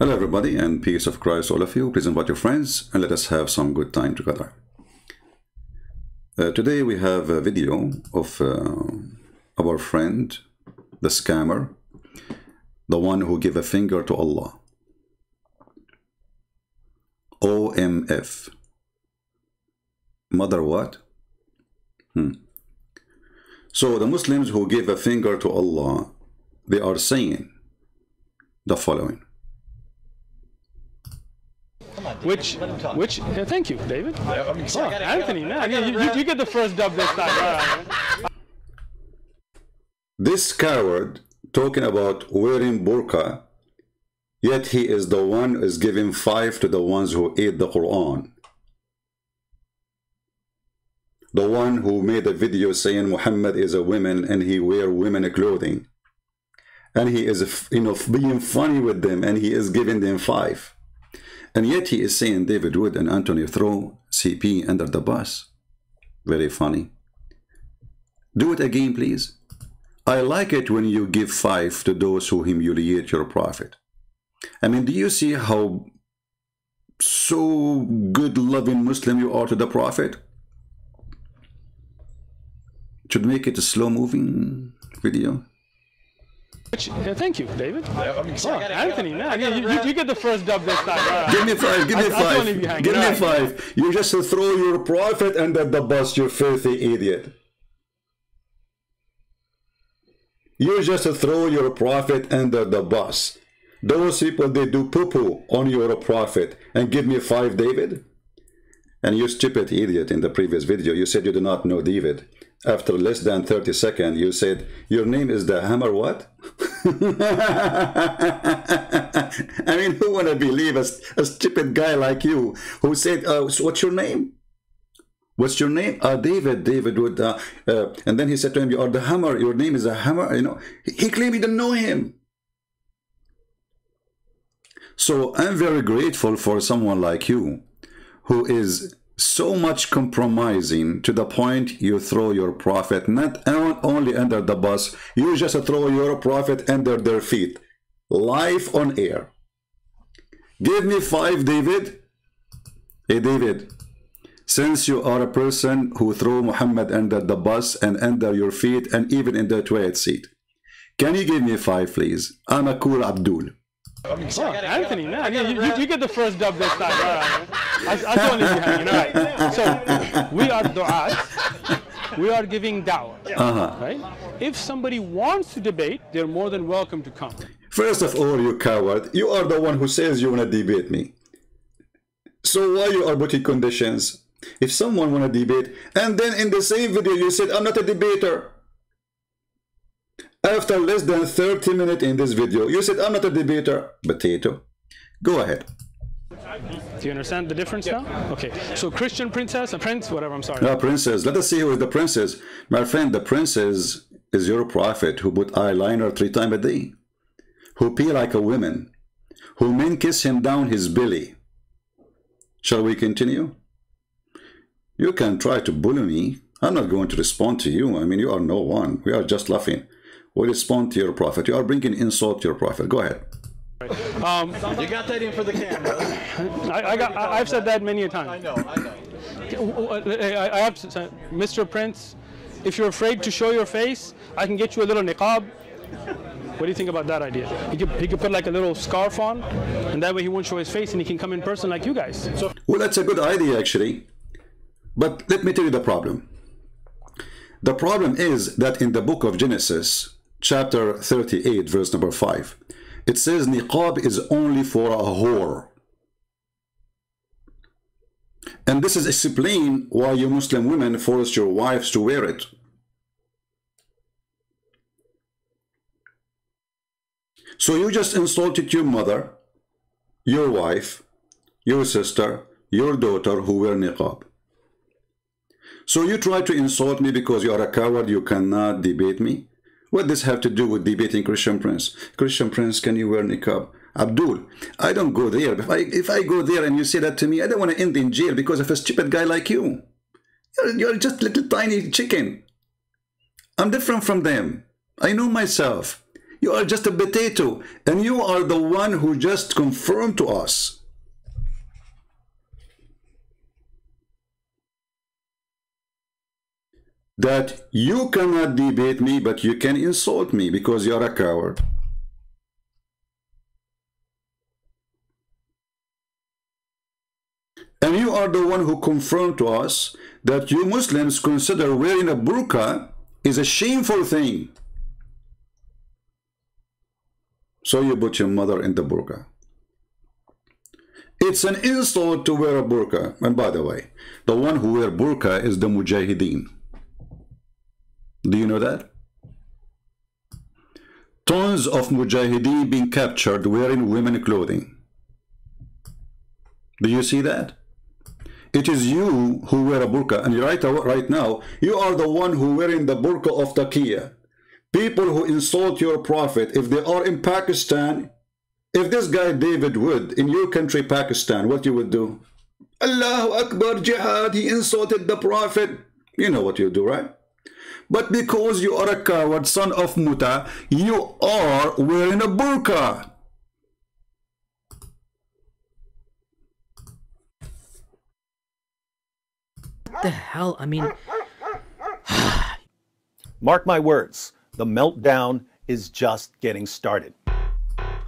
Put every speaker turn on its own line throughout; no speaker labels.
Hello everybody, and peace of Christ all of you. Please invite your friends and let us have some good time together. Today we have a video of our friend, the scammer, the one who gave a finger to Allah. OMF. Mother what? So the Muslims who give a finger to Allah, they are saying the following.
Thank you, David. Anthony, man, you get the first dub this time. All right.
This coward talking about wearing burqa, yet he is the one who is giving 5 to the ones who ate the Quran. The one who made a video saying Muhammad is a woman and he wear women clothing. And he is, being funny with them, and he is giving them 5. And yet he is saying David Wood and Anthony throw CP under the bus. Very funny. Do it again, please. I like it when you give 5 to those who humiliate your prophet. I mean, do you see how so good loving Muslim you are to the prophet? Should make it a slow moving video.
Thank you, David. Anthony, man, you get the first dub this time. Right.
Give me 5, give me 5, give me 5. You just throw your prophet under the bus, you filthy idiot. You just throw your prophet under the bus. Those people, they do poo-poo on your prophet. And give me 5, David. And you stupid idiot, in the previous video, you said you do not know David. After less than 30 seconds, you said, your name is the hammer what? I mean, who wanna believe a stupid guy like you who said, what's your name? What's your name? David would, and then he said to him, you are the hammer, your name is a hammer, He claimed he didn't know him. So I'm very grateful for someone like you, who is so much compromising to the point you throw your prophet not only under the bus, you just throw your prophet under their feet, live on air. Give me 5, David. Hey, David, since you are a person who throw Muhammad under the bus and under your feet and even in the toilet seat, can you give me 5, please? I'm a cool Abdul.
Anthony, man, you get the first dub this time. All right. I don't leave you hanging. All right. So we are du'at. We are giving da'wah. Right? If somebody wants to debate, they're more than welcome to come.
First of all, you coward, you are the one who says you want to debate me. So why you are putting conditions? If someone want to debate, and then in the same video you said, I'm not a debater. After less than 30 minutes in this video, you said, I'm not a debater. Potato. Go ahead.
Do you understand the difference now? Okay. So Christian princess, a prince, whatever, I'm sorry.
No, princess. Let us see who is the princess. My friend, the princess is your prophet who put eyeliner 3 times a day, who pee like a woman, who men kiss him down his belly. Shall we continue? You can try to bully me. I'm not going to respond to you. I mean, you are no one. We are just laughing. We respond to your prophet. You are bringing insult to your prophet. Go ahead.
You got that in for the camera. I've said that many a time. I know. I have said, Mr. Prince, if you're afraid to show your face, I can get you a little niqab. What do you think about that idea? He could put like a little scarf on, and that way he won't show his face, and he can come in person like you guys.
Well, that's a good idea, actually. But let me tell you the problem. The problem is that in the book of Genesis, chapter 38, verse number 5, it says niqab is only for a whore. And this is explained why you Muslim women force your wives to wear it. So you just insulted your mother, your wife, your sister, your daughter who wear niqab. So you try to insult me because you are a coward, you cannot debate me? What does this have to do with debating Christian Prince? Christian Prince, can you wear niqab? Abdul, I don't go there. If I go there and you say that to me, I don't want to end in jail because of a stupid guy like you. You're just a little tiny chicken. I'm different from them. I know myself. You are just a potato, and you are the one who just confirmed to us that you cannot debate me, but you can insult me because you are a coward. And you are the one who confirmed to us that you Muslims consider wearing a burqa is a shameful thing. So you put your mother in the burqa. It's an insult to wear a burqa. And by the way, the one who wear burqa is the mujahideen. Do you know that? Tons of mujahideen being captured wearing women clothing. Do you see that? It is you who wear a burqa, and right now, you are the one who wearing the burqa of taqiyya. People who insult your prophet, if they are in Pakistan, if this guy David Wood in your country, Pakistan, what you would do? Allahu Akbar, jihad, he insulted the prophet. You know what you do, right? But because you are a coward, son of Muta, you are wearing a burqa.
What the hell? I mean...
Mark my words, the meltdown is just getting started.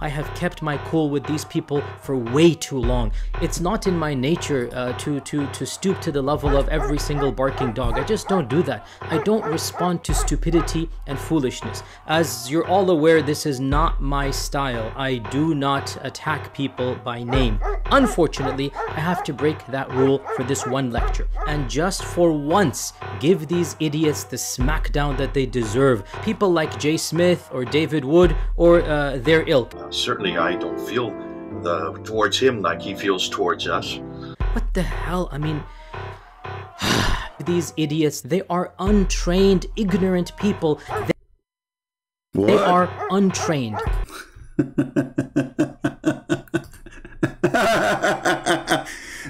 I have kept my cool with these people for way too long. It's not in my nature to stoop to the level of every single barking dog. I just don't do that. I don't respond to stupidity and foolishness. As you're all aware, this is not my style. I do not attack people by name. Unfortunately, I have to break that rule for this one lecture. And just for once, give these idiots the smackdown that they deserve. People like Jay Smith or David Wood or their ilk.
Certainly, I don't feel towards him like he feels towards us.
What the hell? I mean, these idiots, they are untrained, ignorant people. They are untrained.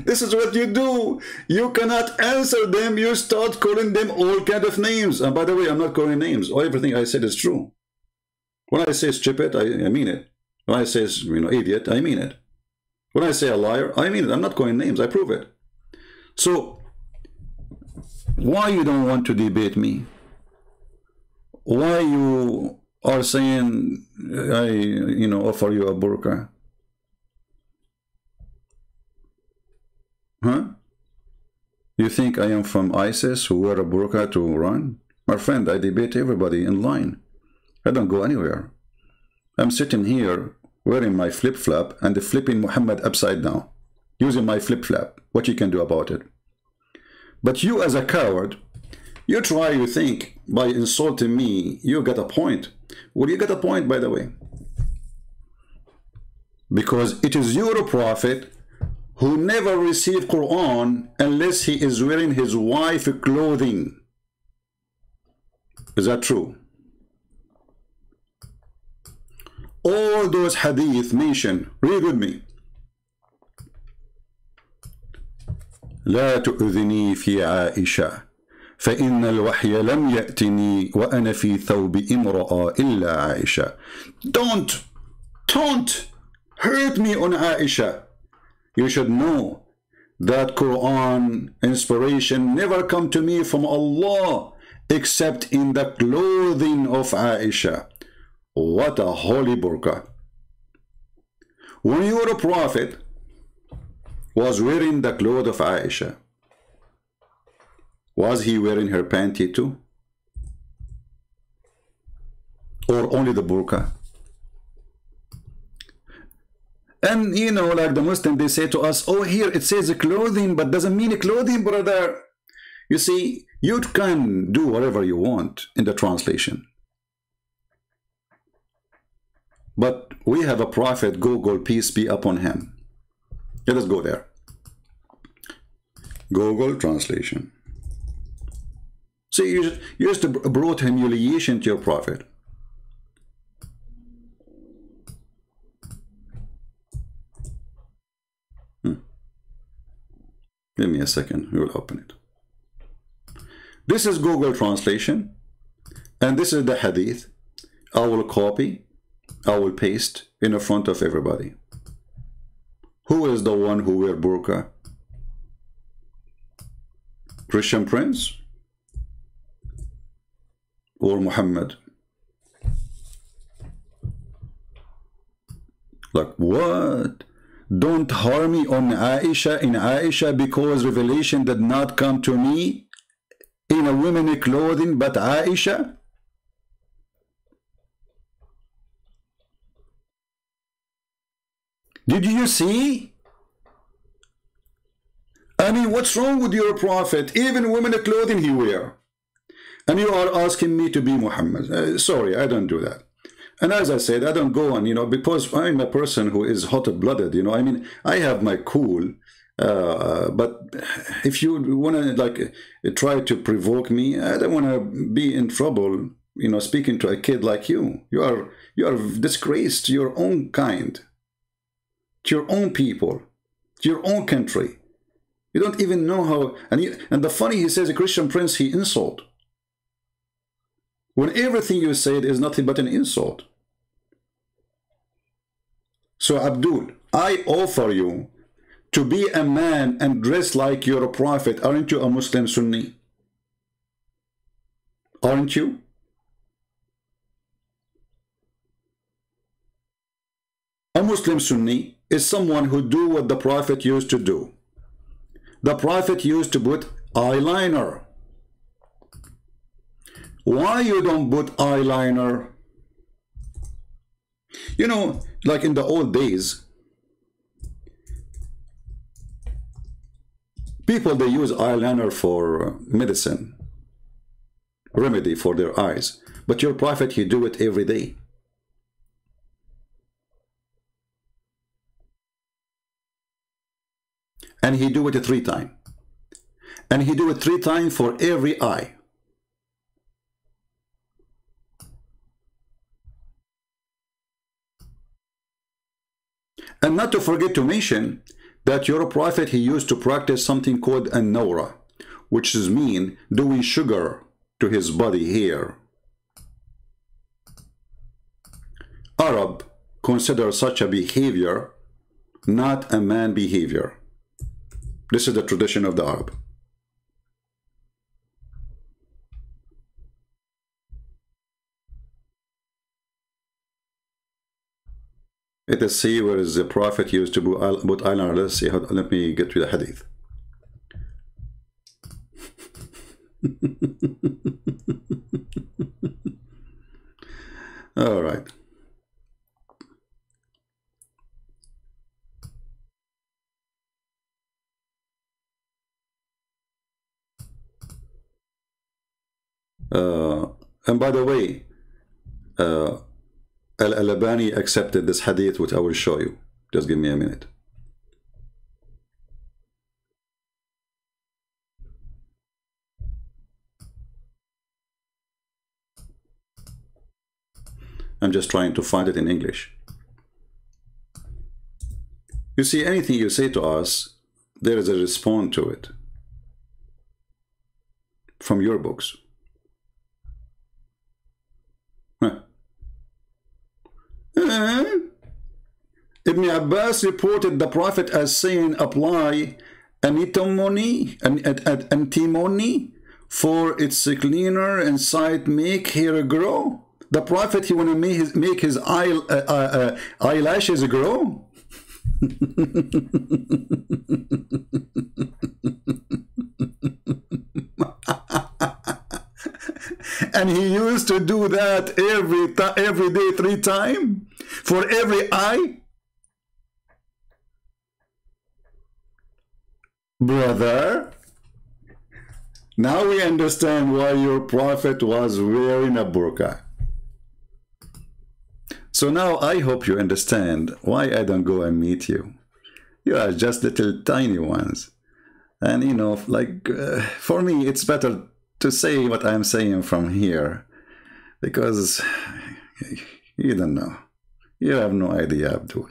This is what you do. You cannot answer them. You start calling them all kind of names. And by the way, I'm not calling names. Everything I said is true. When I say stupid, I mean it. When I say, idiot, I mean it. When I say a liar, I mean it. I'm not calling names. I prove it. So, why you don't want to debate me? Why you are saying, I, offer you a burqa? Huh? You think I am from ISIS who wear a burqa to run? My friend, I debate everybody in line. I don't go anywhere. I'm sitting here wearing my flip-flop and flipping Muhammad upside down, using my flip-flop. What you can do about it? But you as a coward, you think by insulting me, you get a point. Well, you get a point, by the way. Because it is your prophet who never received Quran unless he is wearing his wife's clothing. Is that true? All those hadith mentioned, read with me. لا تؤذني في عائشة فإن الوحي لم يأتني وأنا في ثوب امرأة إلا عائشة. Don't hurt me on Aisha. You should know that Quran inspiration never come to me from Allah except in the clothing of Aisha. What a holy burqa. When your prophet was wearing the clothes of Aisha, was he wearing her panty too? Or only the burqa? And like the Muslim, they say to us, oh, here it says clothing, but doesn't mean clothing, brother. You see, you can do whatever you want in the translation. But we have a prophet, Google, peace be upon him. Let us go there. Google translation. See, you just brought humiliation to your prophet. Give me a second, we will open it. This is Google translation, and this is the hadith. I will copy I will paste in front of everybody. Who is the one who wear burqa? Christian Prince or Muhammad? Like what? Don't harm me on Aisha in Aisha because revelation did not come to me in a woman clothing but Aisha? Did you see? I mean, what's wrong with your prophet? Even women clothing he wear. And you are asking me to be Muhammad. Sorry, I don't do that. And as I said, I don't go on, because I'm a person who is hot-blooded, I mean, I have my cool, but if you want to, like, try to provoke me, I don't want to be in trouble, speaking to a kid like you. You are disgraced to your own kind, to your own people, to your own country. You don't even know how, and the funny, he says a Christian Prince, he insult. When everything you said is nothing but an insult. So Abdul, I offer you to be a man and dress like your prophet. Aren't you a Muslim Sunni? Aren't you? A Muslim Sunni is someone who do what the prophet used to do. The prophet used to put eyeliner. Why you don't put eyeliner? Like in the old days, people, they use eyeliner for medicine, remedy for their eyes. But your prophet, he do it every day. And he do it 3 times. And he do it 3 times for every eye. And not to forget to mention that your prophet, he used to practice something called an-nawra, which is mean doing sugar to his body here. Arab consider such a behavior not a man behavior. This is the tradition of the Arab. Let us see where is the prophet used to put eyeliner. Let's see how, let me get to the hadith. All right. And by the way, Al-Albani accepted this hadith, which I will show you. Just give me a minute. I'm just trying to find it in English. You see, anything you say to us, there is a response to it from your books. Huh. Ibn Abbas reported the Prophet as saying, apply antimony for its cleaner and sight make hair grow. The Prophet, he want to make his eyelashes grow. And he used to do that every day 3 times for every eye. Brother, now we understand why your prophet was wearing a burqa. So now I hope you understand why I don't go and meet you. You are just little tiny ones. And for me, it's better to say what I'm saying from here, because you don't know. You have no idea, Abdul.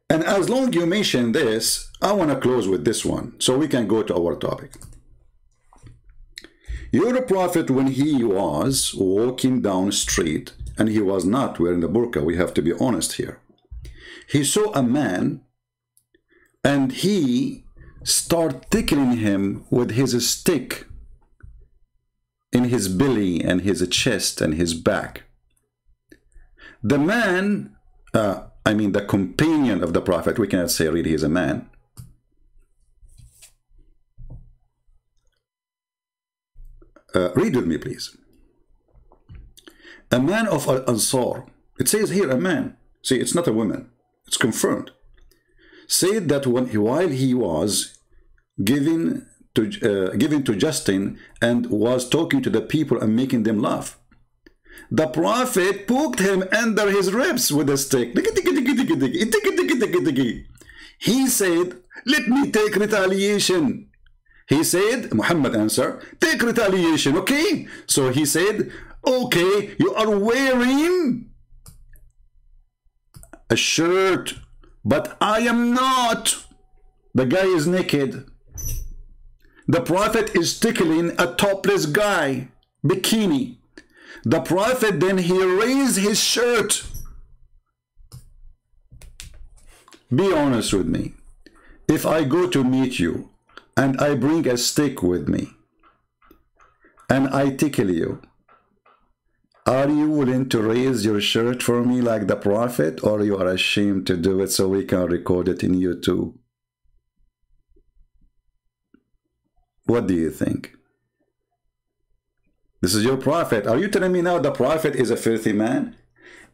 And as long as you mention this, I want to close with this one, so we can go to our topic. Your prophet, when he was walking down the street, and he was not wearing the burqa, we have to be honest here. He saw a man, and he started tickling him with his stick in his belly and his chest and his back. The man, I mean the companion of the prophet, we cannot say really he's a man. Read with me, please. A man of Al-Ansar, it says here a man, see, it's not a woman, it's confirmed, said that while he was given to Justin and was talking to the people and making them laugh, the prophet poked him under his ribs with a stick. He said, let me take retaliation. He said, Muhammad answered, take retaliation, okay? So he said, okay, you are wearing a shirt, but I am not. The guy is naked. The prophet is tickling a topless guy, bikini. The prophet then he raised his shirt. Be honest with me. If I go to meet you and I bring a stick with me and I tickle you, are you willing to raise your shirt for me like the prophet, or you are ashamed to do it so we can record it in YouTube? What do you think? This is your prophet. Are you telling me now the prophet is a filthy man?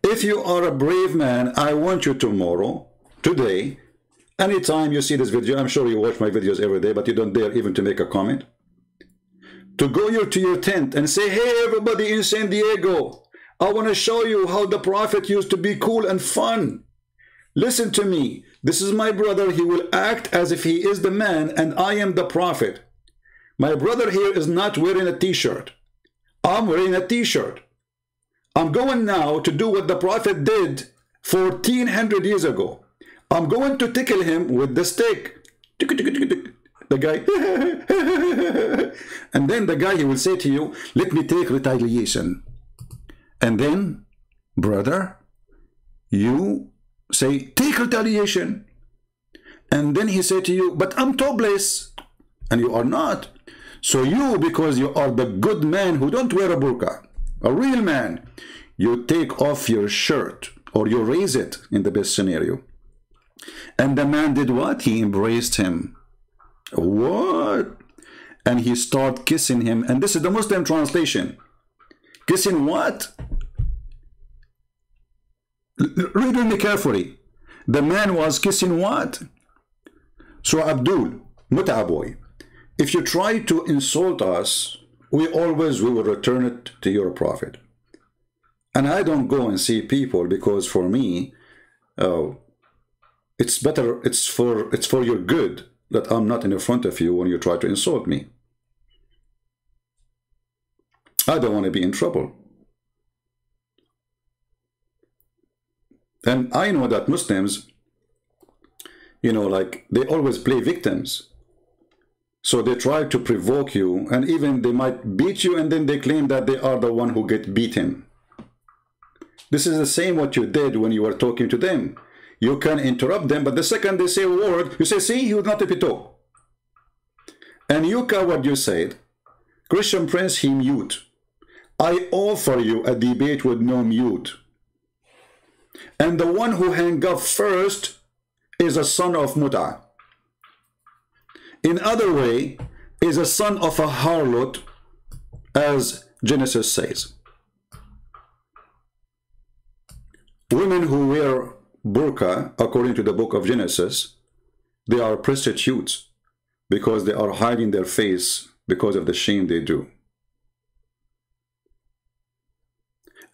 If you are a brave man, I want you tomorrow, today, anytime you see this video, I'm sure you watch my videos every day, but you don't dare even to make a comment, to go to your tent and say, hey, everybody in San Diego, I want to show you how the prophet used to be cool and fun. Listen to me. This is my brother. He will act as if he is the man and I am the prophet. My brother here is not wearing a t-shirt. I'm wearing a t-shirt. I'm going now to do what the prophet did 1400 years ago. I'm going to tickle him with the stick. The guy, and then the guy, he will say to you, let me take retaliation. And then, brother, you say, take retaliation. And then he say to you, but I'm topless. And you are not. So you, because you are the good man who don't wear a burqa, a real man, you take off your shirt, or you raise it in the best scenario. And the man did what? He embraced him. What? And he started kissing him. And this is the Muslim translation. Kissing what? Read with me carefully. The man was kissing what? So Abdul, Mut'a boy, if you try to insult us, we will return it to your prophet. And I don't go and see people because for me, it's better, it's for your good that I'm not in front of you when you try to insult me. I don't want to be in trouble. And I know that Muslims, you know, like they always play victims. So they try to provoke you, and even they might beat you, and then they claim that they are the one who get beaten. This is the same what you did when you were talking to them. You can interrupt them, but the second they say a word, you say, see, he would not repito. And you coward, you said, Christian Prince, he mute. I offer you a debate with no mute. And the one who hang up first is a son of Mut'a. In other way, is a son of a harlot, as Genesis says. Women who wear burqa, according to the book of Genesis, they are prostitutes because they are hiding their face because of the shame they do.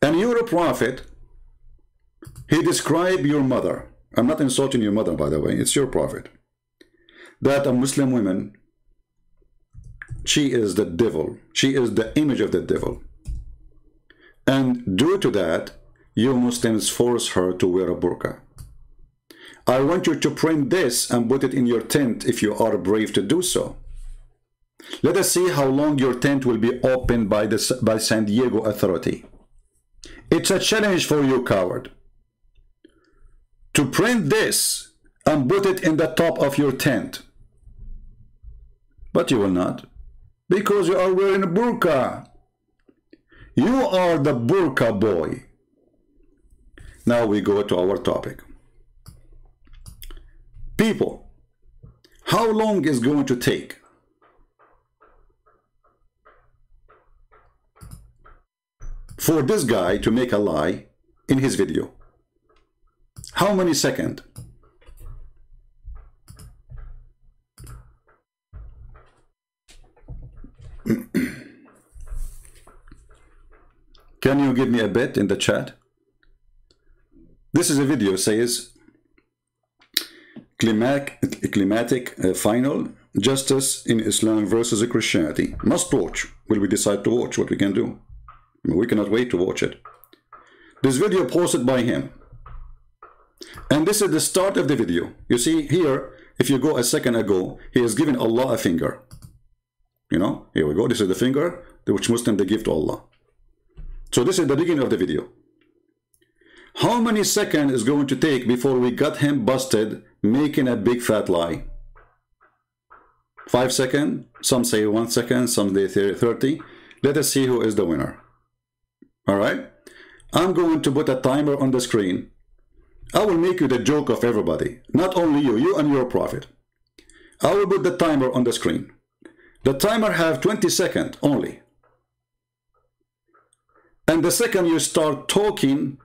And you're a prophet. He described your mother. I'm not insulting your mother, by the way. It's your prophet. That a Muslim woman, she is the devil. She is the image of the devil. And due to that, you Muslims force her to wear a burqa. I want you to print this and put it in your tent if you are brave to do so. Let us see how long your tent will be opened by San Diego Authority. It's a challenge for you, coward, to print this and put it in the top of your tent. But you will not, because you are wearing a burqa. You are the burqa boy. Now we go to our topic. People, how long is going to take for this guy to make a lie in his video? How many seconds? Can you give me a bet in the chat? This is a video, says climatic final justice in Islam versus Christianity. Must watch. Will we decide to watch? What we can do? We cannot wait to watch it. This video posted by him. And this is the start of the video. You see here, if you go a second ago, he has given Allah a finger. You know, here we go. This is the finger which Muslim they give to Allah. So this is the beginning of the video. How many seconds is going to take before we got him busted making a big fat lie? 5 seconds? Some say 1 second, some say 30. Let us see who is the winner. Alright? I'm going to put a timer on the screen. I will make you the joke of everybody. Not only you, you and your prophet. I will put the timer on the screen. The timer have 20 seconds only. And the second you start talking,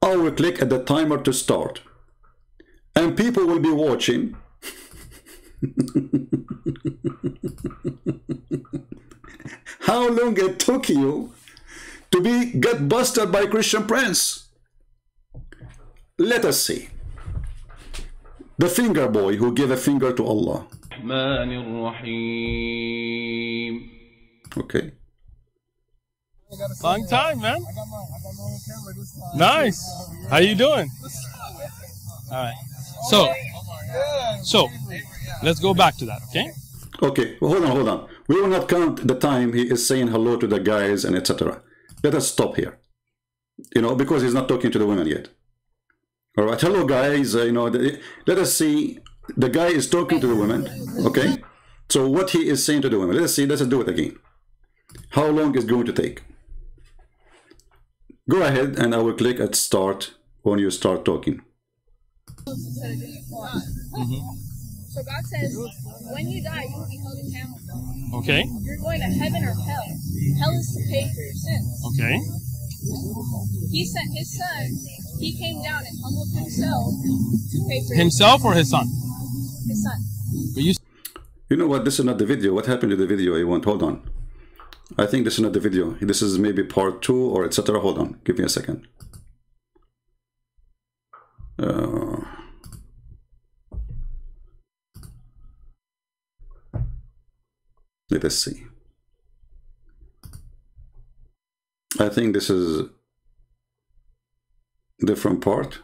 I will click at the timer to start. And people will be watching. How long it took you to get busted by Christian Prince? Let us see. The finger boy who gave a finger to Allah. Okay.
Long time, man. Nice. How you doing? All right. So, let's go back to that, okay?
Okay, well, hold on. We will not count the time he is saying hello to the guys and etc. Let us stop here. You know, because he's not talking to the women yet. All right, hello guys. Let us see. The guy is talking to the women. Okay. So what he is saying to the women. Let us see. Let's do it again. How long is going to take? Go ahead, and I will click at start when you start talking.
So God says, when you die, you will be held in hell.
Okay.
You're going to heaven or hell. Hell is to pay for your sins.
Okay.
He sent his son. He came down and humbled himself to pay for
himself or his son?
His son.
But
you know what? This is not the video. What happened to the video I want? Hold on. I think this is not the video. This is maybe part 2 or etc. Hold on. Give me a second. Let us see. I think this is a different part.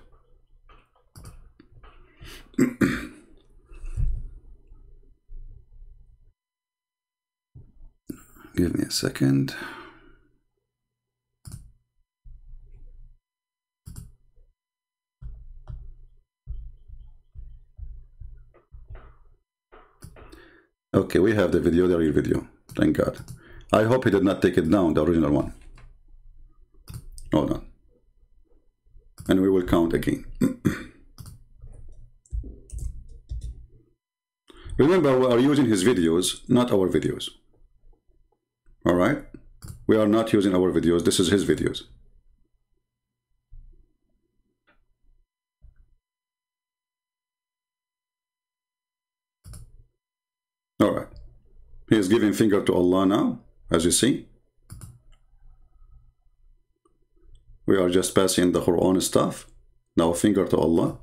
Give me a second. Okay, we have the video, the real video. Thank God. I hope he did not take it down, the original one. Hold on. And we will count again. Remember, we are using his videos, not our videos. All right? We are not using our videos. This is his videos. All right. He is giving finger to Allah now, as you see. We are just passing the Quran stuff. Now finger to Allah.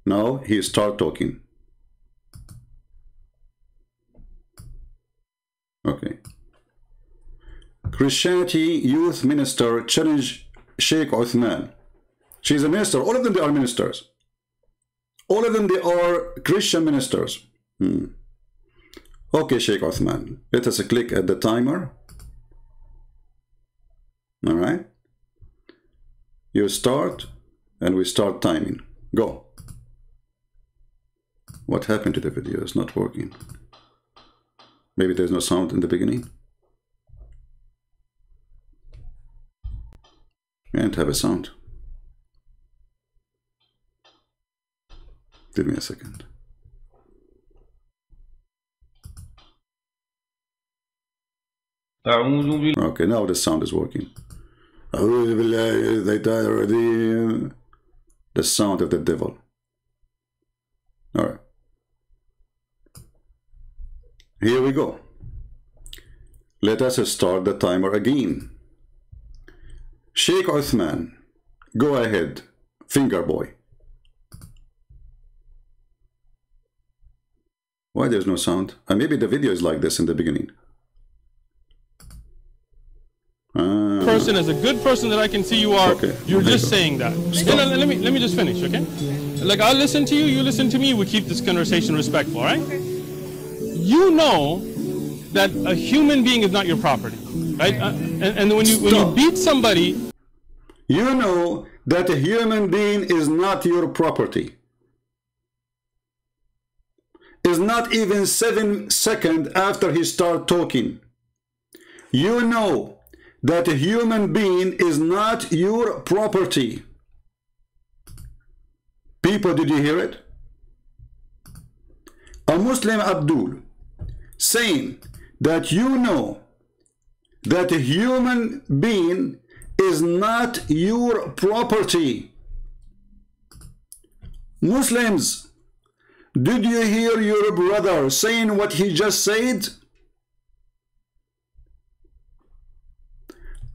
Now he start talking. Okay. Christianity youth minister challenge Sheikh Uthman. She's a minister. All of them, they are ministers. All of them, they are Christian ministers. Okay, Sheikh Uthman, let us click at the timer. All right. You start, and we start timing. Go. What happened to the video? It's not working. Maybe there's no sound in the beginning. Can't have a sound. Give me a second. Okay, now the sound is working. The sound of the devil. All right. Here we go. Let us start the timer again. Sheikh Uthman, go ahead. Finger boy. Why there's no sound? Maybe the video is like this in the beginning.
Person as a good person that I can see you are. Okay. You're just saying that. Let me just finish, okay? Like, I'll listen to you, you listen to me, we keep this conversation respectful, all right? You know that a human being is not your property, right? And when you beat somebody,
you know that a human being is not your property. Is not even 7 seconds after he start talking. You know that a human being is not your property. People, did you hear it? A Muslim Abdul saying that you know that a human being is not your property. Muslims, did you hear your brother saying what he just said?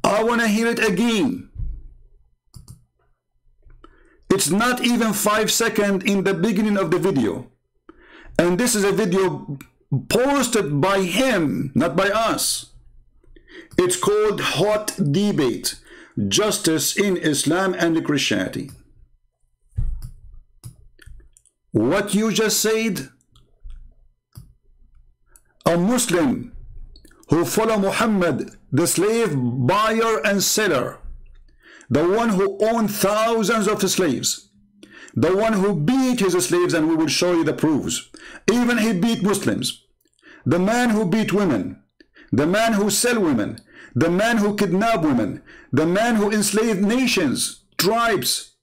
I want to hear it again. It's not even 5 seconds in the beginning of the video. And this is a video posted by him, not by us. It's called Hot Debate, Justice in Islam and Christianity. What you just said, a Muslim who follow Muhammad, the slave buyer and seller, the one who owned thousands of slaves, the one who beat his slaves, and we will show you the proofs. Even he beat Muslims. The man who beat women, the man who sell women, the man who kidnap women, the man who enslaved nations, tribes.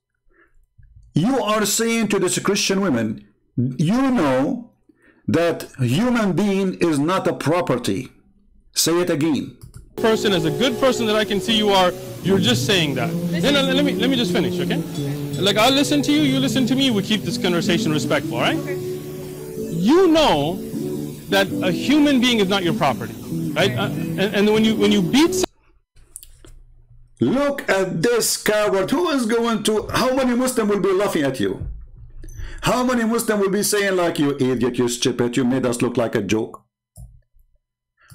You are saying to this Christian women, you know that human being is not a property. Say it again.
Person as a good person that I can see you are, you're just saying that. Let me just finish, okay? Like, I'll listen to you, you listen to me, we keep this conversation respectful, all right? You know that a human being is not your property, right? And when you beat.
Look at this coward. Who is going to, how many Muslims will be laughing at you? How many Muslims will be saying like, you idiot, you stupid, you made us look like a joke?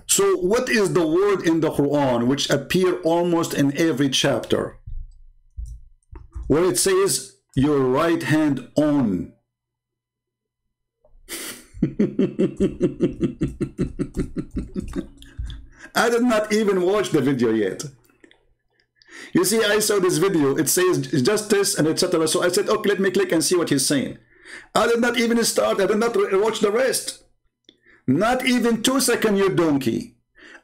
So what is the word in the Quran which appear almost in every chapter, where it says your right hand on? I did not even watch the video yet. You see, I saw this video, it says justice and etc. So I said, okay, let me click and see what he's saying. I did not even start, I did not watch the rest. Not even 2 seconds, you donkey.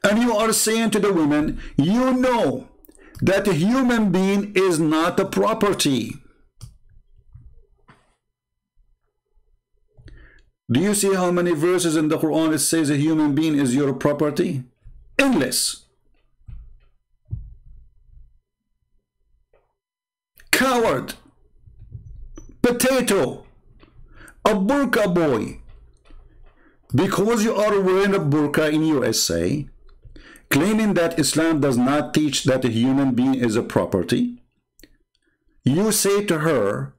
And you are saying to the women, you know that a human being is not a property. Do you see how many verses in the Quran it says a human being is your property? Endless. Coward. Potato. A burqa boy. Because you are wearing a burqa in USA, claiming that Islam does not teach that a human being is a property, you say to her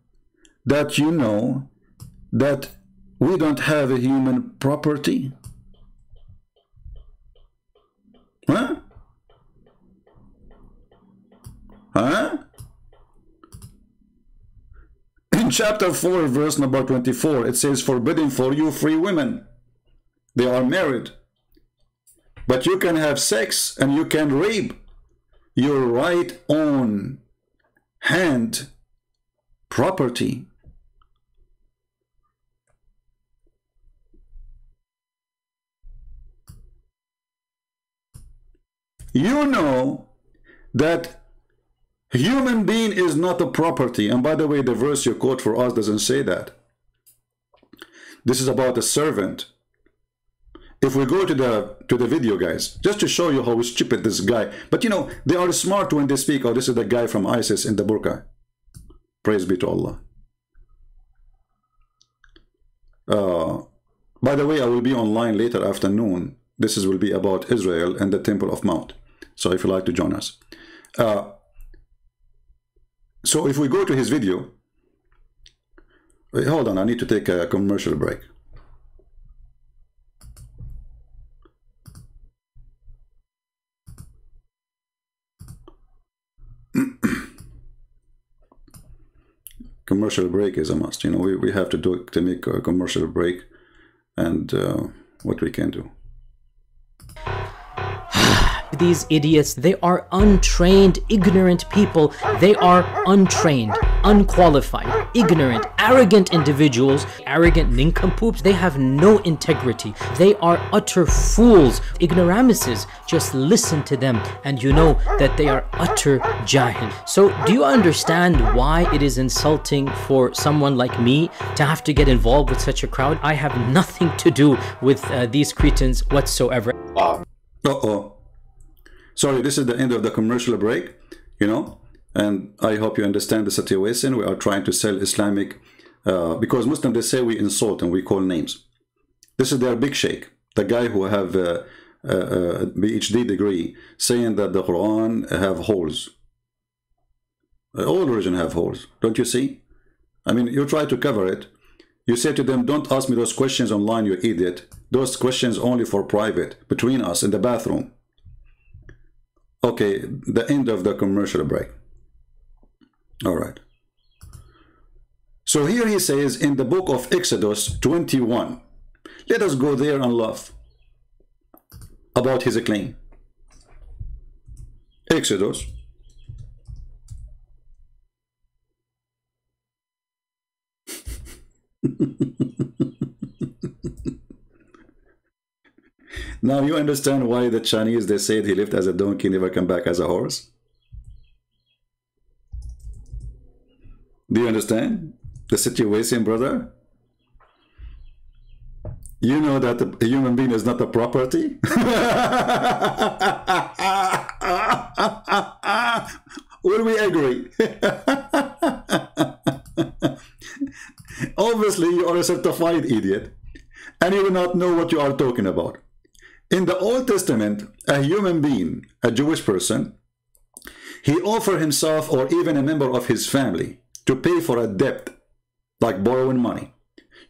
that you know that we don't have a human property. Huh? Huh? In chapter 4, verse number 24, it says, forbidden for you free women. They are married. But you can have sex and you can rape your right own hand property. You know that human being is not a property. And by the way, the verse you quote for us doesn't say that. This is about a servant. If we go to the video, guys, just to show you how stupid this guy, but you know, they are smart when they speak. Oh, this is the guy from ISIS in the burqa. Praise be to Allah. By the way, I will be online later afternoon. This will be about Israel and the Temple of Mount. So if you like to join us. So if we go to his video, wait, hold on, I need to take a commercial break. Commercial break is a must. You know, we have to make a commercial break, and what we can do.
These idiots, they are untrained, ignorant people. They are untrained, unqualified, ignorant, arrogant individuals, arrogant nincompoops. They have no integrity. They are utter fools, ignoramuses. Just listen to them and you know that they are utter jahil. So do you understand why it is insulting for someone like me to have to get involved with such a crowd? I have nothing to do with these cretins whatsoever.
Uh-oh. Sorry, this is the end of the commercial break, you know, and I hope you understand the situation. We are trying to sell Islamic, because Muslims, they say we insult and we call names. This is their big sheikh, the guy who have a PhD degree, saying that the Quran have holes. All religion have holes, don't you see? I mean, you try to cover it. You say to them, don't ask me those questions online, you idiot. Those questions only for private, between us in the bathroom. Okay, the end of the commercial break. All right. So here he says in the book of Exodus 21. Let us go there and laugh about his claim. Exodus. Now you understand why the Chinese, they said he lived as a donkey, never come back as a horse? Do you understand the situation, brother? You know that a human being is not a property? Will we agree? Obviously, you are a certified idiot, and you do not know what you are talking about. In the Old Testament, a human being, a Jewish person, he offered himself or even a member of his family to pay for a debt, like borrowing money,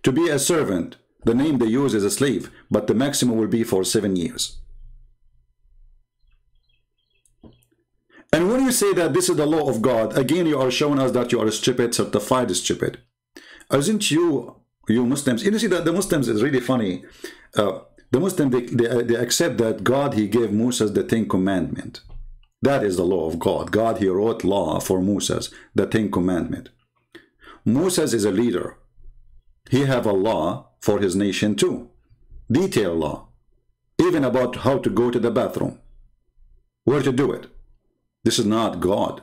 to be a servant. The name they use is a slave, but the maximum will be for 7 years. And when you say that this is the law of God, again, you are showing us that you are stupid, certified stupid. Isn't you Muslims, you see that the Muslims is really funny. The Muslims, they accept that God, he gave Moses the 10 Commandments. That is the law of God. God, he wrote law for Moses, the 10 Commandments. Moses is a leader. He have a law for his nation too. Detailed law. Even about how to go to the bathroom. Where to do it. This is not God.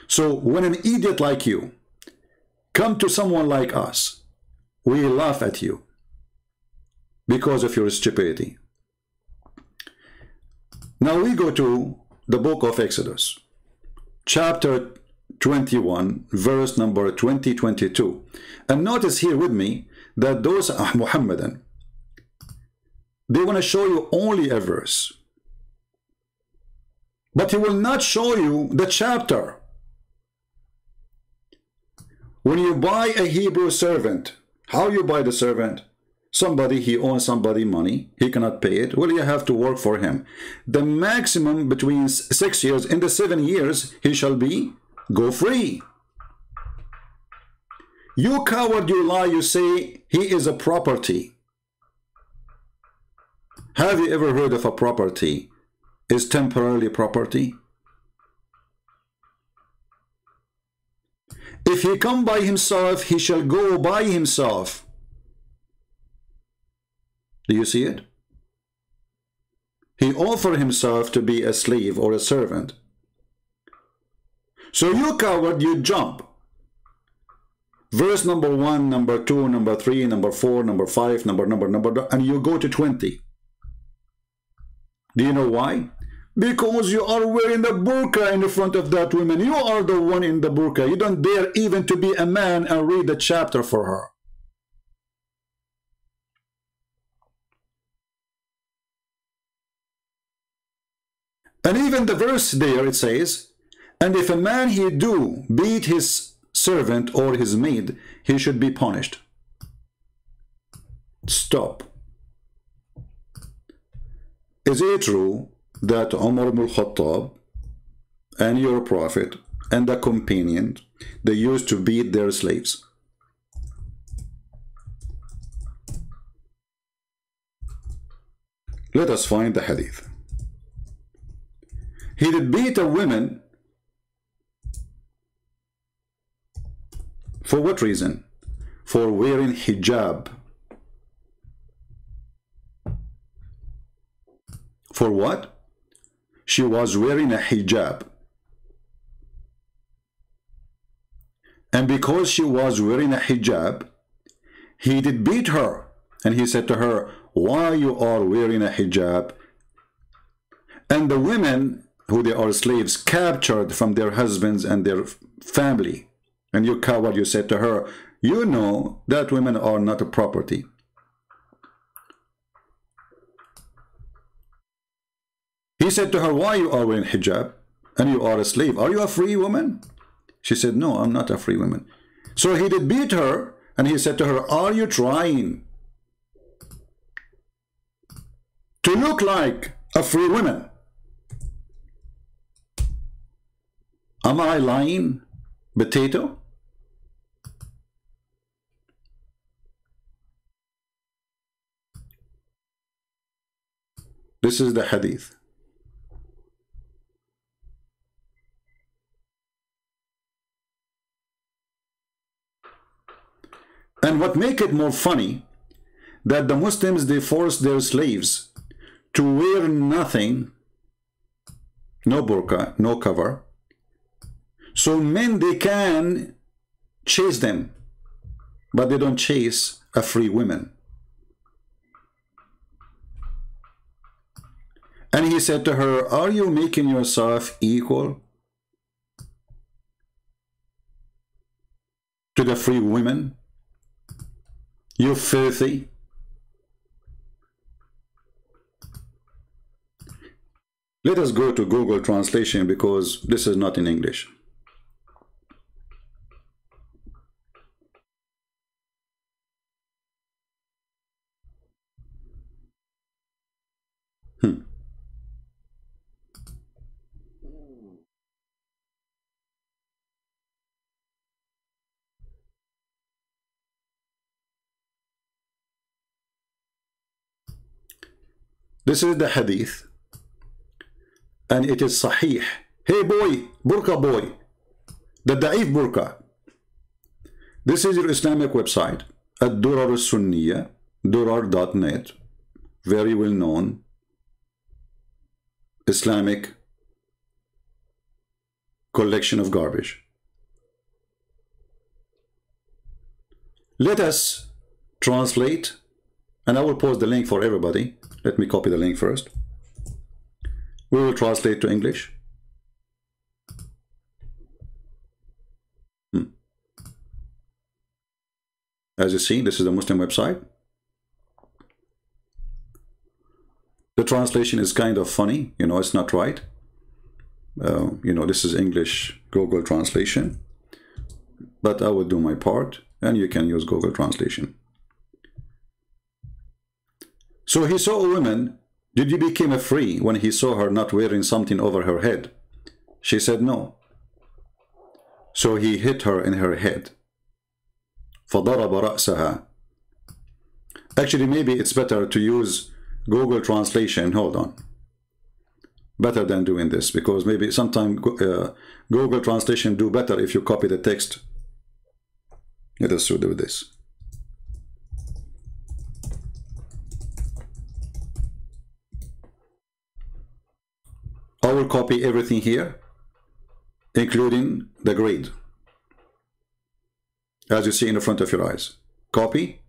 So when an idiot like you come to someone like us, we laugh at you because of your stupidity. Now we go to the book of Exodus, chapter 21, verse number 22. And notice here with me that those Muhammadan, they want to show you only a verse, but he will not show you the chapter. When you buy a Hebrew servant, how you buy the servant? Somebody, he owes somebody money, he cannot pay it. Well, you have to work for him. The maximum between 6 years, in the 7 years, he shall be go free. You coward, you lie, you say he is a property. Have you ever heard of a property is temporarily property? If he come by himself, he shall go by himself. Do you see it? He offered himself to be a slave or a servant. So you coward, you jump. Verse number 1, number 2, number 3, number 4, number 5, number, and you go to 20. Do you know why? Because you are wearing the burqa in the front of that woman. You are the one in the burqa. You don't dare even to be a man and read the chapter for her. And even the verse there, it says, and if a man he do beat his servant or his maid, he should be punished. Stop. Is it true that Umar ibn al-Khattab and your prophet and the companion, they used to beat their slaves? Let us find the hadith. He did beat a woman. For what reason? For wearing hijab. For what? She was wearing a hijab. And because she was wearing a hijab, he did beat her. And he said to her, why you are wearing a hijab? And the women, who they are slaves, captured from their husbands and their family. And you coward, you said to her, you know that women are not a property. He said to her, why you are wearing hijab and you are a slave? Are you a free woman? She said, no, I'm not a free woman. So he did beat her and he said to her, are you trying to look like a free woman? Am I lying, potato? This is the hadith. And what make it more funny, that the Muslims, they force their slaves to wear nothing, no burqa, no cover. So men, they can chase them, but they don't chase a free woman. And he said to her, are you making yourself equal to the free women? You filthy. Let us go to Google Translation because this is not in English. This is the hadith, and it is sahih. Hey boy, burqa boy, the da'if burqa. This is your Islamic website, Ad-Durar Sunniya, durar.net, very well known Islamic collection of garbage. Let us translate, and I will post the link for everybody. Let me copy the link first. We will translate to English. As you see, this is a Muslim website. The translation is kind of funny, you know, it's not right. You know, this is English Google translation, but I will do my part and you can use Google translation. So he saw a woman. Did you become free when he saw her not wearing something over her head? She said no. So he hit her in her head فضرب رأسها. Actually, maybe it's better to use Google Translation. Hold on. Better than doing this, because maybe sometimes Google Translation do better if you copy the text. Let us do this. I will copy everything here, including the grade, as you see in the front of your eyes. Copy.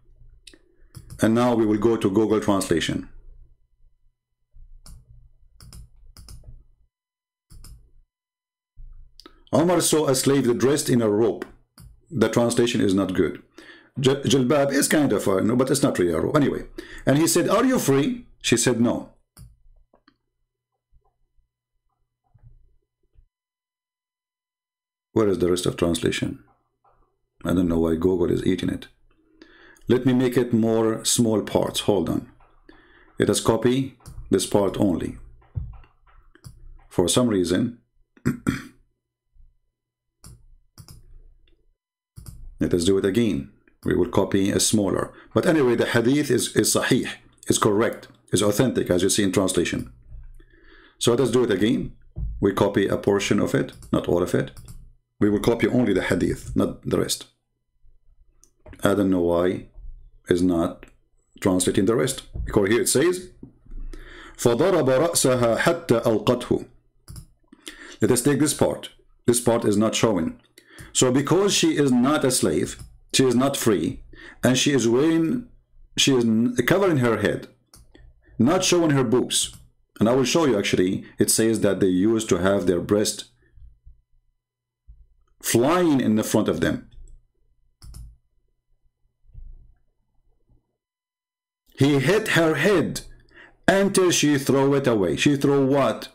And now we will go to Google Translation. Omar saw a slave dressed in a robe. The translation is not good. Jilbab is kind of no, but it's not really a robe. Anyway, and he said, "Are you free?" She said, "No." Where is the rest of translation? I don't know why Google is eating it. Let me make it more small parts. Hold on. Let us copy this part only. For some reason, let us do it again. We will copy a smaller. But anyway, the hadith is sahih, is correct, is authentic, as you see in translation. So let us do it again. We copy a portion of it, not all of it. We will copy only the hadith, not the rest. I don't know why is not translating the rest. Because here it says, فَضَرَبَ رَأْسَهَا حَتَّى أَلْقَتْهُ. Let us take this part. This part is not showing. So because she is not a slave, she is not free, and she is covering her head, not showing her boobs. And I will show you actually, it says that they used to have their breast flying in the front of them. He hit her head until she threw it away. She threw what?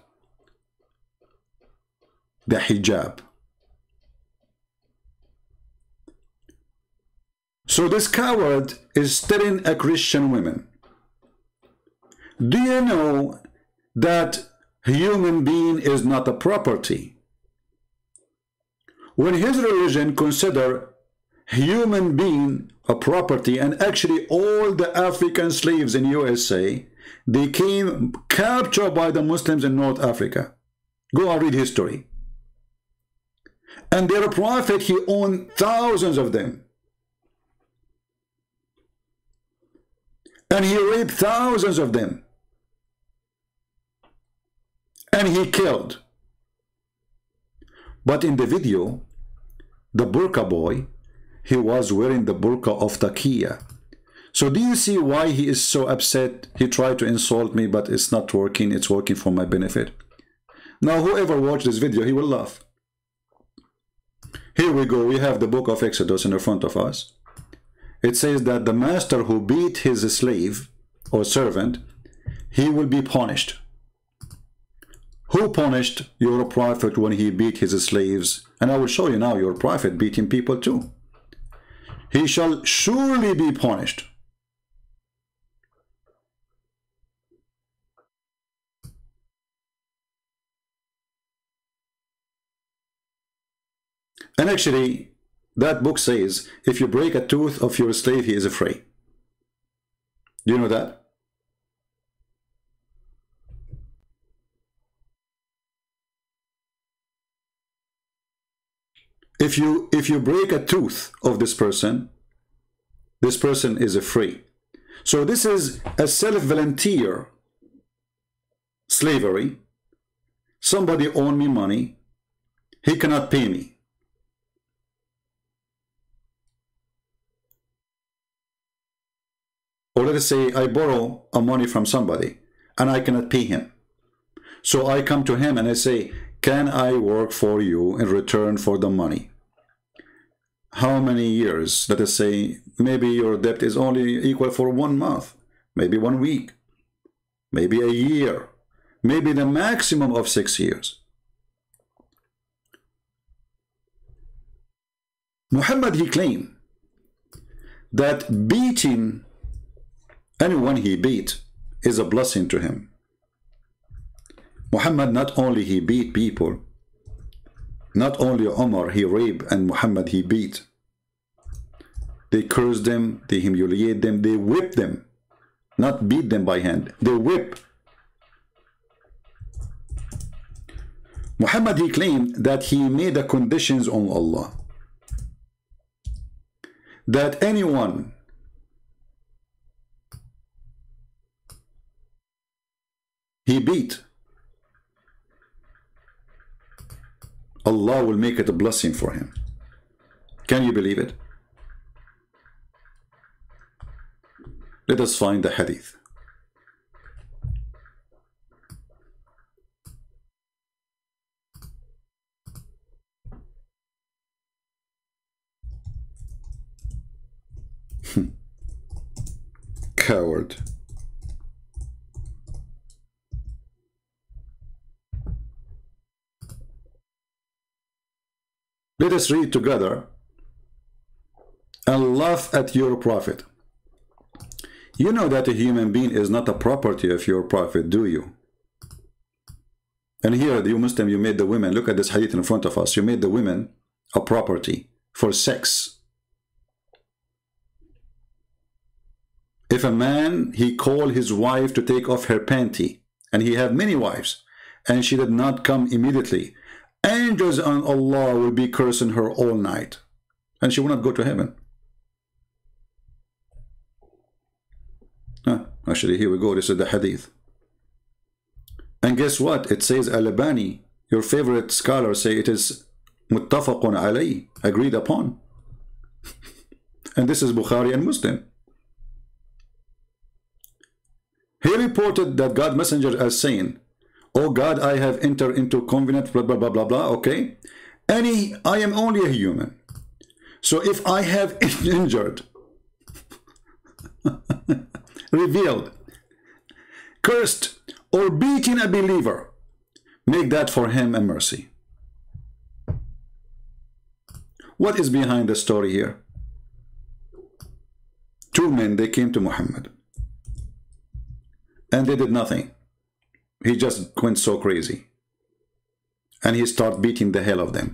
The hijab. So this coward is stealing a Christian woman. Do you know that human being is not a property? When his religion consider human being a property, and actually all the African slaves in USA, they came captured by the Muslims in North Africa. Go and read history. And their prophet, he owned thousands of them. And he raped thousands of them. And he killed. But in the video, the burqa boy, he was wearing the burqa of taqiyya. So do you see why he is so upset? He tried to insult me, but it's not working. It's working for my benefit. Now, whoever watched this video, he will laugh. Here we go. We have the book of Exodus in the front of us. It says that the master who beat his slave or servant, he will be punished. Who punished your prophet when he beat his slaves? And I will show you now, your prophet beating people too. He shall surely be punished. And actually, that book says, if you break a tooth of your slave, he is free. Do you know that? If you break a tooth of this person is free. So this is a self-volunteer slavery. Somebody owed me money. He cannot pay me. Or let us say I borrow a money from somebody and I cannot pay him. So I come to him and I say, can I work for you in return for the money? How many years? Let us say maybe your debt is only equal for 1 month, maybe 1 week, maybe a year, maybe the maximum of 6 years. Muhammad, he claimed that beating anyone he beat is a blessing to him. Muhammad, not only he beat people, not only Umar he raped, and Muhammad he beat. They curse them, they humiliate them, they whip them. Not beat them by hand, they whip. Muhammad, he claimed that he made the conditions on Allah, that anyone he beat, Allah will make it a blessing for him. Can you believe it? Let us find the hadith. Coward. Let us read together and laugh at your prophet. You know that a human being is not a property of your prophet, do you? And here, you Muslim, you made the women, look at this hadith in front of us, you made the women a property for sex. If a man, he called his wife to take off her panty, and he had many wives, and she did not come immediately, angels on Allah will be cursing her all night, and she will not go to heaven. Actually, here we go. This is the hadith. And guess what? It says Al-Albani, your favorite scholar, say it is muttafaqun alayh, agreed upon. And this is Bukhari and Muslim. He reported that God messenger as saying, "Oh God, I have entered into covenant, blah, blah, blah, blah, blah, okay? I am only a human. So if I have injured, revealed, cursed, or beaten a believer, make that for him a mercy." What is behind the story here? Two men, they came to Muhammad, and they did nothing. He just went so crazy, and he started beating the hell of them.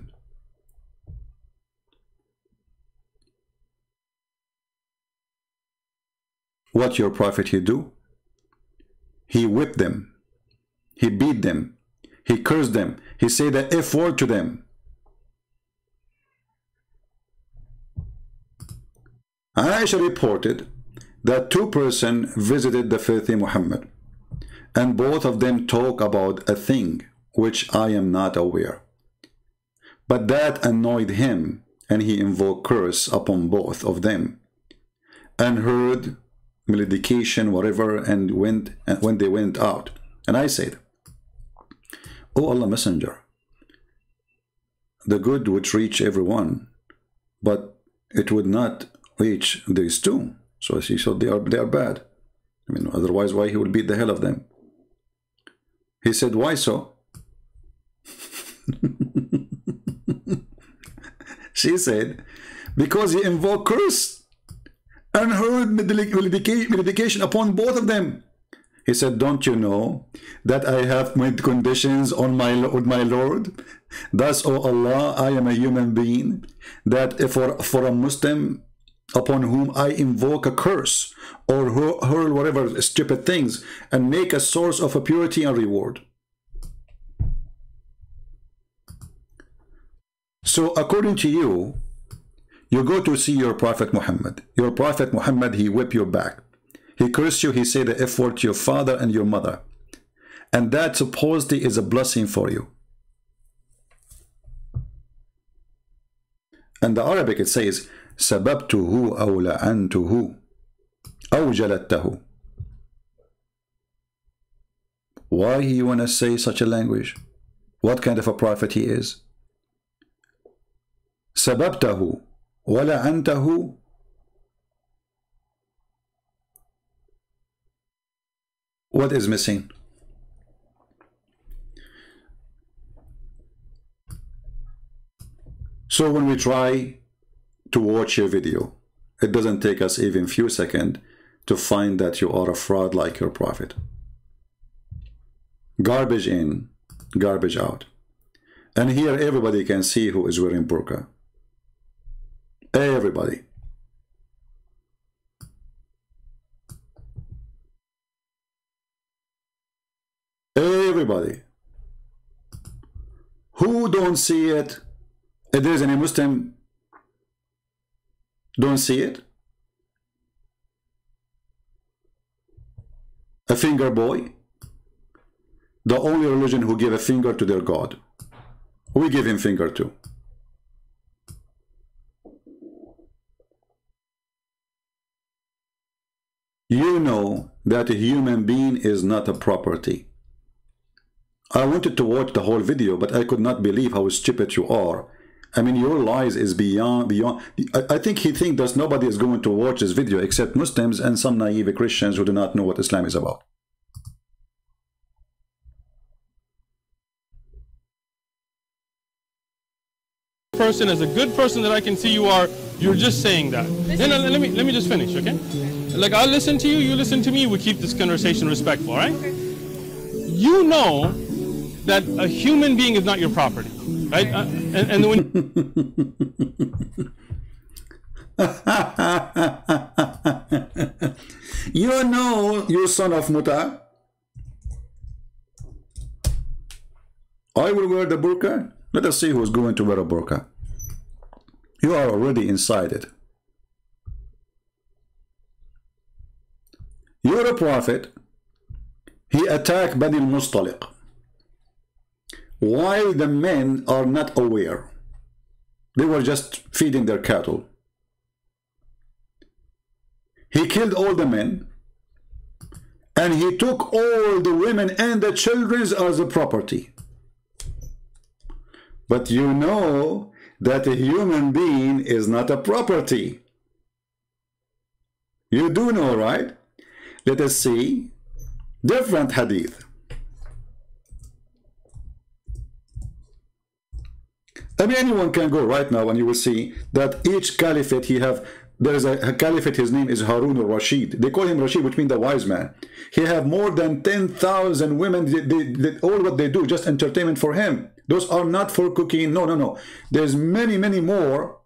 What your prophet he do? He whipped them, he beat them, he cursed them, he said the F word to them. Aisha reported that two persons visited the filthy Muhammad, and both of them talk about a thing which I am not aware. But that annoyed him, and he invoked curse upon both of them, and heard malediction, whatever, and when they went out. And I said, "O Allah Messenger, the good would reach everyone, but it would not reach these two." So he said they are bad. I mean, otherwise why he would beat the hell of them? He said, "Why so?" She said, "Because he invoked curse and heard malediction upon both of them." He said, "Don't you know that I have made conditions on with my Lord? Thus, O Allah, I am a human being, that for a Muslim upon whom I invoke a curse or hurl whatever stupid things and make a source of a purity and reward." So according to you, you go to see your Prophet Muhammad. Your Prophet Muhammad, he whip your back. He cursed you, he said the F word to your father and your mother. And that supposedly is a blessing for you. And the Arabic it says, "Sababtuhu aw la'antuhu aw jaladtahu." Why you want to say such a language? What kind of a prophet he is? Sababtahu wa la'antahu. What is missing? So when we try to watch your video, it doesn't take us even few seconds to find that you are a fraud like your prophet. Garbage in, garbage out. And here everybody can see who is wearing burqa. Everybody. Everybody. Who don't see it? If there's any Muslim don't see it? A finger boy? The only religion who give a finger to their God. We give him finger too. You know that a human being is not a property. I wanted to watch the whole video, but I could not believe how stupid you are. I mean, your lies is beyond. I think he thinks that nobody is going to watch this video except Muslims and some naive Christians who do not know what Islam is about.
Person, as a good person that I can see you are, you're just saying that. No, let me just finish, okay? Like, I'll listen to you, you listen to me, we keep this conversation respectful, all right? You know that a human being is not your property, right? And when
you know, you son of Muta, I will wear the burqa. Let us see who's going to wear a burqa. You are already inside it. You're a prophet. He attacked Bani al-Mustaliq while the men are not aware. They were just feeding their cattle. He killed all the men and he took all the women and the children as a property. But you know that a human being is not a property. You do know, right? Let us see different hadith. I mean, anyone can go right now and you will see that each caliphate there is a caliphate, his name is Harun al-Rashid. They call him Rashid, which means the wise man. He have more than 10,000 women. All what they do, just entertainment for him. Those are not for cooking. No. There's many more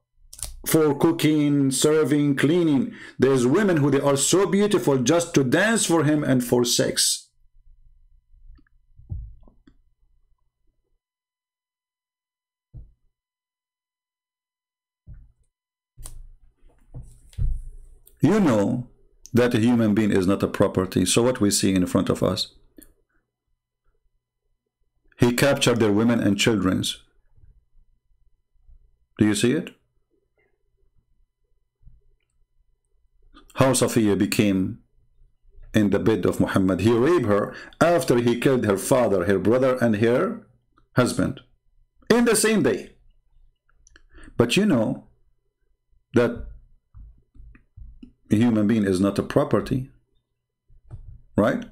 for cooking, serving, cleaning. There's women who they are so beautiful just to dance for him and for sex. You know that a human being is not a property. So what we see in front of us? He captured their women and children. Do you see it? How Safiya became in the bed of Muhammad. He raped her after he killed her father, her brother, and her husband in the same day. But you know that a human being is not a property, right?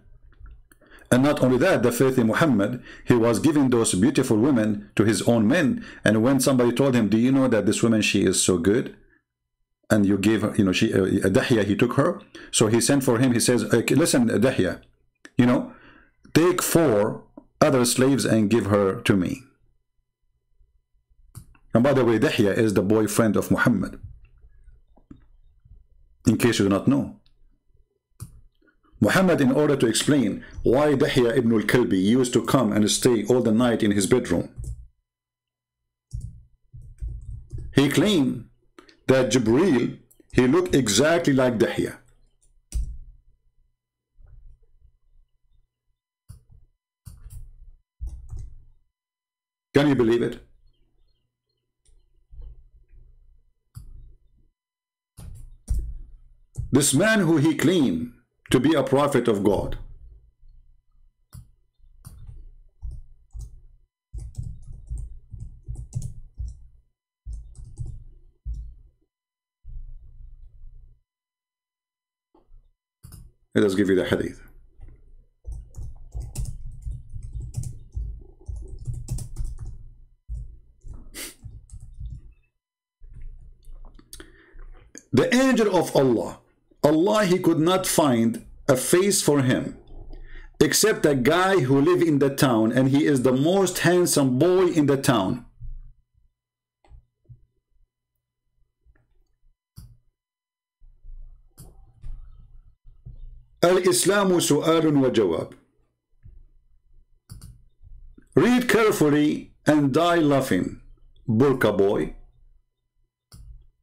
And not only that, the faith in Muhammad, he was giving those beautiful women to his own men. And when somebody told him, do you know that this woman, she is so good? And you gave her, you know, Dahya, he took her. So he sent for him, he says, listen, Dahya, you know, take 4 other slaves and give her to me. And by the way, Dahya is the boyfriend of Muhammad. In case you do not know. Muhammad, in order to explain why Dahya ibn al-Kalbi used to come and stay all the night in his bedroom, he claimed that Jibreel, he looked exactly like Dahya. Can you believe it? This man who he claimed to be a prophet of God, let us give you the hadith. The angel of Allah, he could not find a face for him except a guy who live in the town, and he is the most handsome boy in the town. Al-Islamu su'alun wa jawab. carefully and die laughing. Burqa boy,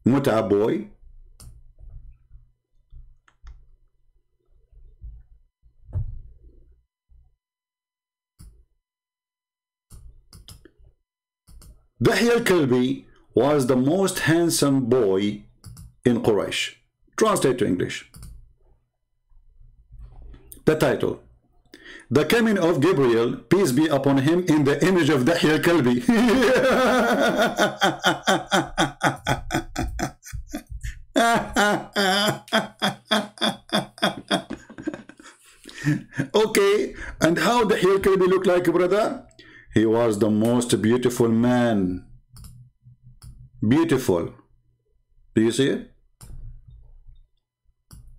Mut'a boy, Dahya al-Kalbi was the most handsome boy in Quraysh. Translate to English. The title: The coming of Gabriel, peace be upon him, in the image of Dahya al-Kalbi. Okay, and how Dahya al-Kalbi look like, brother? He was the most beautiful man. Beautiful. Do you see it?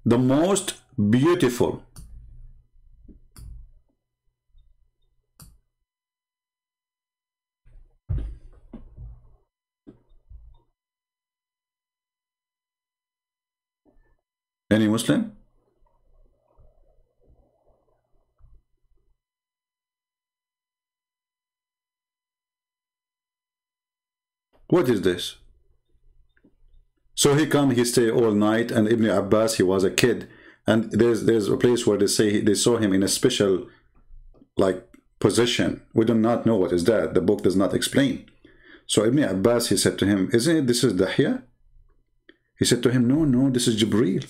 The most beautiful. Any Muslim? What is this? So he come, he stay all night, and Ibn Abbas, he was a kid, and there's a place where they say they saw him in a special like position. We do not know what is that. The book does not explain. So Ibn Abbas, he said to him, isn't it this is Dahya? He said to him, no, no, this is Jibreel.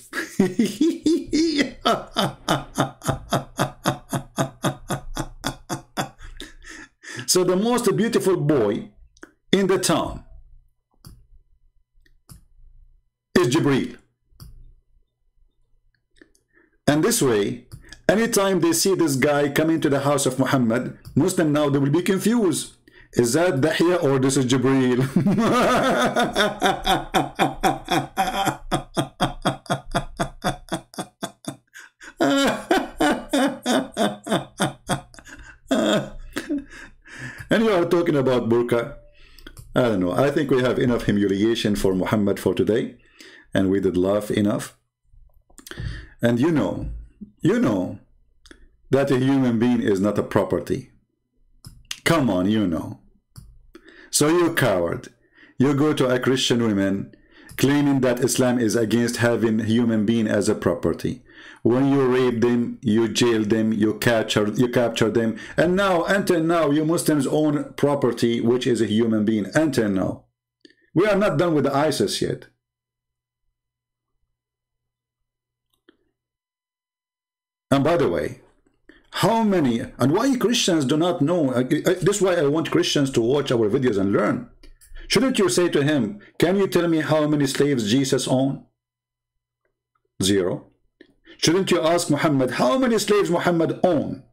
So the most beautiful boy in the town is Jibreel. And this way, anytime they see this guy coming to the house of Muhammad, Muslim now, they will be confused. Is that Dahya or this is Jibreel? And you are talking about burqa. I don't know. I think we have enough humiliation for Muhammad for today. And we did laugh enough. And you know that a human being is not a property. Come on, you know. So you coward. You go to a Christian woman claiming that Islam is against having human being as a property. When you rape them, you jail them, you capture them. And now, until now, you Muslims own property, which is a human being. Until now. We are not done with ISIS yet. And by the way, how many, and why Christians do not know, this is why I want Christians to watch our videos and learn. Shouldn't you say to him, can you tell me how many slaves Jesus owned? 0. Shouldn't you ask Muhammad, how many slaves Muhammad owned?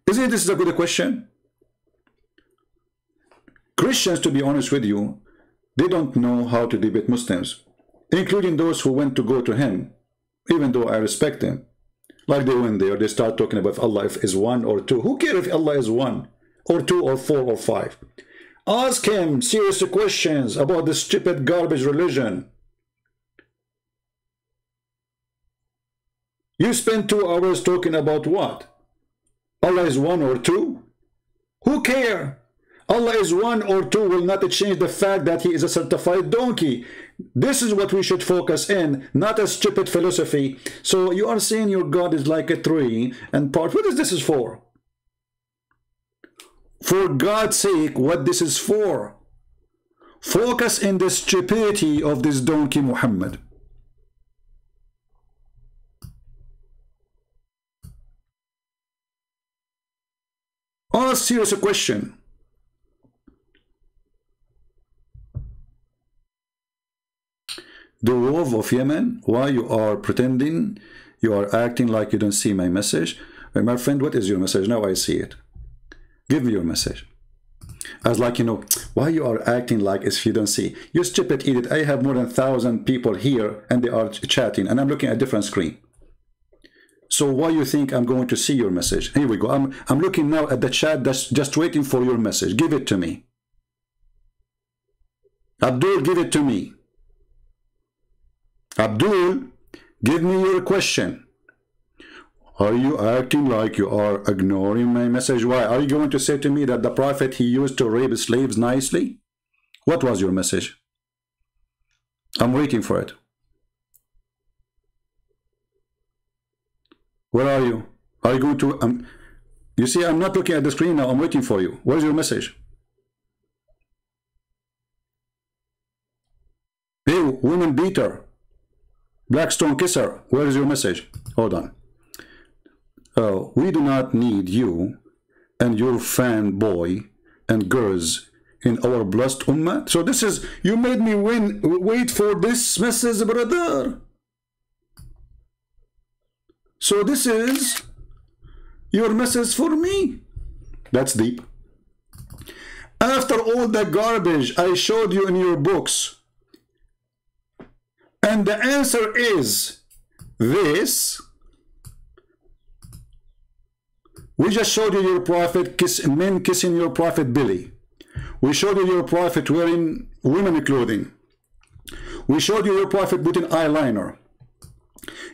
Isn't this a good question? Christians, to be honest with you, they don't know how to debate Muslims, including those who went to go to him, even though I respect them. Like they went there, they start talking about if Allah is 1 or 2. Who cares if Allah is 1 or 2 or 4 or 5? Ask him serious questions about this stupid garbage religion. You spend 2 hours talking about what? Allah is 1 or 2? Who cares? Allah is 1 or 2 will not change the fact that he is a certified donkey. This is what we should focus in, not a stupid philosophy. So you are saying your God is like a tree and part. What is this is for? For God's sake, what this is for? Focus in the stupidity of this donkey Muhammad. Ask serious question. The wolf of Yemen, why you are pretending, you are acting like you don't see my message? My friend, what is your message? Now I see it. Give me your message. I was like, you know, why you are acting like if you don't see? You stupid idiot. I have more than 1,000 people here and they are chatting and I'm looking at a different screen. So why you think I'm going to see your message? Here we go. I'm looking now at the chat that's just waiting for your message. Give it to me. Abdul, give it to me. Abdul, give me your question. Are you acting like you are ignoring my message? Why? Are you going to say to me that the Prophet, he used to rape slaves nicely? What was your message? I'm waiting for it. Where are you? Are you going to... you see, I'm not looking at the screen now. I'm waiting for you. Where's your message? Hey, woman beater. Blackstone kisser. Where is your message? Hold on. We do not need you and your fanboy and girls in our blessed ummah. So this is, you made me wait for this message, brother. So this is your message for me. That's deep. After all the garbage I showed you in your books, and the answer is this. We just showed you your prophet, men kissing your prophet Billy. We showed you your prophet wearing women clothing. We showed you your prophet putting eyeliner.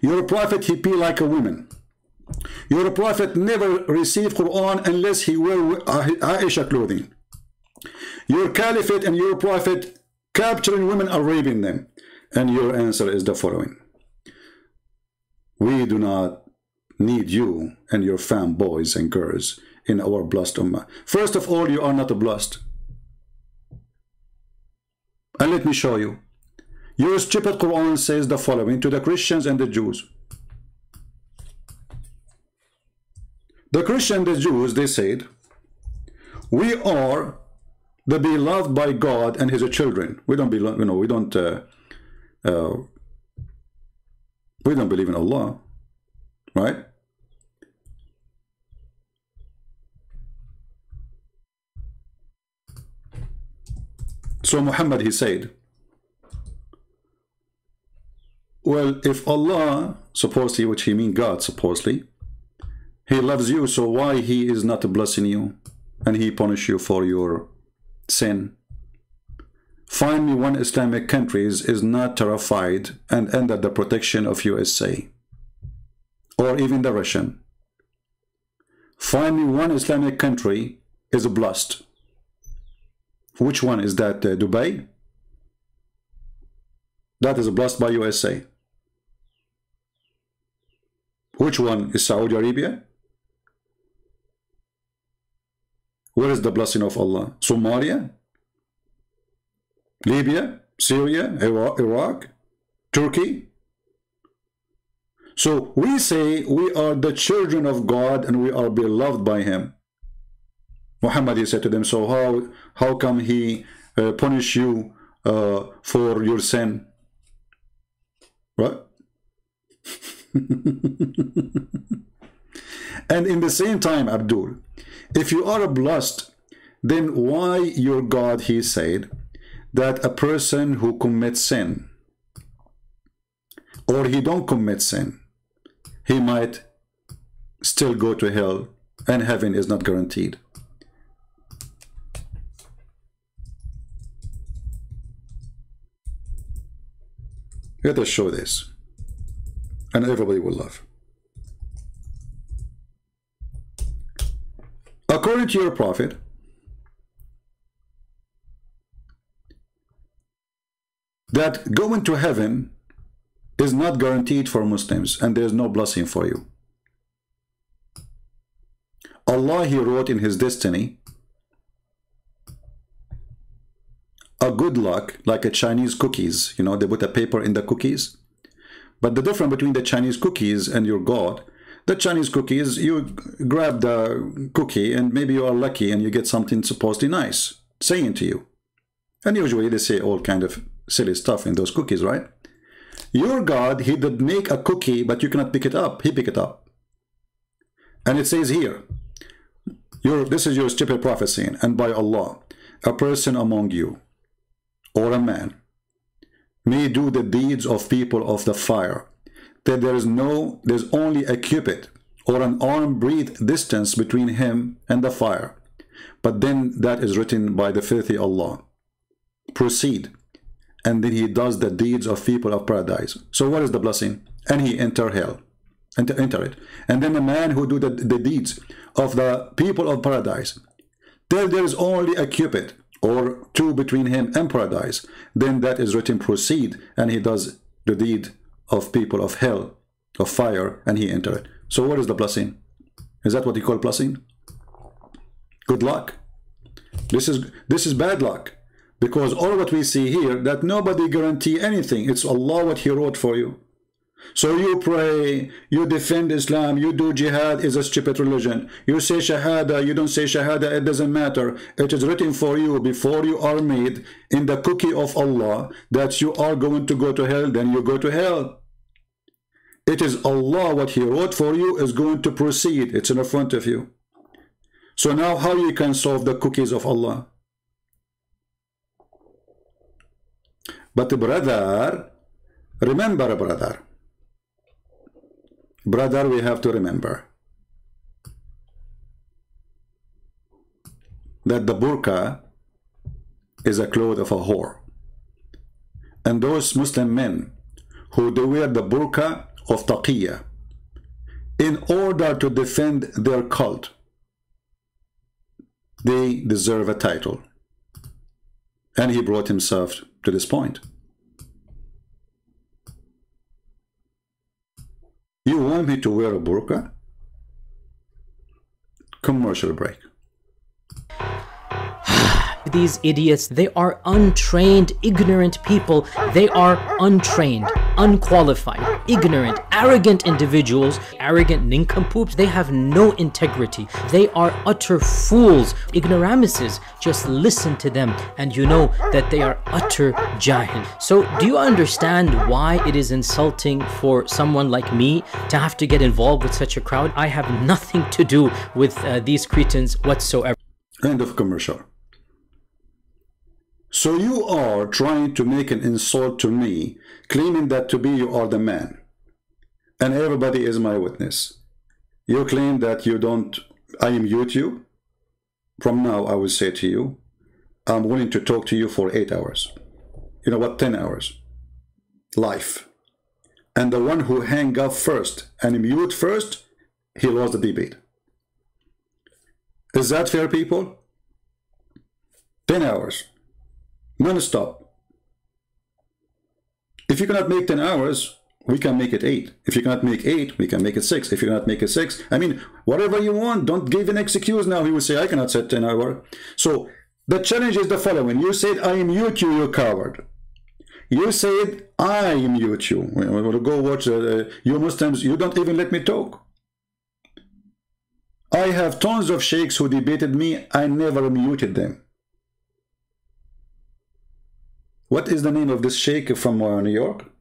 Your prophet, he pee like a woman. Your prophet never received Quran unless he wear Aisha clothing. Your caliphate and your prophet capturing women are raping them. And your answer is the following. We do not need you and your fanboys and girls in our blessed ummah. First of all, you are not blessed. And let me show you. Your stupid Quran says the following to the Christians and the Jews. The Christians and the Jews, they said, we are the beloved by God and his children. We don't belong, you know, we don't believe in Allah, right? So Muhammad, he said, well, if Allah, supposedly, which he means God, supposedly, he loves you, so why he is not blessing you and he punish you for your sin? Find me one Islamic country is not terrified and under the protection of USA or even the Russian. Find me one Islamic country is blessed. Which one is that? Dubai? That is blessed by USA. Which one is Saudi Arabia? Where is the blessing of Allah? Somalia? Libya? Syria? Iraq? Turkey? So we say we are the children of God and we are beloved by him. Muhammad, he said to them, so how come he punish you for your sin? Right? And in the same time, Abdul, if you are blessed, then why your God, he said, that a person who commits sin, or he don't commit sin, he might still go to hell, and heaven is not guaranteed. Let us show this, and everybody will laugh. According to your prophet, that going to heaven is not guaranteed for Muslims, and there is no blessing for you. Allah, he wrote in his destiny a good luck, like a Chinese cookies. You know, they put a paper in the cookies. But the difference between the Chinese cookies and your God, the Chinese cookies, you grab the cookie and maybe you are lucky and you get something supposedly nice saying to you. And usually they say all kind of silly stuff in those cookies, right? Your God, he did make a cookie, but you cannot pick it up. He picked it up. And it says here, this is your stupid prophecy, and by Allah, a person among you, or a man, may do the deeds of people of the fire, that there's only a cubit or an arm breadth distance between him and the fire. But then that is written by the filthy Allah. Proceed. And then he does the deeds of people of paradise. So what is the blessing? And he enter hell. and to enter it. And then the man who do the deeds of the people of paradise, till there is only a cubit or two between him and paradise, then that is written proceed, and he does the deed of people of hell, of fire, and he enter it. So what is the blessing? Is that what you call blessing? Good luck. This is bad luck, because all what we see here, that nobody guarantee anything. It's Allah what he wrote for you. So you pray, you defend Islam, you do jihad, is a stupid religion. You say shahada, you don't say shahada, it doesn't matter. It is written for you before you are made in the cookie of Allah that you are going to go to hell, then you go to hell. It is Allah what he wrote for you is going to proceed. It's in the front of you. So now how you can solve the cookies of Allah? But brother, remember brother, we have to remember that the burqa is a cloth of a whore. And those Muslim men who do wear the burqa of taqiyya in order to defend their cult, they deserve a title. And he brought himself to this point. You want me to wear a burqa? Commercial break.
These idiots, they are untrained, ignorant people. They are untrained, unqualified, ignorant, arrogant individuals, arrogant nincompoops. They have no integrity. They are utter fools, ignoramuses. Just listen to them and you know that they are utter jahil. So do you understand why it is insulting for someone like me to have to get involved with such a crowd? I have nothing to do with these cretins whatsoever.
End of commercial. So you are trying to make an insult to me, claiming that to be you are the man. And everybody is my witness. You claim that you don't, I mute you. From now, I will say to you, I'm willing to talk to you for 8 hours. You know what, 10 hours. Life. And the one who hang up first and mute first, he lost the debate. Is that fair, people? 10 hours. Non-stop. If you cannot make 10 hours, we can make it 8. If you cannot make 8, we can make it 6. If you cannot make it 6, I mean, whatever you want. Don't give an excuse now. He will say, I cannot set 10 hours. So the challenge is the following. You said, I mute you, you coward. You said, I mute you. We'll go watch you Muslims. You don't even let me talk. I have tons of sheikhs who debated me. I never muted them. What is the name of this sheikh from New York?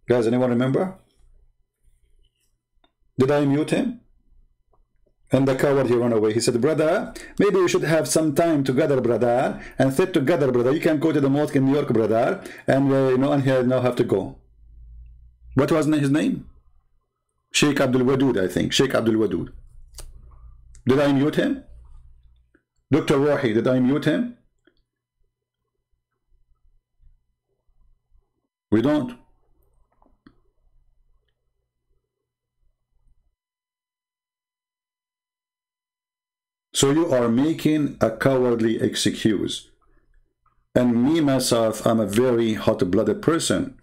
Guys, anyone remember? Did I mute him? And the coward, he ran away. He said, brother, maybe we should have some time together, brother, and sit together, brother. You can go to the mosque in New York, brother, and you know, and here now have to go. What was his name? Sheikh Abdul Wadud, I think. Sheikh Abdul Wadud. Did I mute him? Dr. Wahi, did I mute him? We don't. So you are making a cowardly excuse. And me, myself, I'm a very hot-blooded person.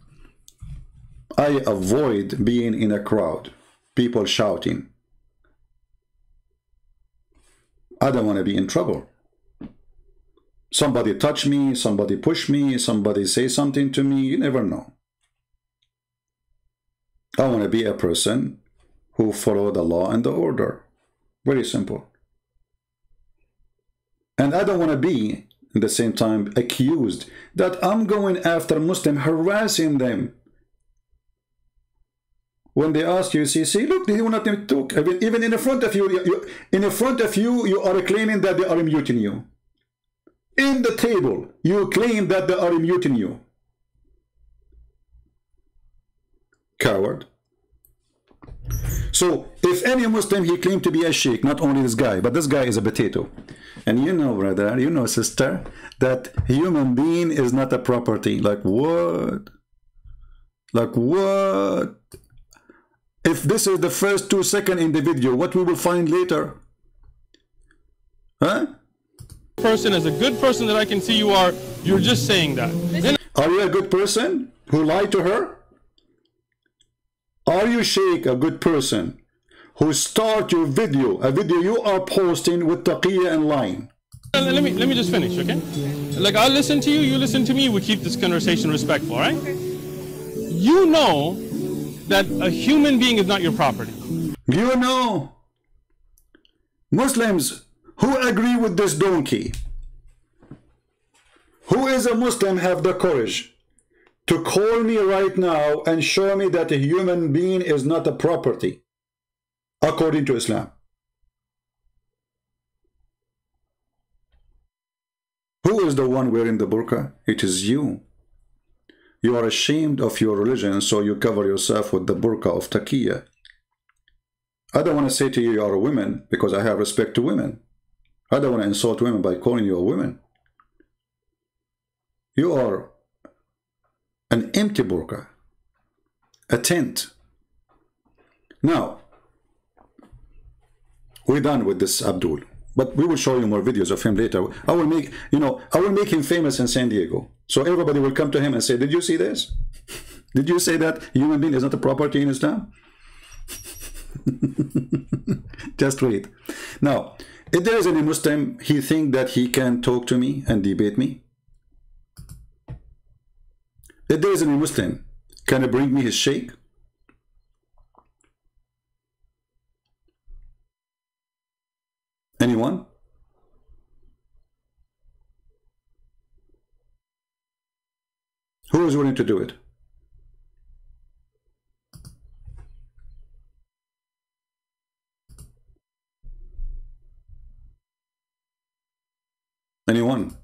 I avoid being in a crowd, people shouting. I don't want to be in trouble. Somebody touch me, somebody push me, somebody say something to me, you never know. I want to be a person who follow the law and the order. Very simple. And I don't want to be, at the same time, accused that I'm going after Muslim, harassing them. When they ask you, see, look, they will not talk. Even in front of you, you are claiming that they are muting you. In the table, you claim that they are muting you. Coward. So, if any Muslim, he claimed to be a sheikh, not only this guy, but this guy is a potato. And you know, brother, you know, sister, that human being is not a property. Like what? Like what? If this is the first 2 seconds in the video, what we will find later? Huh?
Person, as a good person that I can see you are, you're just saying that.
Are you a good person who lied to her? Are you, Sheikh, a good person who start your video, a video you are posting with taqiyya and lying?
Let me just finish, okay? Like, I'll listen to you, you listen to me, we keep this conversation respectful, all right? You know that a human being is not your property.
You know, Muslims who agree with this donkey, who is a Muslim, have the courage to call me right now and show me that a human being is not a property according to Islam. Who is the one wearing the burqa? It is you. You are ashamed of your religion, so you cover yourself with the burqa of taqiyya. I don't want to say to you, you are a woman, because I have respect to women. I don't want to insult women by calling you a woman. You are an empty burqa, a tent. Now, we're done with this Abdul, but we will show you more videos of him later. I will make, I will make him famous in San Diego. So everybody will come to him and say, did you see this? Did you say that human being is not a property in Islam? Just wait. Now, if there is any Muslim, he think that he can talk to me and debate me? If there is any Muslim, can he bring me his sheikh? Anyone? Who is willing to do it? Anyone?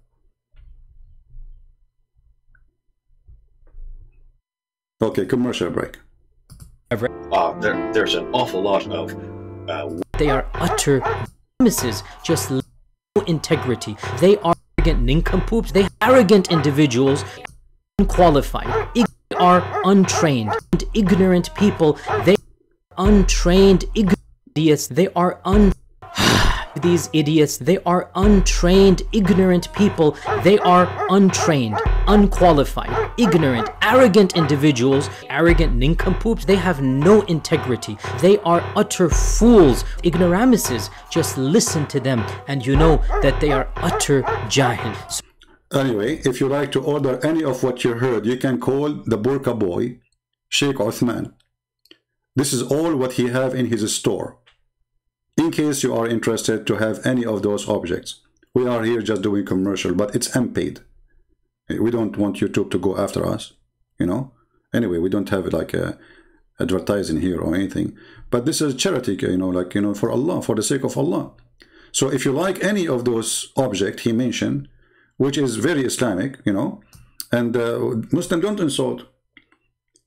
Okay, commercial break.
There's an awful lot of...
They are utter premises, just low integrity. They are arrogant nincompoops. They are arrogant individuals, unqualified. They are untrained and ignorant people. They are untrained, ignorant idiots. They are these idiots, they are untrained, ignorant people. They are untrained, unqualified, ignorant, arrogant individuals, arrogant nincompoops. They have no integrity. They are utter fools, ignoramuses. Just listen to them and you know that they are utter jahil.
Anyway, if you like to order any of what you heard, you can call the burqa boy, Sheikh Uthman. This is all what he have in his store. In case you are interested to have any of those objects. We are here just doing commercial, but it's unpaid. We don't want YouTube to go after us, Anyway, we don't have like advertising here or anything. But this is charity, for Allah, for the sake of Allah. So if you like any of those objects he mentioned, which is very Islamic, and Muslims don't insult.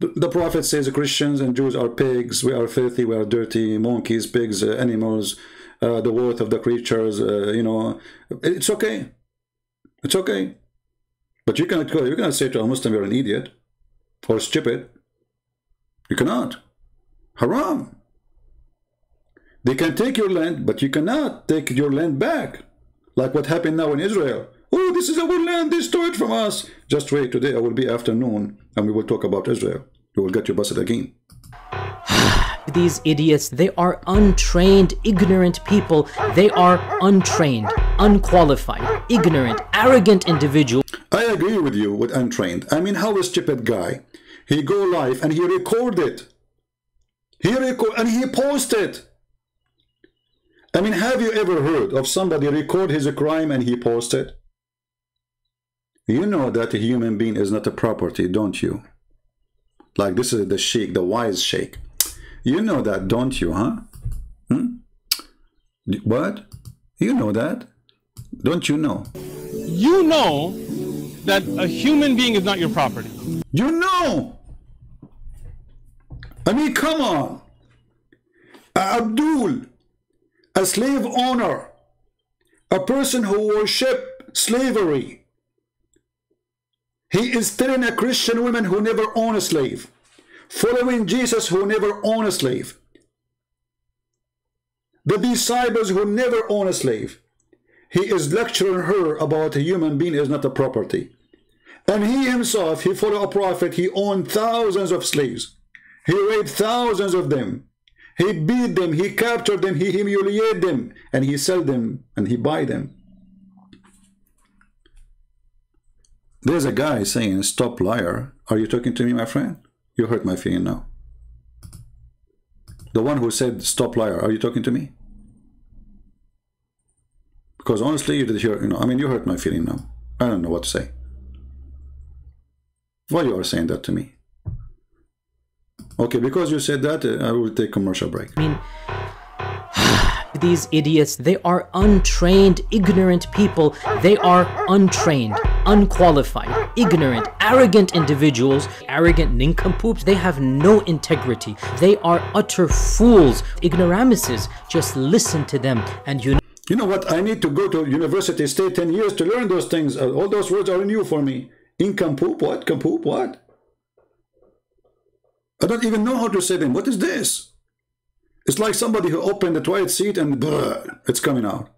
The Prophet says Christians and Jews are pigs, we are filthy, we are dirty, monkeys, pigs, animals, the worth of the creatures, it's okay. It's okay. But you cannot say to a Muslim you're an idiot or stupid. You cannot. Haram. They can take your land, but you cannot take your land back. Like what happened now in Israel. Oh, this is our land, they stole it from us. Just wait, today it will be afternoon and we will talk about Israel. You will get you busted again.
These idiots, they are untrained, ignorant people. They are untrained, unqualified, ignorant, arrogant individuals.
I agree with you with untrained. I mean, how a stupid guy, he go live and he record it. And he post it. I mean, have you ever heard of somebody record his crime and he post it? You know that a human being is not a property, don't you? Like this is the sheikh, the wise sheikh. You know that, don't you, huh? What? You know that? Don't you know?
You know that a human being is not your property.
You know! I mean, come on! Abdul, a slave owner, a person who worship slavery. He is telling a Christian woman who never owned a slave, following Jesus who never owned a slave, the disciples who never owned a slave. He is lecturing her about a human being is not a property. And he himself, he followed a prophet, he owned thousands of slaves. He raped thousands of them. He beat them, he captured them, he humiliated them, and he sold them, and he buy them. There's a guy saying, stop liar. Are you talking to me, my friend? You hurt my feeling now. The one who said, stop liar, are you talking to me? Because honestly, you did hear, I mean, you hurt my feeling now. I don't know what to say. Why you are saying that to me? Okay, because you said that, I will take commercial break.
I mean, these idiots, they are untrained, ignorant people. They are untrained, unqualified, ignorant, arrogant individuals, arrogant nincompoops. They have no integrity. They are utter fools, ignoramuses. Just listen to them and
You know what? I need to go to university, stay 10 years to learn those things. All those words are new for me. Incompoop, what? Compoop, what? I don't even know how to say them. What is this? It's like somebody who opened the toilet seat and it's coming out.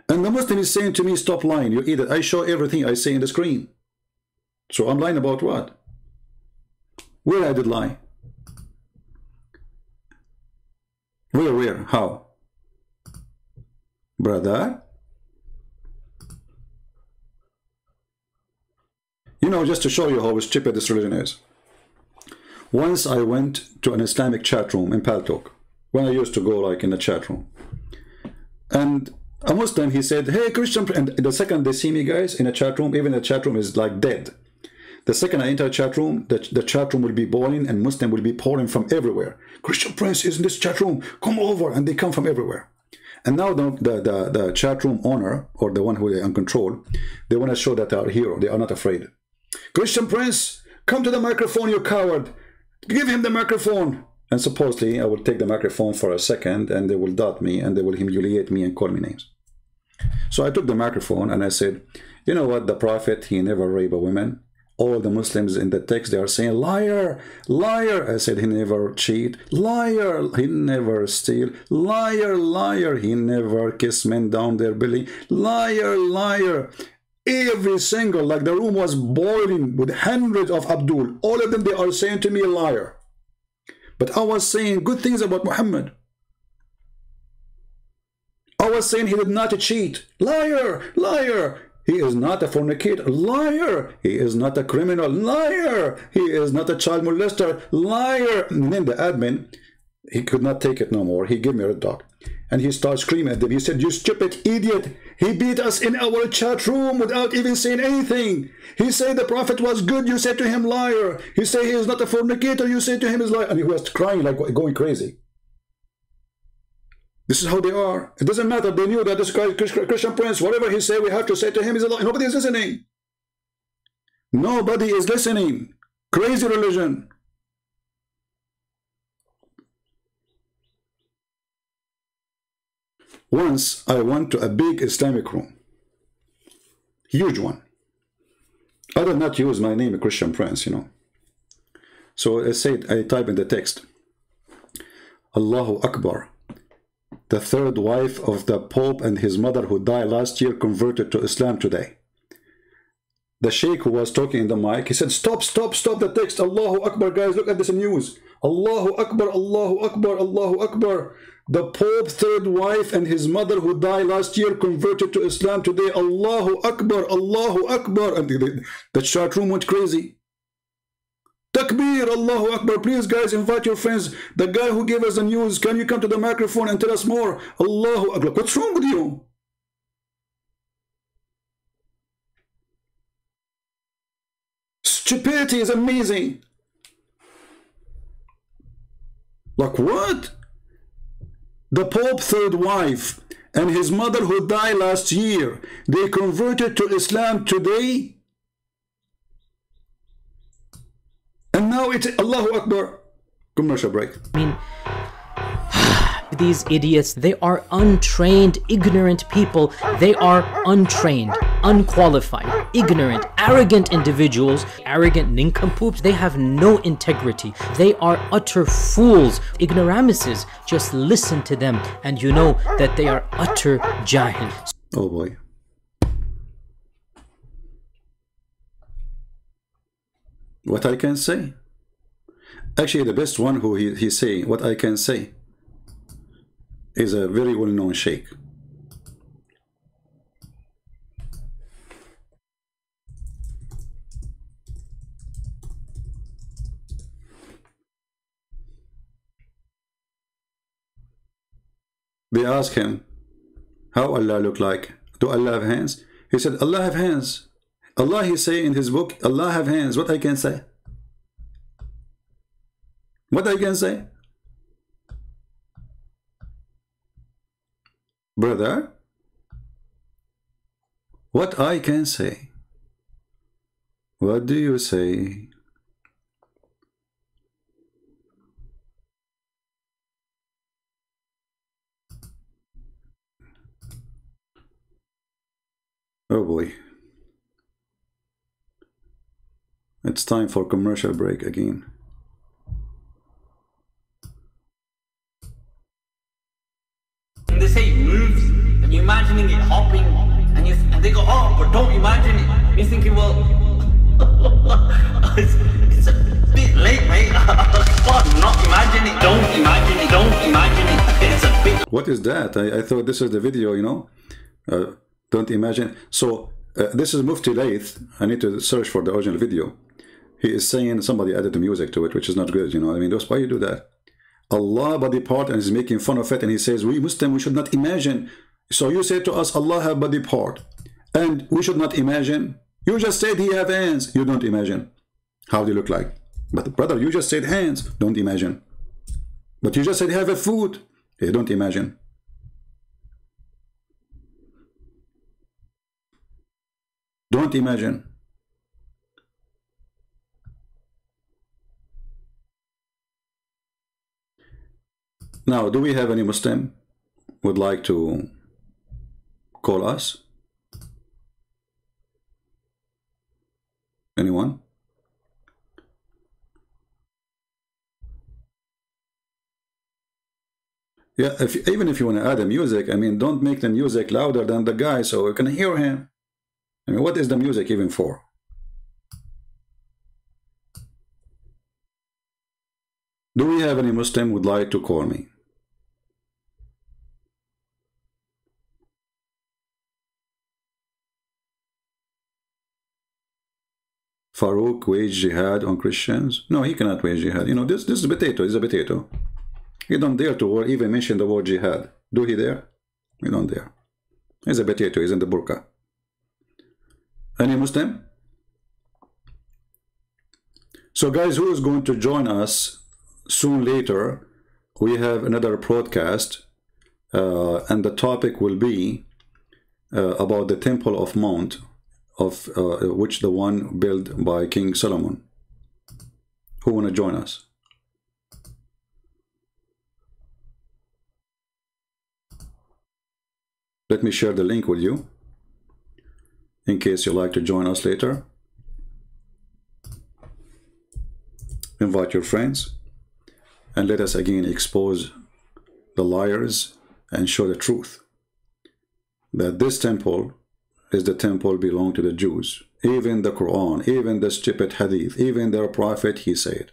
And the Muslim is saying to me, stop lying. You either, I show everything I say in the screen. So I'm lying about what? Where I did lie? Where? How? Brother? You know, just to show you how stupid this religion is. Once I went to an Islamic chat room in Paltalk, when I used to go like in the chat room. And a Muslim, he said, hey, Christian, and the second they see me, guys, in a chat room, even the chat room is like dead. The second I enter a chat room, the chat room will be boiling and Muslim will be pouring from everywhere. Christian Prince is in this chat room, come over, and they come from everywhere. And now the chat room owner, or the one who they control, they want to show that they are a hero, they are not afraid. Christian Prince, come to the microphone, you coward. Give him the microphone. And supposedly I will take the microphone for a second and they will dot me and they will humiliate me and call me names. So I took the microphone and I said, you know what, the prophet, he never raped a woman. All the Muslims in the text, they are saying, liar, liar. I said, he never cheat. Liar, he never steal. Liar, liar, he never kiss men down their belly. Liar, liar. Every single, like the room was boiling with hundreds of Abdul. All of them, they are saying to me, a liar. But I was saying good things about Muhammad. I was saying he did not cheat. Liar, liar. He is not a fornicator. Liar. He is not a criminal. Liar. He is not a child molester. Liar. And then the admin, he could not take it no more. He gave me a red dot. And he started screaming at them. He said, you stupid idiot. He beat us in our chat room without even saying anything. He said the prophet was good. You said to him, liar. He said he is not a fornicator. You said to him, is liar. And he was crying like going crazy. This is how they are. It doesn't matter. They knew that this guy, Christian Prince, whatever he said, we have to say to him is a lie. Nobody is listening. Nobody is listening. Crazy religion. Once I went to a big Islamic room, huge one. I did not use my name, Christian Prince, you know. So I said, I type in the text, Allahu Akbar. The third wife of the Pope and his mother who died last year converted to Islam today. The Sheikh who was talking in the mic, he said, stop, stop, stop the text. Allahu Akbar, guys, look at this news. Allahu Akbar, Allahu Akbar, Allahu Akbar. The Pope's third wife and his mother who died last year converted to Islam today. Allahu Akbar, Allahu Akbar. And the chat room went crazy. Takbir, Allahu Akbar. Please, guys, invite your friends. The guy who gave us the news, can you come to the microphone and tell us more? Allahu Akbar. What's wrong with you? Stupidity is amazing. Like what? The Pope's third wife and his mother who died last year, they converted to Islam today? And now it's Allahu Akbar. Commercial break.
I mean, These idiots, they are untrained, ignorant people. They are untrained, unqualified, ignorant, arrogant individuals, arrogant nincompoops. They have no integrity. They are utter fools, ignoramuses. Just listen to them and you know that they are utter jahil.
Oh boy. What I can say? Actually, the best one who he's saying, what I can say, is a very well-known sheikh. They ask him, how Allah look like? Do Allah have hands? He said, Allah have hands. Allah, he say in his book, Allah have hands. What I can say? What I can say? Brother, what I can say? What do you say? Oh boy. It's time for commercial break again.
They say it moves, and you're imagining it hopping, and they go, oh, but don't imagine it. You're thinking, well, it's a bit late, mate. Not imagine it, don't imagine it, don't imagine it. It's a bit.
What is that? I thought this is the video, you know. Don't imagine. So this is Mufti Laith. I need to search for the original video. He is saying somebody added the music to it, which is not good, you know. I mean, why you do that? Allah body part, and he's making fun of it, and he says we Muslim, we should not imagine. So you say to us Allah have body part and we should not imagine. You just said he have hands. You don't imagine how they look like. But brother, you just said hands. Don't imagine. But you just said have a food. You don't imagine. Don't imagine. Now, do we have any Muslim would like to call us? Anyone? Yeah, even if you want to add the music, I mean, don't make the music louder than the guy so we can hear him. I mean, what is the music even for? Do we have any Muslim would like to call me? Farouk wage jihad on Christians? No, he cannot wage jihad. You know, this is a potato. He's a potato. He don't dare to even mention the word jihad. Do he dare? He don't dare. He's a potato. He's in the burqa. Any Muslim? So guys, who is going to join us soon later? We have another broadcast, and the topic will be about the Temple of Mount, of which the one built by King Solomon. Who want to join us? Let me share the link with you in case you'd like to join us later. Invite your friends and let us again expose the liars and show the truth that this temple is the temple belong to the Jews. Even the Quran, even the stupid hadith, even their prophet, he said.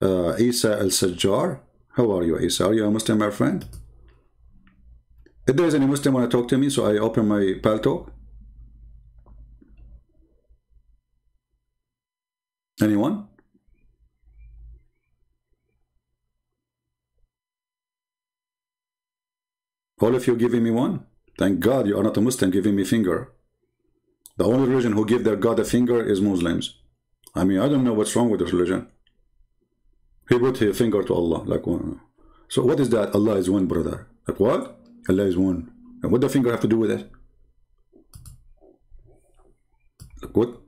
Isa al-Sajjar, how are you, Isa? Are you a Muslim, my friend? If there's any Muslim want to talk to me, so I open my paltalk. Anyone? All of you giving me one? Thank God you are not a Muslim giving me finger. The only religion who give their God a finger is Muslims. I mean, I don't know what's wrong with this religion. He put his finger to Allah. Like one. So what is that? Allah is one, brother. Like what? Allah is one. And what does the finger have to do with it? Like what?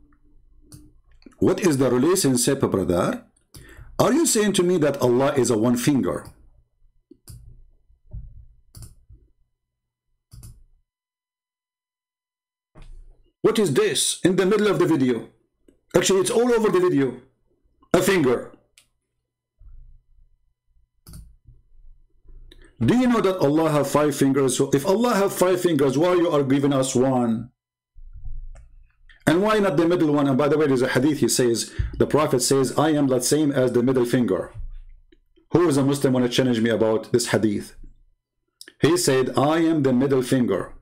What is the relationship, brother? Are you saying to me that Allah is a one finger? What is this in the middle of the video? Actually, it's all over the video. A finger. Do you know that Allah have 5 fingers? So if Allah have 5 fingers, why you are giving us one? And why not the middle one? And by the way, there's a hadith, he says, the Prophet says, I am the same as the middle finger. Who is a Muslim want to challenge me about this hadith? He said, I am the middle finger.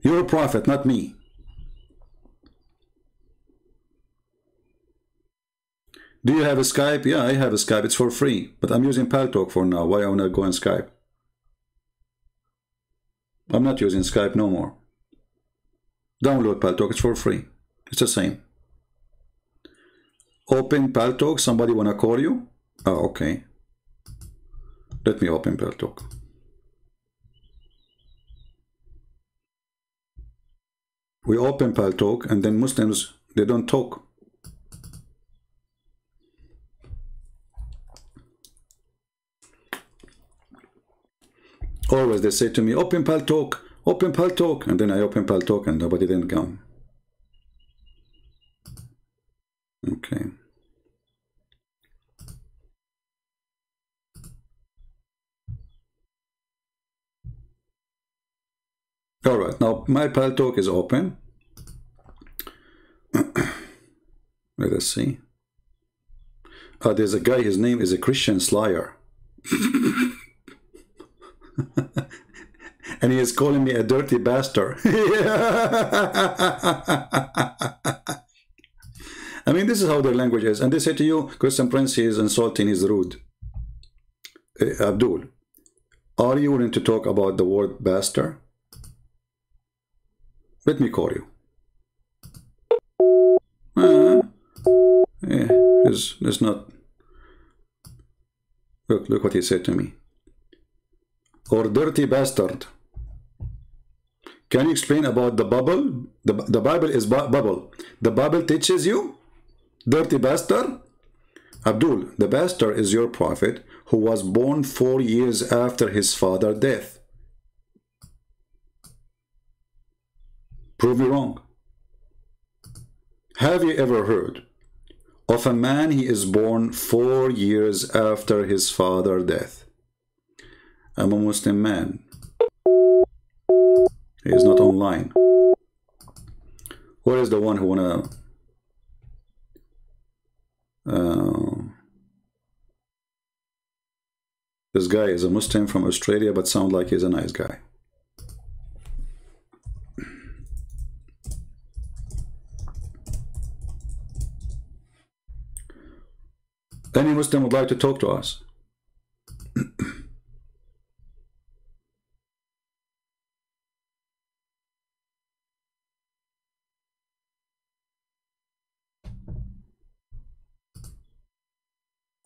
You're a prophet, not me. Do you have a Skype? Yeah, I have a Skype. It's for free. But I'm using Paltalk for now. Why I want to go on Skype? I'm not using Skype no more. Download Paltalk. It's for free. It's the same. Open Paltalk. Somebody want to call you? Oh, okay. Let me open Paltalk. We open Paltalk and then Muslims, they don't talk. Always they say to me, open Paltalk, and then I open Paltalk and nobody didn't come. Okay. All right, now my Paltalk is open. Let us see. There's a guy, his name is a Christian Slayer. And he is calling me a dirty bastard. I mean, this is how their language is. And they say to you, Christian Prince, he is insulting, he's rude. Abdul, are you willing to talk about the word bastard? Let me call you. Yeah, it's not. Look what he said to me. Or dirty bastard. Can you explain about the bubble? The Bible is bubble. The Bible teaches you? Dirty bastard? Abdul, the bastard is your prophet who was born 4 years after his father's death. Prove me wrong. Have you ever heard of a man he is born 4 years after his father's death? I'm a Muslim man. He is not online. Where is the one who wanna this guy is a Muslim from Australia but sounds like he's a nice guy. Any Muslim would like to talk to us?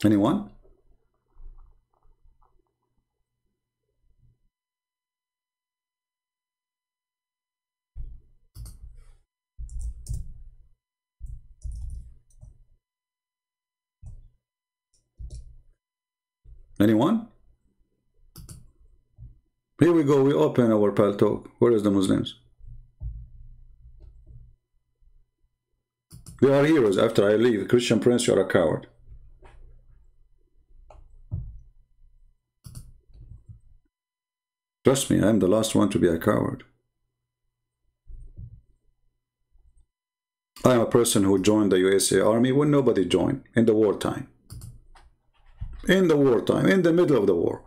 Anyone? Anyone? Here we go, we open our Paltalk. Where is the Muslims? They are heroes after I leave. Christian Prince, you are a coward. Trust me, I am the last one to be a coward. I am a person who joined the USA Army when nobody joined, in the wartime. In the wartime, in the middle of the war.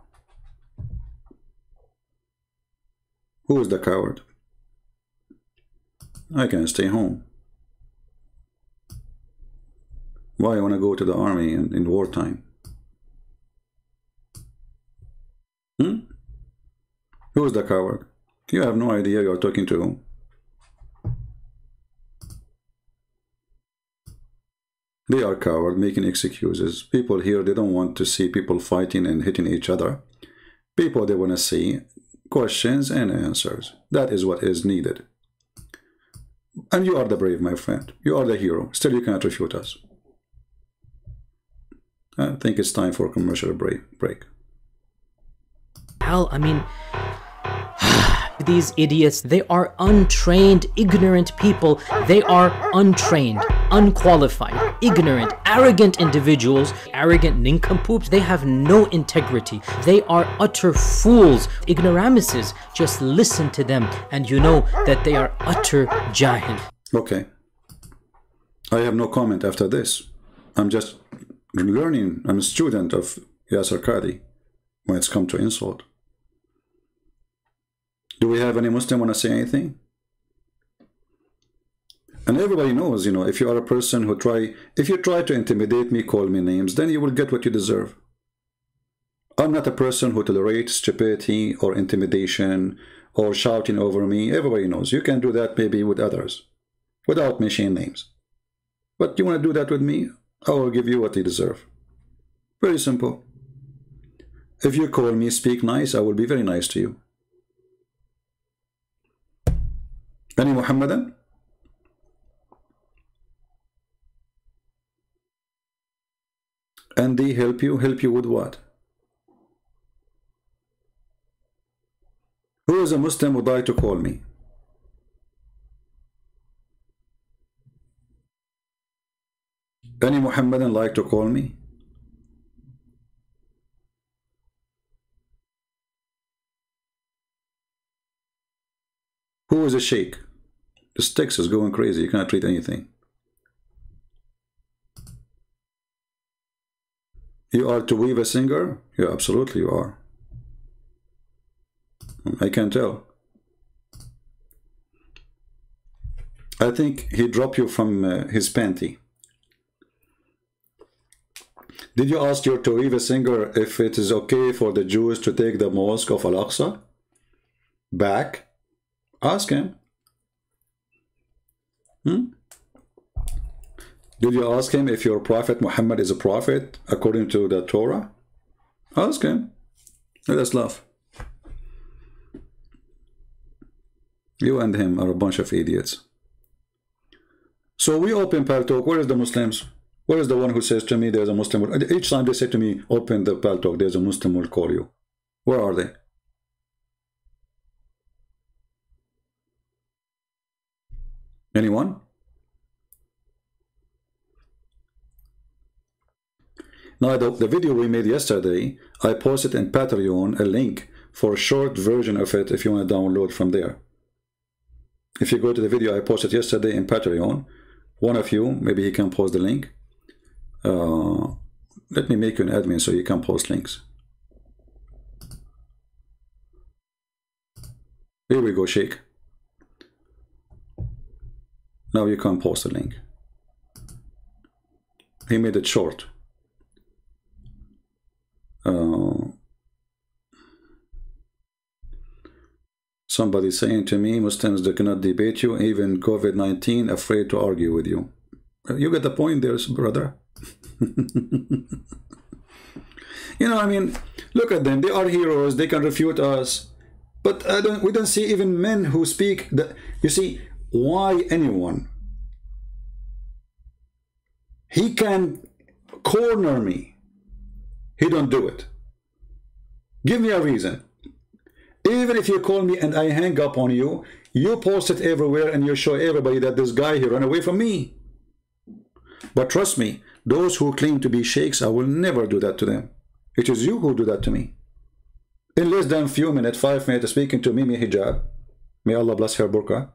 Who is the coward? I can stay home. Why I want to go to the army in wartime? Who is the coward? You have no idea you are talking to whom. They are cowards, making excuses. People here, they don't want to see people fighting and hitting each other. People, they want to see questions and answers. That is what is needed. And you are the brave, my friend. You are the hero. Still, you cannot refute us. I think it's time for a commercial break.
Hell, I mean, these idiots, they are untrained, ignorant people. They are untrained, unqualified, ignorant, arrogant individuals, arrogant nincompoops. They have no integrity. They are utter fools, ignoramuses. Just listen to them and you know that they are utter jahil.
Okay. I have no comment after this. I'm just learning. I'm a student of Yasser Qadhi when it's come to insult. Do we have any Muslim want to say anything? And everybody knows, you know, if you are a person who if you try to intimidate me, call me names, then you will get what you deserve. I'm not a person who tolerates stupidity or intimidation or shouting over me. Everybody knows. You can do that maybe with others without mentioning names. But you want to do that with me, I will give you what you deserve. Very simple. If you call me, speak nice, I will be very nice to you. Any Muhammadan? And they help you with what? Who is a Muslim who would like to call me? Any Muhammadan like to call me? Who is a sheikh? The sticks is going crazy. You cannot read anything. You are to weave a singer? Yeah, absolutely you are. I can tell. I think he dropped you from his panty. Did you ask your Tawhiva singer if it is okay for the Jews to take the mosque of Al-Aqsa back? Ask him. Did you ask him if your prophet Muhammad is a prophet according to the Torah? Ask him. Let us laugh. You and him are a bunch of idiots. So we open Paltalk. Where is the Muslims? Where is the one who says to me there's a Muslim? Each time they say to me, open the Paltalk, there's a Muslim who will call you. Where are they? Anyone? Now the video we made yesterday, I posted in Patreon a link for a short version of it if you want to download from there. If you go to the video I posted yesterday in Patreon, one of you, maybe he can post the link. Let me make you an admin so you can post links. Here we go, Sheikh. Now you can post a link. He made it short. Somebody saying to me, Muslims, they cannot debate you, even COVID-19, afraid to argue with you. You get the point there, brother. You know, I mean, look at them. They are heroes. They can refute us. But we don't see even men who speak. You see, why anyone? He can corner me. He don't do it. Give me a reason. Even if you call me and I hang up on you, you post it everywhere and you show everybody that this guy here ran away from me. But trust me, those who claim to be sheikhs, I will never do that to them. It is you who do that to me. In less than a few minutes, 5 minutes, speaking to Mimi Hijab, may Allah bless her burqa,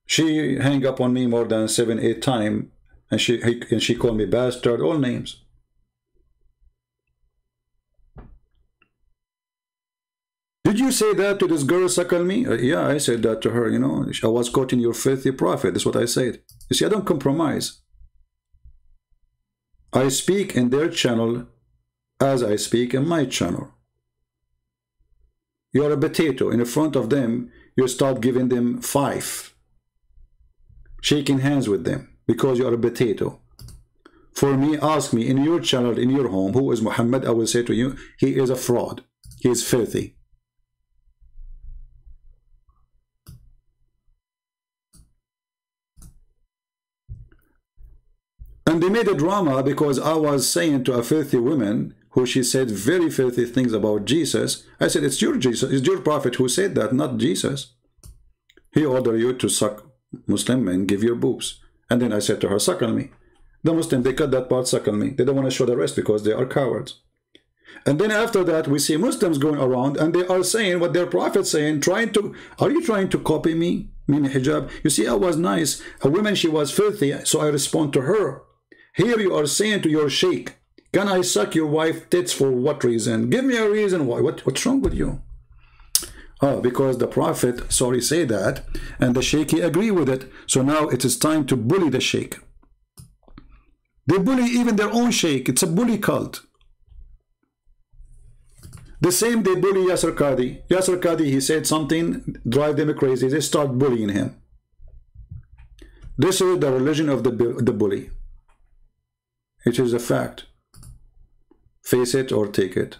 she hang up on me more than 7, 8 times, and she called me bastard, all names. Did you say that to this girl suckle me? Yeah, I said that to her, you know. I was quoting your filthy prophet. That's what I said. You see, I don't compromise. I speak in their channel as I speak in my channel. You are a potato. In front of them, you start giving them 5. Shaking hands with them because you are a potato. For me, ask me in your channel, in your home, who is Muhammad? I will say to you, he is a fraud. He is filthy. And they made a drama because I was saying to a filthy woman who she said very filthy things about Jesus. I said, it's your Jesus, it's your prophet who said that, not Jesus. He ordered you to suck Muslim men, give your boobs. And then I said to her, suckle me. The Muslim, they cut that part, suckle me. They don't want to show the rest because they are cowards. And then after that, we see Muslims going around and they are saying what their prophet's saying, are you trying to copy me? Meaning hijab. You see, I was nice. A woman, she was filthy, so I respond to her. Here you are saying to your sheikh, can I suck your wife's tits for what reason? Give me a reason why. What's wrong with you? Oh, because the prophet, sorry, say that, and the sheikh he agree with it. So now it is time to bully the sheikh. They bully even their own sheikh. It's a bully cult. The same they bully Yasser Qadi. Yasser Qadi, he said something, drive them crazy. They start bullying him. This is the religion of the bully. It is a fact. Face it or take it.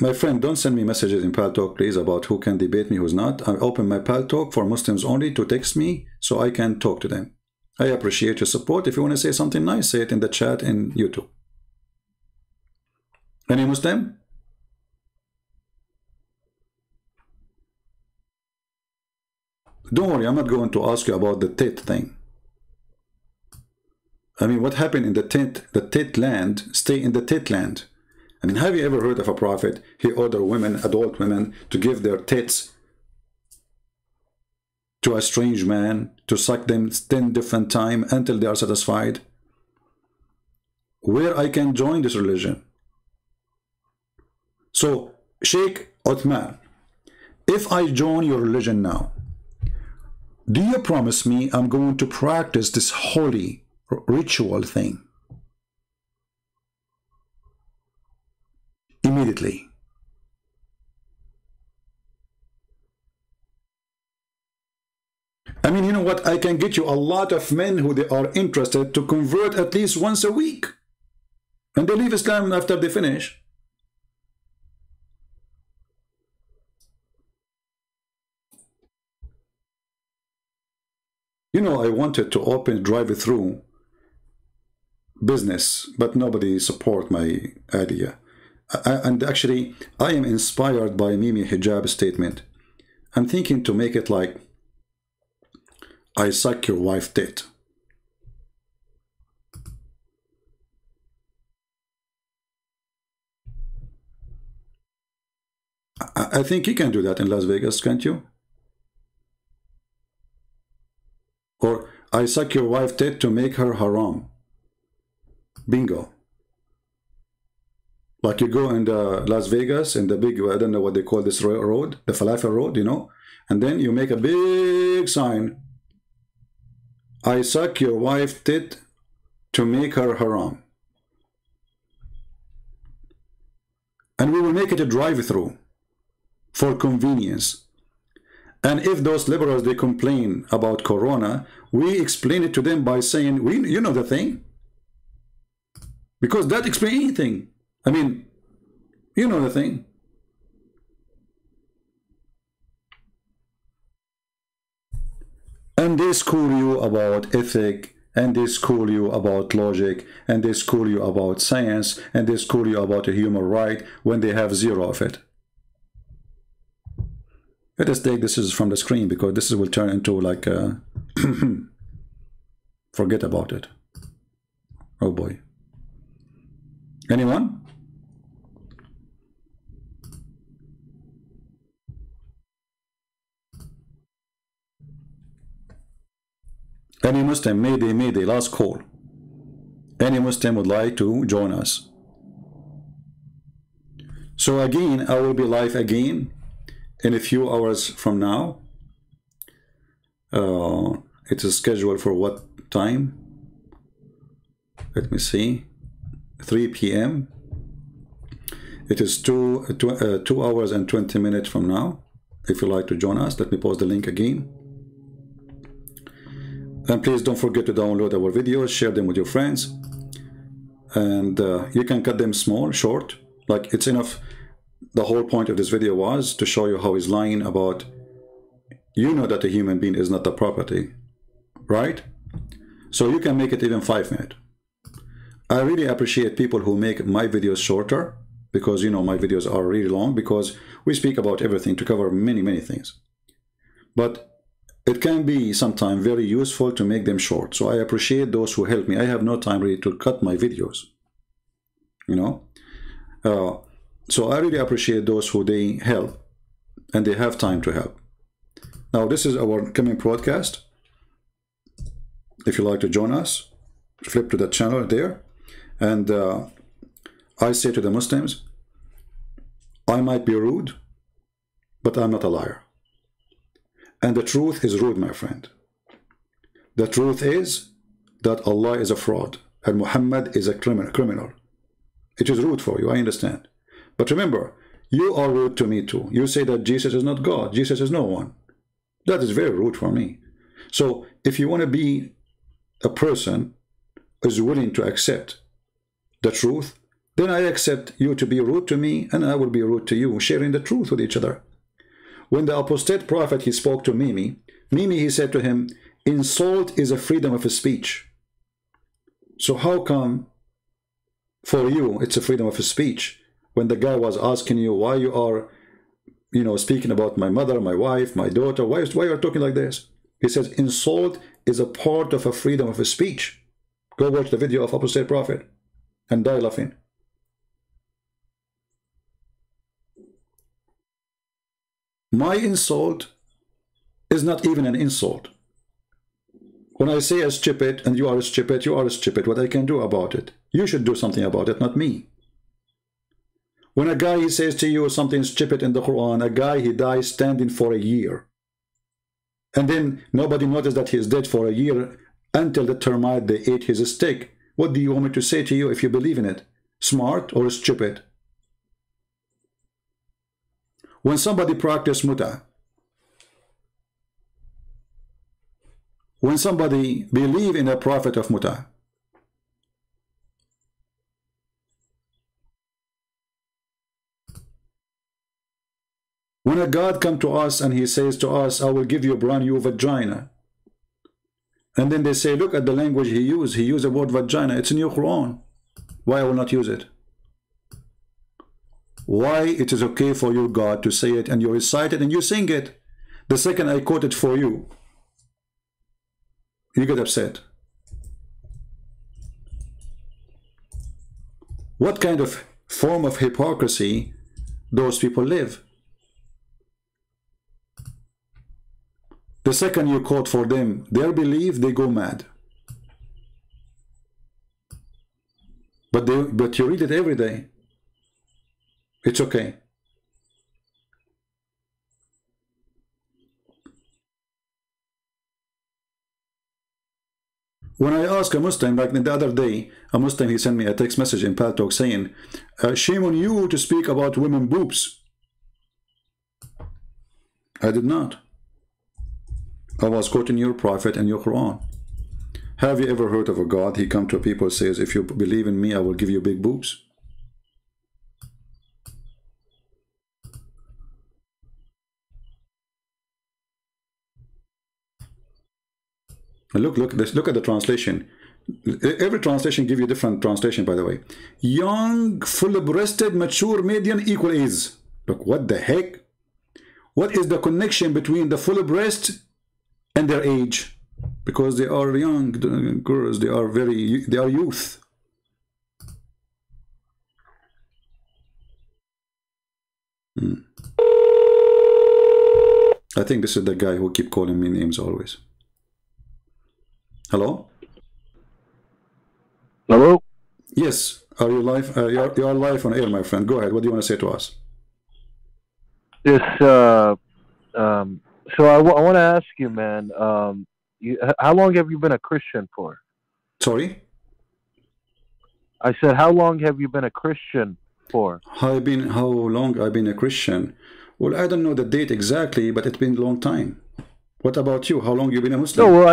My friend, don't send me messages in Paltalk, please, about who can debate me, who's not. I open my Paltalk for Muslims only to text me so I can talk to them. I appreciate your support. If you want to say something nice, say it in the chat in YouTube. Any Muslim? Don't worry, I'm not going to ask you about the tit thing. I mean, what happened in the tit land, stay in the tit land. I mean, have you ever heard of a prophet? He ordered women, adult women, to give their tits to a strange man, to suck them 10 different times until they are satisfied. Where I can join this religion? So, Sheikh Uthman, if I join your religion now, do you promise me I'm going to practice this holy ritual thing immediately? I mean, you know what? I can get you a lot of men who they are interested to convert at least once a week. And they leave Islam after they finish. You know, I wanted to open drive-through business, but nobody support my idea. And actually, I am inspired by Mimi Hijab statement. I'm thinking to make it like, I suck your wife tit. I think you can do that in Las Vegas, can't you? Or I suck your wife tit to make her haram. Bingo. Like you go in the Las Vegas, in the big, I don't know what they call this road, the Falafel road, you know, and then you make a big sign. I suck your wife tit to make her haram. And we will make it a drive-through for convenience. And if those liberals, they complain about Corona, we explain it to them by saying, you know the thing. Because that explains anything. I mean, you know the thing. And they school you about ethic, and they school you about logic, and they school you about science, and they school you about a human right when they have zero of it. Let us take this from the screen because this will turn into like a forget about it. Oh boy. Anyone? Any Muslim, mayday, last call. Any Muslim would like to join us. So again, I will be live again in a few hours from now. It is scheduled for what time? Let me see. 3 p.m. It is 2 hours and 20 minutes from now. If you'd like to join us, let me post the link again. And please don't forget to download our videos, share them with your friends. And you can cut them small, short. Like it's enough. The whole point of this video was to show you how he's lying about you know that a human being is not a property, right? So you can make it even 5 minutes. I really appreciate people who make my videos shorter, because you know my videos are really long, because we speak about everything to cover many things. But it can be sometimes very useful to make them short. So I appreciate those who help me. I have no time really to cut my videos, you know. So I really appreciate those who they help and they have time to help. Now this is our coming broadcast. If you like to join us, flip to the channel there. And I say to the Muslims, I might be rude, but I'm not a liar. And the truth is rude, my friend. The truth is that Allah is a fraud and Muhammad is a criminal. It is rude for you, I understand. But remember, you are rude to me too. You say that Jesus is not God. Jesus is no one. That is very rude for me. So if you want to be a person who is willing to accept the truth, then I accept you to be rude to me and I will be rude to you, sharing the truth with each other. When the apostate prophet, he spoke to Mimi, he said to him, insult is a freedom of speech. So how come for you it's a freedom of speech when the guy was asking you why you are, you know, speaking about my mother, my wife, my daughter, why you are talking like this? He says insult is a part of a freedom of speech. Go watch the video of apostate prophet and die laughing. My insult is not even an insult. When I say a stupid and you are a stupid, you are a stupid. What I can do about it? You should do something about it, not me. When a guy he says to you something stupid in the Quran, a guy he dies standing for a year. And then nobody noticed that he is dead for a year until the termite they ate his stick. What do you want me to say to you if you believe in it? Smart or stupid? When somebody practices muta, when somebody believe in a prophet of muta, when a God come to us and he says to us, I will give you a brand new vagina, and then they say, look at the language he used the word vagina, it's in your Quran, why I will not use it? Why it is okay for your God to say it and you recite it and you sing it? The second I quote it for you, you get upset. What kind of form of hypocrisy those people live? The second you quote for them their belief, they go mad. But you read it every day. It's okay. When I ask a Muslim, like the other day, a Muslim, he sent me a text message in Paltalk saying, shame on you to speak about women boobs. I did not. I was quoting your prophet and your Quran. Have you ever heard of a God? He come to people and says, if you believe in me, I will give you big boobs. Look at the translation. Every translation gives you different translation, by the way. Young, full-breasted, mature, median, equal is. Look, what the heck? What is the connection between the full breast and their age? Because they are young girls, they are youth. I think this is the guy who keep calling me names always. Hello?
Hello?
Yes. Are you live? You are live on air, my friend. Go ahead. What do you want to say to us?
Yes. So I want to ask you, man. How long have you been a Christian for?
Sorry?
I said, how long have you been a Christian for?
How long I've been a Christian? Well, I don't know the date exactly, but it's been a long time. What about you? How long you been a Muslim?
No, well,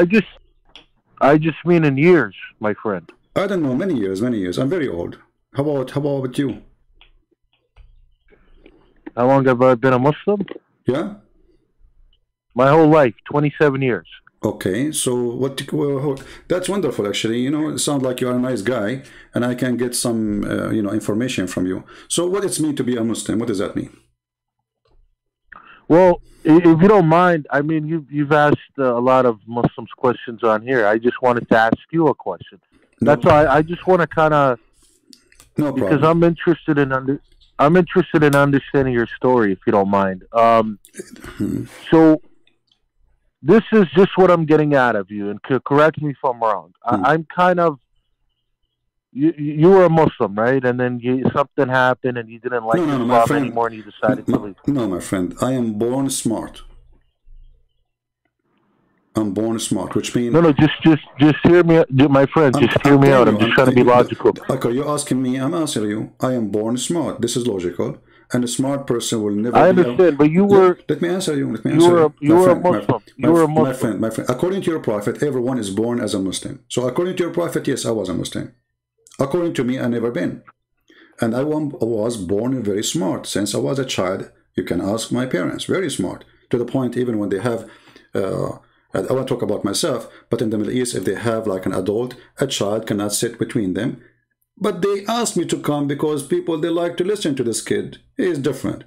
I just mean in years, my friend.
I don't know, many years. I'm very old. How about you?
How long have I been a Muslim?
Yeah?
My whole life, 27 years.
Okay, so well, that's wonderful, actually. You know, it sounds like you're a nice guy, and I can get some, you know, information from you. So what does it mean to be a Muslim? What does that mean?
Well, if you don't mind, I mean, you've asked a lot of Muslims questions on here. I just wanted to ask you a question.
No,
That's why I just want to kind of,
no
because
problem.
I'm interested in understanding your story, if you don't mind. So this is just what I'm getting out of you, and correct me if I'm wrong. I'm kind of, you were a Muslim, right? And then something happened, and you didn't like
No, my
Islam
friend.
anymore, and you decided to leave.
No, my friend. I am born smart. I'm born smart, which means...
No, just hear me, my friend. Just hear me out. I'm just trying to be logical.
Okay, you're asking me. I'm answering you. I am born smart. This is logical. And a smart person will never.
I understand, but you were.
Let me answer you. Let me
You
answer
were. You were a
My
Muslim.
friend,
You were a Muslim.
my friend. According to your prophet, everyone is born as a Muslim. So according to your prophet, yes, I was a Muslim. According to me, I never been. And I was born very smart. Since I was a child, you can ask my parents. Very smart. To the point, even when they have. I won't talk about myself, but in the Middle East, if they have like an adult, a child cannot sit between them. But they asked me to come because people, they like to listen to this kid. He is different.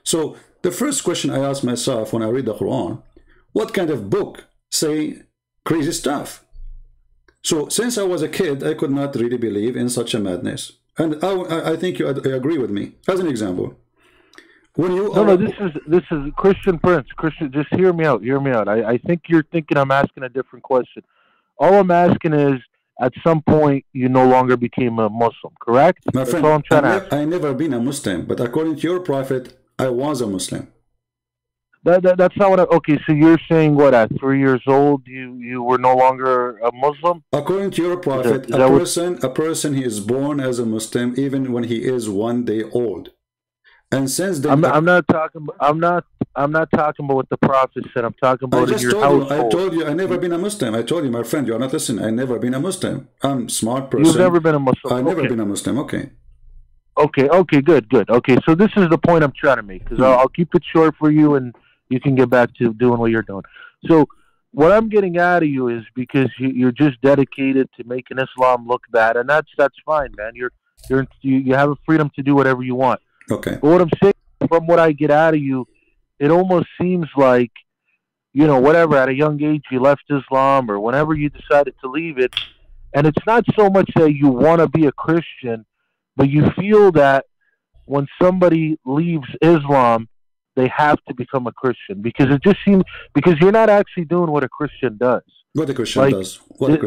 So the first question I ask myself when I read the Quran, what kind of book say crazy stuff? So since I was a kid, I could not really believe in such a madness. And I think you agree with me. As an example, when you
no, this is Christian Prince. Christian, just hear me out. Hear me out. I think you're thinking I'm asking a different question. All I'm asking is, at some point, you no longer became a Muslim, correct?
My
That's
friend,
all I'm trying to ask.
I never been a Muslim, but according to your prophet, I was a Muslim.
That's not what okay, so you're saying what, at 3 years old you were no longer a Muslim?
According to your prophet, a person he is born as a Muslim even when he is 1 day old. And since then,
I'm not talking about what the prophet said. I'm talking about in your household.
I told you I never been a Muslim. I told you, my friend, you're not listening. I never been a Muslim. I'm a smart person.
You've never been a Muslim.
I've never been a Muslim. Okay.
Okay, good. Okay, so this is the point I'm trying to make, because I'll keep it short for you, and you can get back to doing what you're doing. So what I'm getting out of you is, because you're just dedicated to making Islam look bad, and that's fine, man. You have a freedom to do whatever you want.
Okay.
But what I'm saying, from what I get out of you, it almost seems like, whatever, at a young age you left Islam, or whenever you decided to leave it, and it's not so much that you want to be a Christian, but you feel that when somebody leaves Islam, they have to become a Christian, because it just seems, because you're not actually doing what a Christian does.
What a Christian does. What a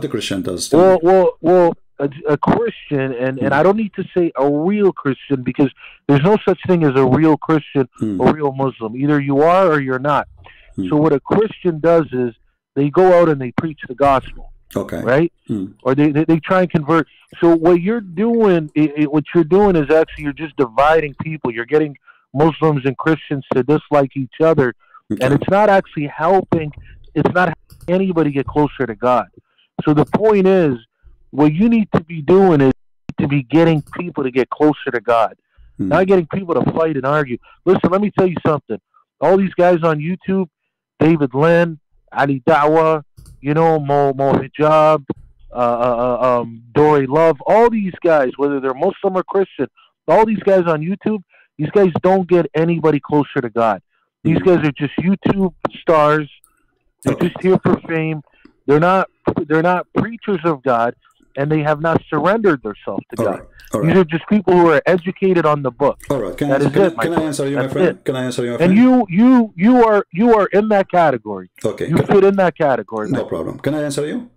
Christian does.
Well, a Christian, and I don't need to say a real Christian, because there's no such thing as a real Christian, a real Muslim. Either you are or you're not. So what a Christian does is they go out and they preach the gospel.
Okay.
Right? Or they try and convert. So what you're doing, is actually, you're just dividing people. You're getting Muslims and Christians to dislike each other, and it's not actually helping. It's not helping anybody get closer to God. So the point is, what you need to be doing is to be getting people to get closer to God, not getting people to fight and argue. Listen, let me tell you something. All these guys on YouTube, David Lynn, Ali Dawa, Mo Hijab, Dory Love, all these guys, whether they're Muslim or Christian, all these guys on YouTube, these guys don't get anybody closer to God. These guys are just YouTube stars. They're just here for fame. They're not preachers of God, and they have not surrendered themselves to God.
All right.
These are just people who are educated on the book.
All right. Can I answer you, my friend? Can I answer you, my friend?
And you are in that category.
Okay.
You fit in that category.
No problem. Can I answer you?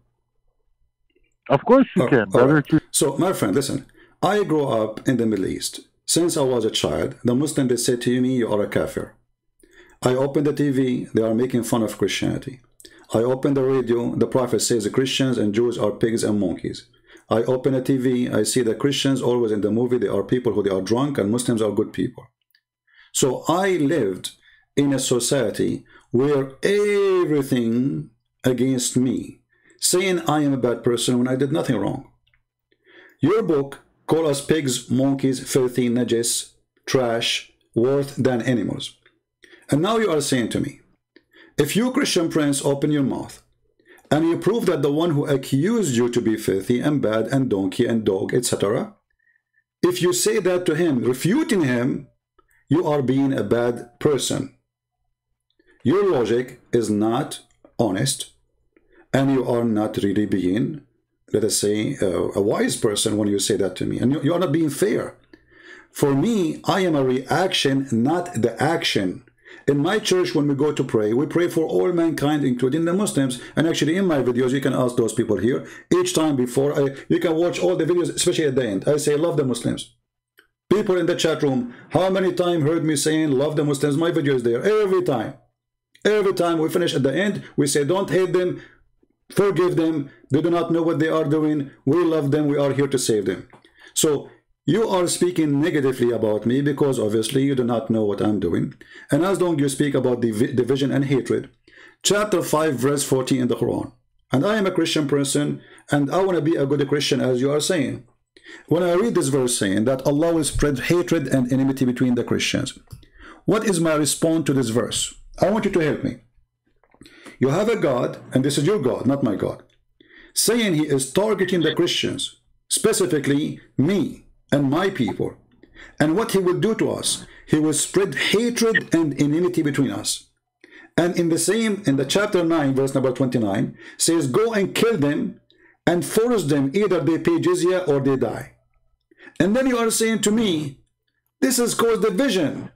Of course you can, brother.
Right. So, my friend, listen. I grew up in the Middle East. Since I was a child, the Muslims, they said to me, you are a kafir. I opened the TV, they are making fun of Christianity. I open the radio, the prophet says the Christians and Jews are pigs and monkeys. I open a TV, I see the Christians always in the movie, they are people who they are drunk, and Muslims are good people. So I lived in a society where everything against me, saying I am a bad person when I did nothing wrong. Your book call us pigs, monkeys, filthy, najis, trash, worse than animals. And now you are saying to me, If you, Christian Prince, open your mouth and you prove that the one who accused you to be filthy and bad and donkey and dog, etc., if you say that to him, refuting him, you are being a bad person. Your logic is not honest, and you are not really being, let us say, a wise person when you say that to me. And you are not being fair. For me, I am a reaction, not the action. In my church, when we go to pray, we pray for all mankind, including the Muslims. And actually, in my videos, you can ask those people here. Each time before, you can watch all the videos, especially at the end. I say, love the Muslims. People in the chat room, how many times heard me saying, love the Muslims? My video is there. Every time. Every time we finish at the end, we say, don't hate them, forgive them. They do not know what they are doing. We love them. We are here to save them. So you are speaking negatively about me because obviously you do not know what I'm doing. And as long as you speak about division and hatred, chapter 5, verse 14 in the Quran. And I am a Christian person, and I want to be a good Christian, as you are saying. When I read this verse saying that Allah will spread hatred and enmity between the Christians, what is my response to this verse? I want you to help me. You have a God, and this is your God, not my God, saying he is targeting the Christians, specifically me and my people. And what he will do to us, he will spread hatred and enmity between us. And in the chapter 9, verse number 29, says, go and kill them and force them, either they pay jizya or they die. And then you are saying to me, this has caused division.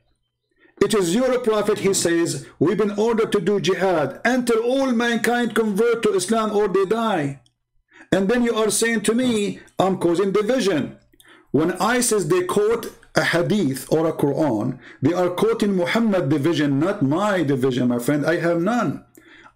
It is your prophet, he says, we've been ordered to do jihad until all mankind convert to Islam or they die. And then you are saying to me, I'm causing division. When ISIS, they quote a hadith or a Quran, they are quoting Muhammad division, not my division, my friend. I have none.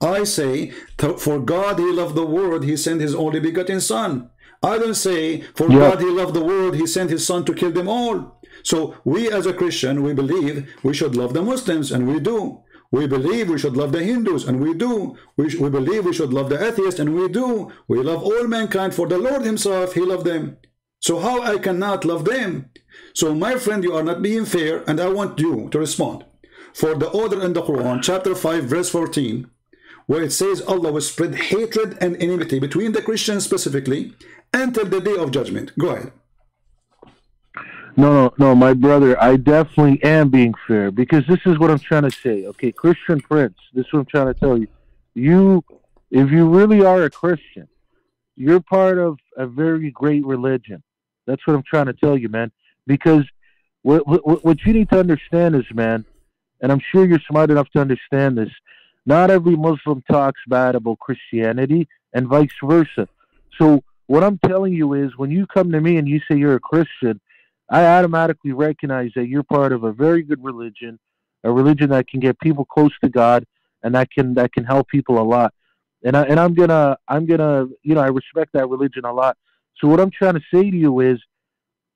I say, for God he loved the world, he sent his only begotten son. I don't say, for God he loved the world, he sent his son to kill them all. So we as a Christian, we believe we should love the Muslims, and we do. We believe we should love the Hindus, and we do. We believe we should love the atheists, and we do. We love all mankind, for the Lord himself, he loved them. So how I cannot love them? So my friend, you are not being fair, and I want you to respond. For the order in the Quran, chapter 5, verse 14, where it says Allah will spread hatred and enmity between the Christians specifically until the day of judgment. Go ahead.
No, my brother, I definitely am being fair, because this is what I'm trying to say. Okay, Christian Prince, this is what I'm trying to tell you. If you really are a Christian, you're part of a very great religion. That's what I'm trying to tell you, man. Because what you need to understand is, man, and I'm sure you're smart enough to understand this, not every Muslim talks bad about Christianity and vice versa. So what I'm telling you is, when you come to me and you say you're a Christian, I automatically recognize that you're part of a very good religion, a religion that can get people close to God, and that can help people a lot. And I'm gonna I respect that religion a lot. So what I'm trying to say to you is,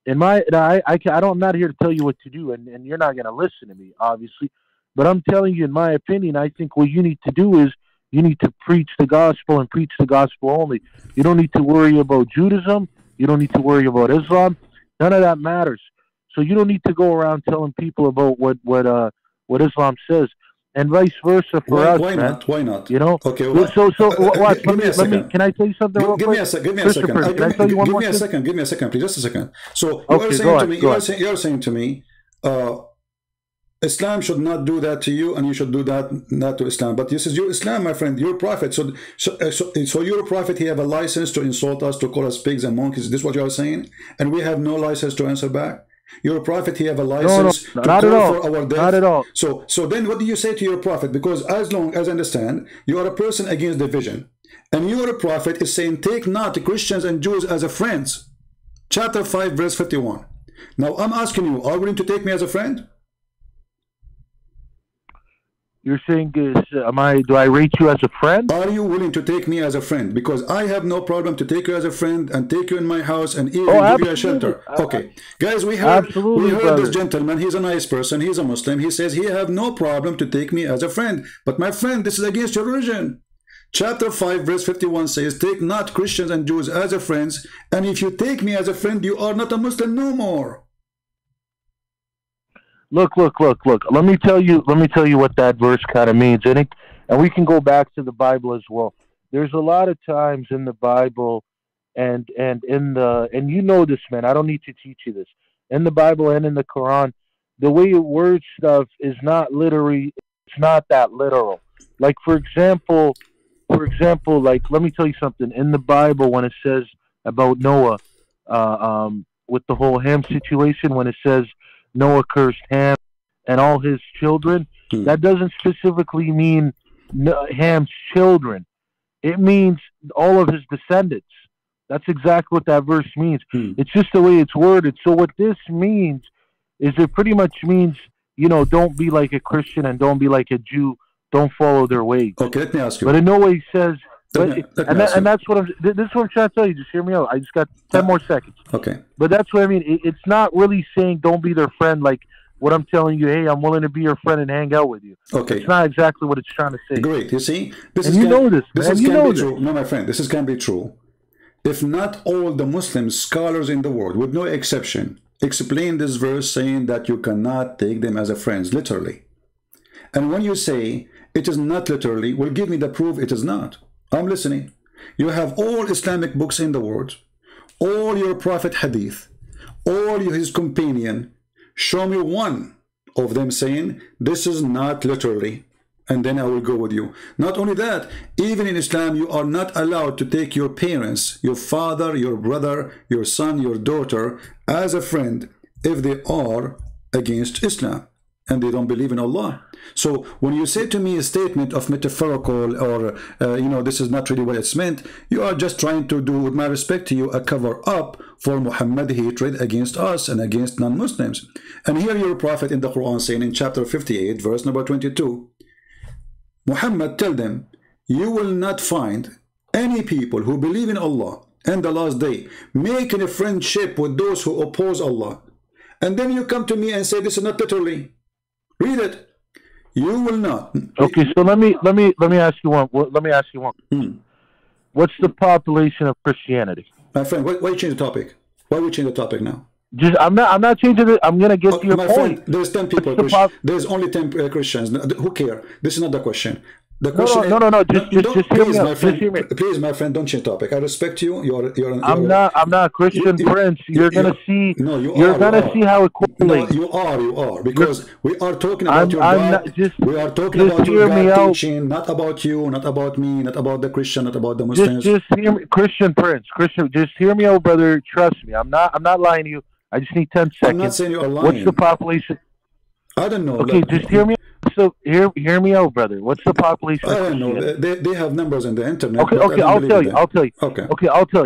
I'm not here to tell you what to do, and you're not gonna listen to me, obviously. But I'm telling you, in my opinion, I think what you need to do is you need to preach the gospel and preach the gospel only. You don't need to worry about Judaism. You don't need to worry about Islam. None of that matters. So you don't need to go around telling people about what Islam says, and vice versa for us.
Why
man.
not? Why not?
You know.
Okay.
So watch. Let me. Can I tell you something?
Give me a second. Give me a second. Give me a second, please. Just a second. So you are saying to me, Islam should not do that to you, and you should do that not to Islam. But this is your Islam, my friend, your prophet. So your prophet, he have a license to insult us, to call us pigs and monkeys. Is this what you are saying? And we have no license to answer back? Your prophet, he have a license to call for our death?
Not at all.
So then what do you say to your prophet? Because as long as I understand, you are a person against division. And your prophet is saying, take not Christians and Jews as a friends. Chapter 5, verse 51. Now I'm asking you, are you willing to take me as a friend?
You're saying, do I rate you as a friend?
Are you willing to take me as a friend? Because I have no problem to take you as a friend and take you in my house and even give you a shelter. Okay. Guys, we heard this gentleman. He's a nice person. He's a Muslim. He says he have no problem to take me as a friend. But my friend, this is against your religion. Chapter 5, verse 51 says, take not Christians and Jews as a friends. And if you take me as a friend, you are not a Muslim no more.
Look. Let me tell you what that verse kind of means. And and we can go back to the Bible as well. There's a lot of times in the Bible, and you know this, man. I don't need to teach you this. In the Bible and in the Quran, the way it words stuff is not literally. It's not that literal. Like for example, like let me tell you something. In the Bible, when it says about Noah, with the whole Ham situation, when it says Noah cursed Ham and all his children, that doesn't specifically mean Ham's children. It means all of his descendants. That's exactly what that verse means. It's just the way it's worded. So what this means is it pretty much means, you know, don't be like a Christian and don't be like a Jew. Don't follow their ways.
Okay, let me ask you.
But in no way says,
and
that's what this is what I'm trying to tell you. Just hear me out. I just got 10 more seconds.
Okay.
But that's what I mean. It's not really saying don't be their friend like what I'm telling you, hey, I'm willing to be your friend and hang out with you.
Okay.
It's not exactly what it's trying to say.
Great. You see?
This can be
true. No, my friend, this can be true. If not all the Muslim scholars in the world, with no exception, explain this verse saying that you cannot take them as a friends, literally. And when you say it is not literally, well, give me the proof it is not. I'm listening. You have all Islamic books in the world, all your Prophet hadith, all his companion. Show me one of them saying this is not literally, and then I will go with you. Not only that, even in Islam, you are not allowed to take your parents, your father, your brother, your son, your daughter, as a friend if they are against Islam and they don't believe in Allah. So when you say to me a statement of metaphorical or, you know, this is not really what it's meant, you are just trying to do, with my respect to you, a cover up for Muhammad hatred against us and against non-Muslims. And here your Prophet in the Quran saying in chapter 58, verse number 22, Muhammad, tell them, you will not find any people who believe in Allah and the last day making a friendship with those who oppose Allah. And then you come to me and say this is not literally. Read it. You will not.
Okay, so let me ask you one. Let me ask you one. What's the population of Christianity?
My friend, why you change the topic? Why we change the topic now?
Just I'm not changing it. I'm gonna get to your point.
Friend, there's 10 people. There's only 10 Christians. Who care? This is not the question. The question
no. Just hear me out.
Please, my friend, don't change topic. I respect you.
I'm not Christian Prince. You're gonna see.
No,
you're gonna see how it correlates.
No, you are because we are talking about your God. We are talking about your God teaching, not about you, not about me, not about the Christian, not about the Muslims.
Just hear me, Christian Prince. Just hear me out, brother. Trust me. I'm not lying to you. I just need 10 seconds.
I'm not saying you're lying.
What's the population?
I don't know.
Okay, just hear me. So hear me out, brother. What's the population?
I don't know. They have numbers on the internet.
Okay, I'll tell you.
Okay,
I'll tell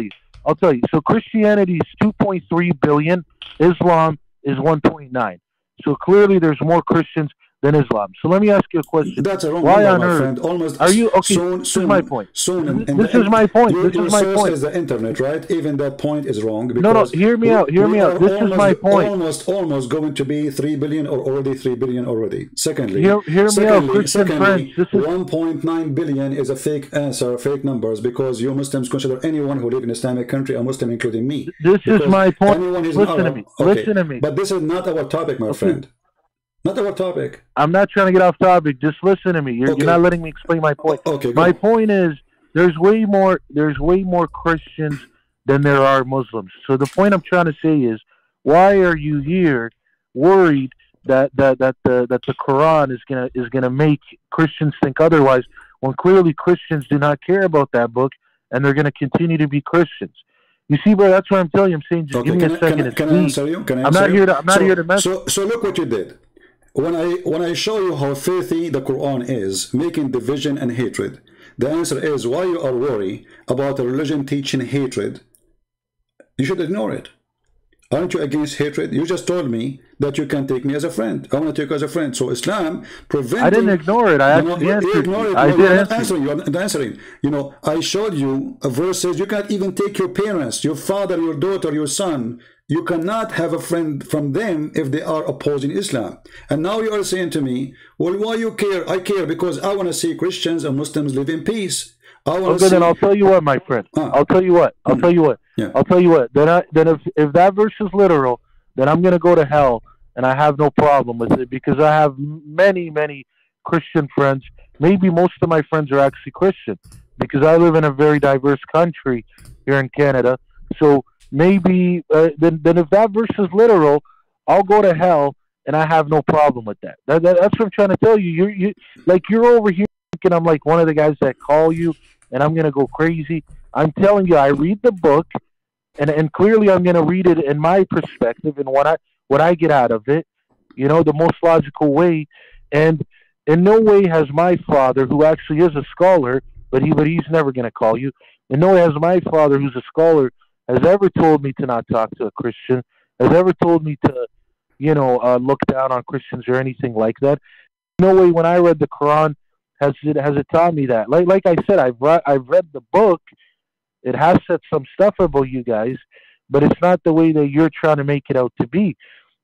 you. So Christianity is 2.3 billion. Islam is 1.9. So clearly, there's more Christians than Islam. So let me ask you a question.
That's a wrong
Why
number,
on earth?
Friend. Almost
are you okay?
Soon,
this is my point.
Soon,
this is my point.
Your source is the internet, right? Even that point is wrong.
No. Hear me out. This is my point.
Almost going to be 3 billion or already 3 billion already. Secondly,
hear me out, Christian friends.
1.9 billion is a fake answer, fake numbers, because you Muslims consider anyone who live in Islamic country a Muslim, including me.
This is my point. Listen to me.
Okay.
Listen to me.
But this is not our topic, my friend. Not our topic.
I'm not trying to get off topic. Just listen to me. You're not letting me explain my point.
Okay.
My point is there's way more Christians than there are Muslims. So the point I'm trying to say is, why are you here worried that the Quran is gonna make Christians think otherwise, when clearly Christians do not care about that book and they're gonna continue to be Christians? You see, bro, that's what I'm telling you. I'm saying just give me a second.
Can I answer you?
I'm not here to mess.
So look what you did. When I show you how filthy the Quran is, making division and hatred, the answer is why you are worried about a religion teaching hatred. You should ignore it. Aren't you against hatred? You just told me that you can take me as a friend. I want to take you as a friend. So Islam preventing...
I didn't ignore it. I actually answered you. I did answer you. You're not answering. You know, I showed you a verse says you can't even take your parents, your father, your daughter, your son. You cannot have a friend from them if they are opposing Islam. And now you are saying to me, well, why you care? I care because I want to see Christians and Muslims live in peace. Then I'll tell you what, my friend. I'll tell you what.
Yeah.
I'll tell you what. Then if that verse is literal, then I'm going to go to hell, and I have no problem with it because I have many Christian friends. Maybe most of my friends are actually Christian because I live in a very diverse country here in Canada. So maybe then if that verse is literal, I'll go to hell, and I have no problem with that. That's what I'm trying to tell you. You're over here thinking I'm like one of the guys that call you, and I'm gonna go crazy. I'm telling you, I read the book, and clearly I'm gonna read it in my perspective and what I get out of it. You know, the most logical way. And in no way has my father, who actually is a scholar, but he's never gonna call you. In no way has my father, who's a scholar, has ever told me to not talk to a Christian. Has ever told me to, look down on Christians or anything like that. No way. When I read the Quran, has it taught me that. Like I said, I've read the book. It has said some stuff about you guys, but it's not the way that you're trying to make it out to be.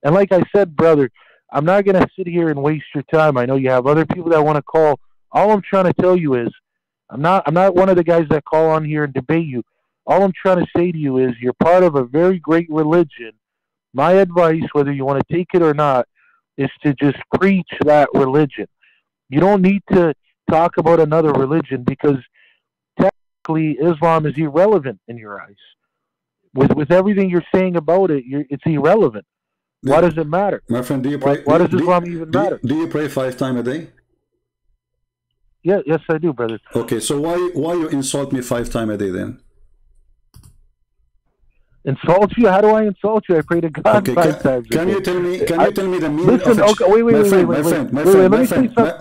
And like I said, brother, I'm not gonna sit here and waste your time. I know you have other people that want to call. All I'm trying to tell you is, I'm not one of the guys that call on here and debate you. All I'm trying to say to you is, you're part of a very great religion. My advice, whether you want to take it or not, is to just preach that religion. You don't need to talk about another religion because technically Islam is irrelevant in your eyes. With everything you're saying about it, it's irrelevant. Why does it matter?
My friend, do you pray?
Why does Islam even matter?
Do you pray 5 times a day?
Yeah, yes, I do, brother.
Okay, so why you insult me 5 times a day then?
Insult you? How do I insult you? I pray to God 5 times.
Can you tell me? Can you tell me the meaning
of it? Okay,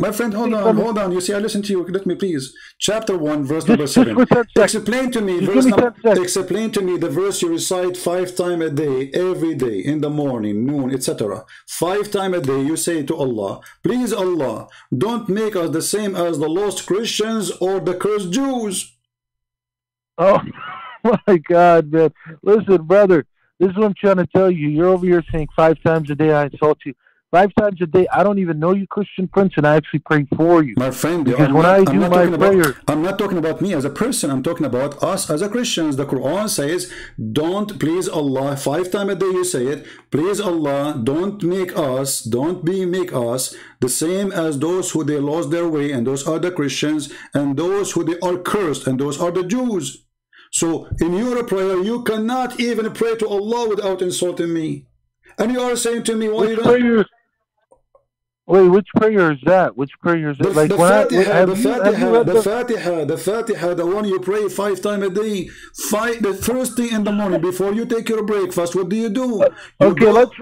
my friend, hold on. You see, I listen to you. Let me please. Chapter 1, verse number 7. Explain to me. Explain to me the verse you recite 5 times a day, every day, in the morning, noon, etc. 5 times a day, you say to Allah, "Please, Allah, don't make us the same as the lost Christians or the cursed Jews."
Oh. My God, man. Listen, brother, this is what I'm trying to tell you. You're over here saying 5 times a day I insult you. 5 times a day, I don't even know you, Christian Prince, and I actually pray for you.
My friend,
because when I do my prayer...
I'm not talking about me as a person. I'm talking about us as a Christians. The Quran says, don't, please Allah, 5 times a day you say it, please Allah, don't make us the same as those who they lost their way, and those are the Christians, and those who they are cursed, and those are the Jews. So in your prayer, you cannot even pray to Allah without insulting me. And you are saying to me, why you don't...
Wait, which prayer is that? Which prayer is it?
The Fatiha, the one you pray 5 times a day. The first thing in the morning before you take your breakfast, what do you do?
Okay, let's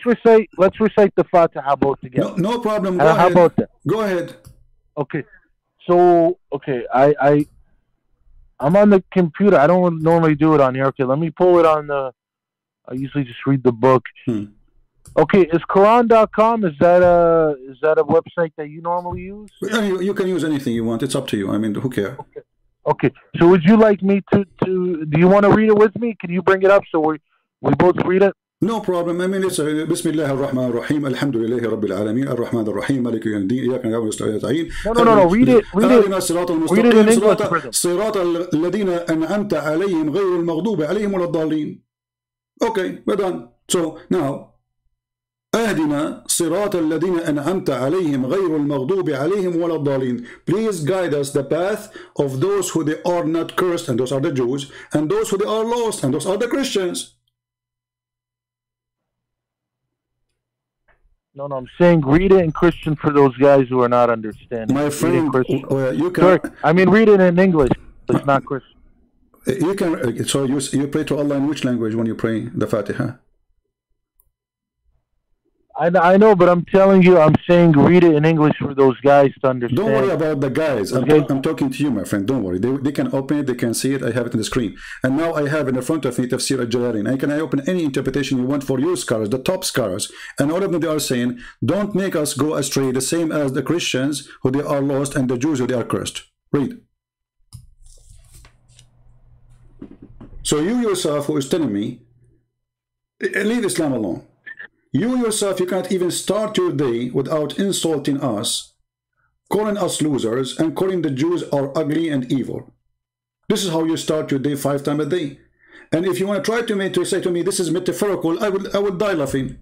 recite the Fatiha both together.
No problem. Go ahead.
How about that?
Go ahead.
Okay. So, I'm on the computer. I don't normally do it on here. Okay, let me pull it on the... I usually just read the book. Okay, is Quran.com, is that a website that you normally use?
You can use anything you want. It's up to you. I mean, who cares?
Okay. So would you like me to... Do you want to read it with me? Can you bring it up so we both read it?
No problem. I mean, it's Bismillah ar-Rahman ar-Rahim, Alhamdulillahi Rabbil Alameen, Ar-Rahman ar-Rahim, Maliki yawmiddin, Iyyaka na'budu wa iyyaka nasta'in.
No. Read it in English for them.
صراط الذين أنعمت عليهم غير المغضوب عليهم ولا الضالين. Okay, we're done. So now, أهدنا صراط الذين أنعمت عليهم غير المغضوب عليهم ولا الضالين. Please guide us the path of those who they are not cursed, and those are the Jews, and those who they are lost, and those are the Christians.
No, I'm saying read it in Christian for those guys who are not understanding.
My friend, you can...
Sorry, I mean read it in English. It's not Christian.
You can... So you pray to Allah in which language when you pray the Fatiha?
I know, but I'm telling you, I'm saying read it in English for those guys to understand.
Don't worry about the guys.
Okay.
I'm talking to you, my friend. Don't worry. They can open it. They can see it. I have it on the screen. And now I have in the front of me Tafsir al-Jalalain. I open any interpretation you want for your scholars, the top scholars. And all of them, they are saying, don't make us go astray, the same as the Christians who they are lost and the Jews who they are cursed. Read. So you yourself who is telling me, leave Islam alone. You yourself, you can't even start your day without insulting us, calling us losers, and calling the Jews are ugly and evil. This is how you start your day 5 times a day. And if you want to try to say to me, this is metaphorical, I would die laughing.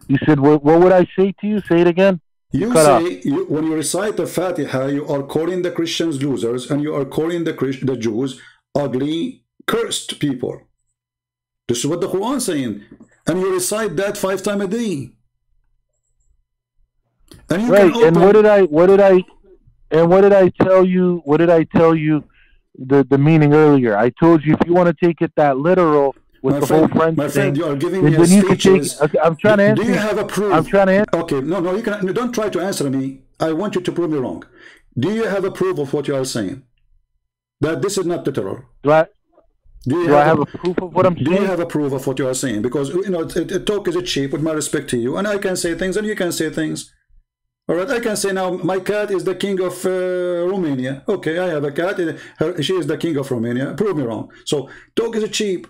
You said, what would I say to you? Say it again.
You say, when you recite the Fatiha, you are calling the Christians losers, and you are calling the Jews ugly, cursed people. This is what the Quran is saying. And you recite that 5 times a day. And you
right, and what did I tell you? What did I tell you the meaning earlier? I told you if you want to take it that literal, with the whole friend
my friend, you are giving
me speeches. I'm trying to answer.
Do you have a proof?
I'm trying to answer.
Okay, no, you can. Don't try to answer me. I want you to prove me wrong. Do you have a proof of what you are saying? That this is not literal.
Do I have a proof of what I'm saying?
Do you have a proof of what you are saying? Because talk is cheap. With my respect to you, and I can say things, and you can say things. All right, I can say now my cat is the king of Romania. Okay, I have a cat. She is the king of Romania. Prove me wrong. So talk is cheap.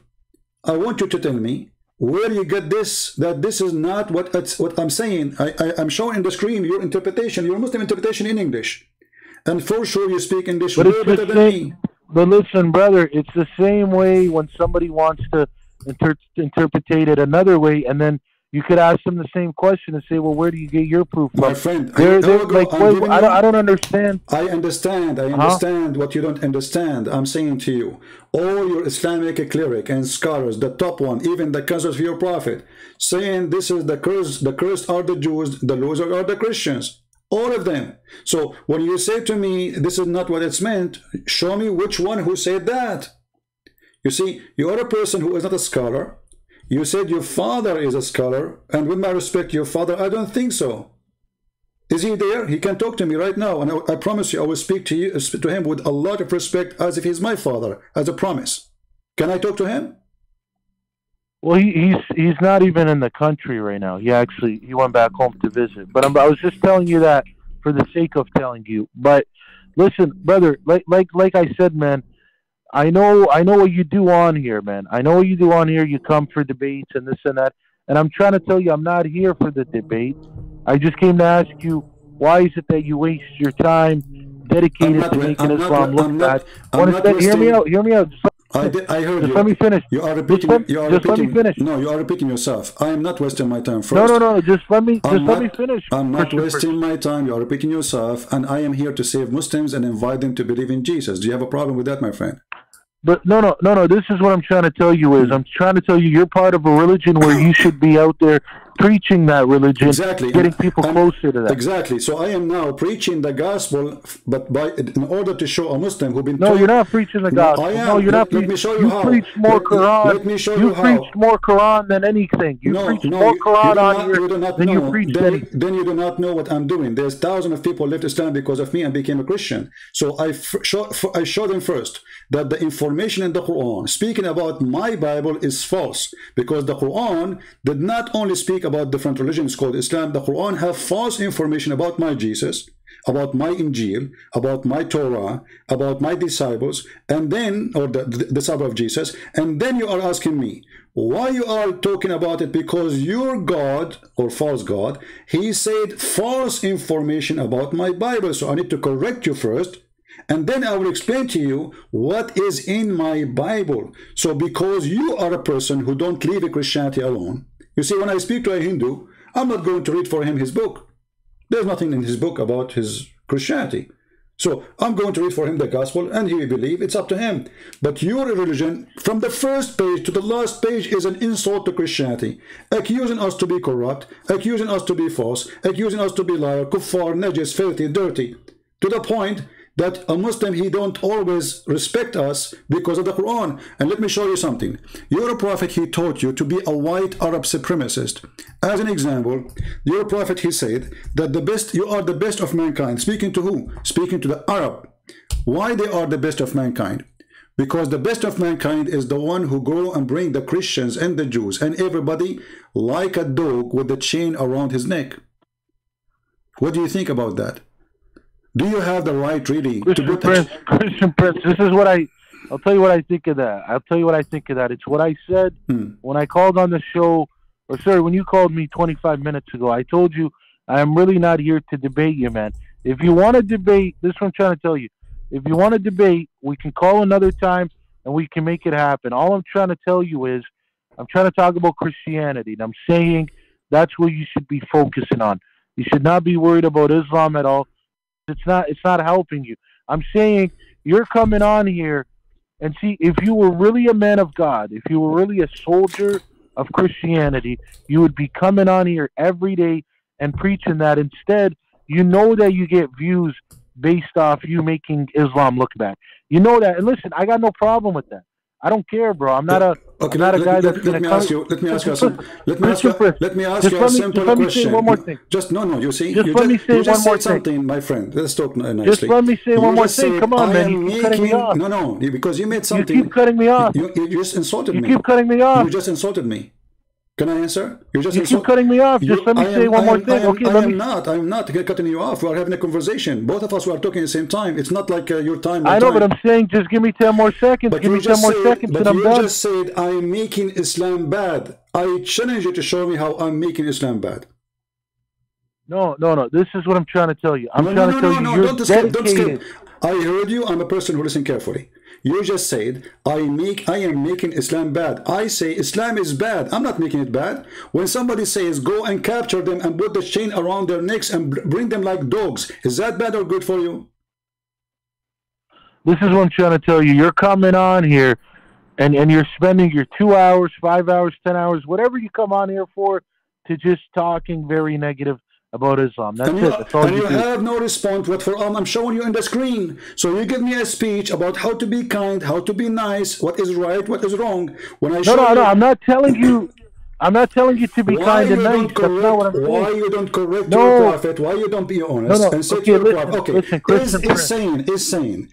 I want you to tell me where you get this, that this is not what I'm saying. I'm showing in the screen your interpretation, your Muslim interpretation in English. And for sure you speak English way better than me.
But listen, brother, it's the same way when somebody wants to interpret it another way, and then you could ask them the same question and say, well, where do you get your proof from?
My friend,
I don't understand.
I understand what you don't understand. I'm saying to you, all your Islamic cleric and scholars, the top one, even the cousins of your prophet, saying this is the cursed are the Jews, the losers are the Christians. All of them. So when you say to me, this is not what it's meant, show me which one who said that. You see, you are a person who is not a scholar. You said your father is a scholar, and with my respect, your father, I don't think so. Is he there? He can talk to me right now, and I promise you, I will speak to him with a lot of respect, as if he's my father, as a promise. Can I talk to him?
Well, he's not even in the country right now. He went back home to visit. But I was just telling you that for the sake of telling you. But listen, brother, like I said, man. I know what you do on here, man. I know what you do on here. You come for debates and this and that. And I'm trying to tell you, I'm not here for the debate. I just came to ask you, why is it that you waste your time dedicated to making Islam look bad? Hear me out.
I heard
just
you.
Let me finish.
You are repeating.
Let me finish.
No, you are repeating yourself. I am not wasting my time. First,
no. Just let me finish.
I'm not wasting my time. You are repeating yourself, and I am here to save Muslims and invite them to believe in Jesus. Do you have a problem with that, my friend?
But no. This is what I'm trying to tell you is I'm trying to tell you you're part of a religion where you should be out there preaching that religion, getting people closer to that.
Exactly. So I am now preaching the gospel, but in order to show a Muslim who've been
you're not preaching the gospel. No, you're not.
Let me show you how.
You preach more Quran.
Let me show you how.
You preach more Quran than anything. You preach more Quran on here than you preach anything.
Then you do not know what I'm doing. There's thousands of people left Islam because of me and became a Christian. So I show them first that the information in the Quran speaking about my Bible is false, because the Quran did not only speak about different religions called Islam. The Quran have false information about my Jesus, about my Injil, about my Torah, about my disciples, and then, or the disciple of Jesus, and then you are asking me why you are talking about it, because your God, or false God, he said false information about my Bible. So I need to correct you first, and then I will explain to you what is in my Bible. So because you are a person who don't leave Christianity alone, you see, when I speak to a Hindu, I'm not going to read for him his book. There's nothing in his book about his Christianity. So I'm going to read for him the gospel, and he will believe. It's up to him. But your religion, from the first page to the last page, is an insult to Christianity, accusing us to be corrupt, accusing us to be false, accusing us to be liar, kuffar, najis, filthy, dirty, to the point that a Muslim, he don't always respect us because of the Quran. And let me show you something. Your prophet, he taught you to be a white Arab supremacist. As an example, your prophet, he said that you are the best of mankind. Speaking to who? Speaking to the Arab. Why they are the best of mankind? Because the best of mankind is the one who go and bring the Christians and the Jews and everybody like a dog with the chain around his neck. What do you think about that? Do you have the right, really,
Christian Prince, this is what I'll tell you what I think of that. It's what I said when I called on the show, or sorry, when you called me 25 minutes ago. I told you I am really not here to debate you, man. If you want to debate, this is what I'm trying to tell you. If you want to debate, we can call another time and we can make it happen. All I'm trying to tell you is I'm trying to talk about Christianity, and I'm saying That's what you should be focusing on. You should not be worried about Islam at all. It's not helping you. I'm saying you're coming on here and see, if you were really a man of God, if you were really a soldier of Christianity, you would be coming on here every day and preaching that. Instead, you know that you get views based off you making Islam look bad. You know that. And listen, I got no problem with that. I don't care, bro. I'm not a guy that's going to come.
Let me ask you a simple question. Let me say one more thing. Just you see,
just let me say one more
thing, my friend. Let's talk nicely.
Just let me say one more thing. Come on, man. You keep cutting me off.
No, because you made something.
You keep cutting me off.
You just insulted me.
You keep cutting me off.
You just insulted me. Can I answer?
You keep cutting me off. Just let me say one more thing. Okay,
I'm not cutting you off. We are having a conversation. Both of us were talking at the same time. It's not like your time.
I know, but I'm saying just give me 10 more seconds. Give me 10 more seconds and I'm done.
You just said I'm making Islam bad. I challenge you to show me how I'm making Islam bad.
No. This is what I'm trying to tell you. I'm trying to tell you you're dedicated.
Don't skip. I heard you. I'm a person who listens carefully. You just said, I am making Islam bad. I say Islam is bad. I'm not making it bad. When somebody says, go and capture them and put the chain around their necks and bring them like dogs, is that bad or good for you?
This is what I'm trying to tell you. You're coming on here and you're spending your 2 hours, 5 hours, 10 hours, whatever you come on here for, to just talking very negative about Islam. That's it. That's all
you
do.
Have no response. What for? I'm showing you in the screen. So you give me a speech about how to be kind, how to be nice, what is right, what is wrong. When I show
no, I'm not telling you. I'm not telling you to be kind and nice. That's not what I'm saying.
Why you don't correct your prophet? Why you don't be honest and say to your prophet? Okay, is saying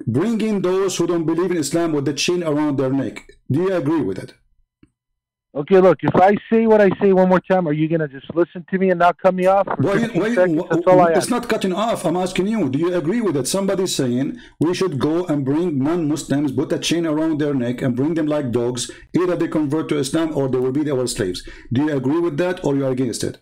bringing those who don't believe in Islam with the chain around their neck. Do you agree with it?
Okay, look, if I say what I say one more time, are you going to just listen to me and not cut me off? That's all I ask.
It's not cutting off. I'm asking you, do you agree with it? Somebody's saying we should go and bring non-Muslims, put a chain around their neck and bring them like dogs. Either they convert to Islam or they will be our slaves. Do you agree with that or you are against it?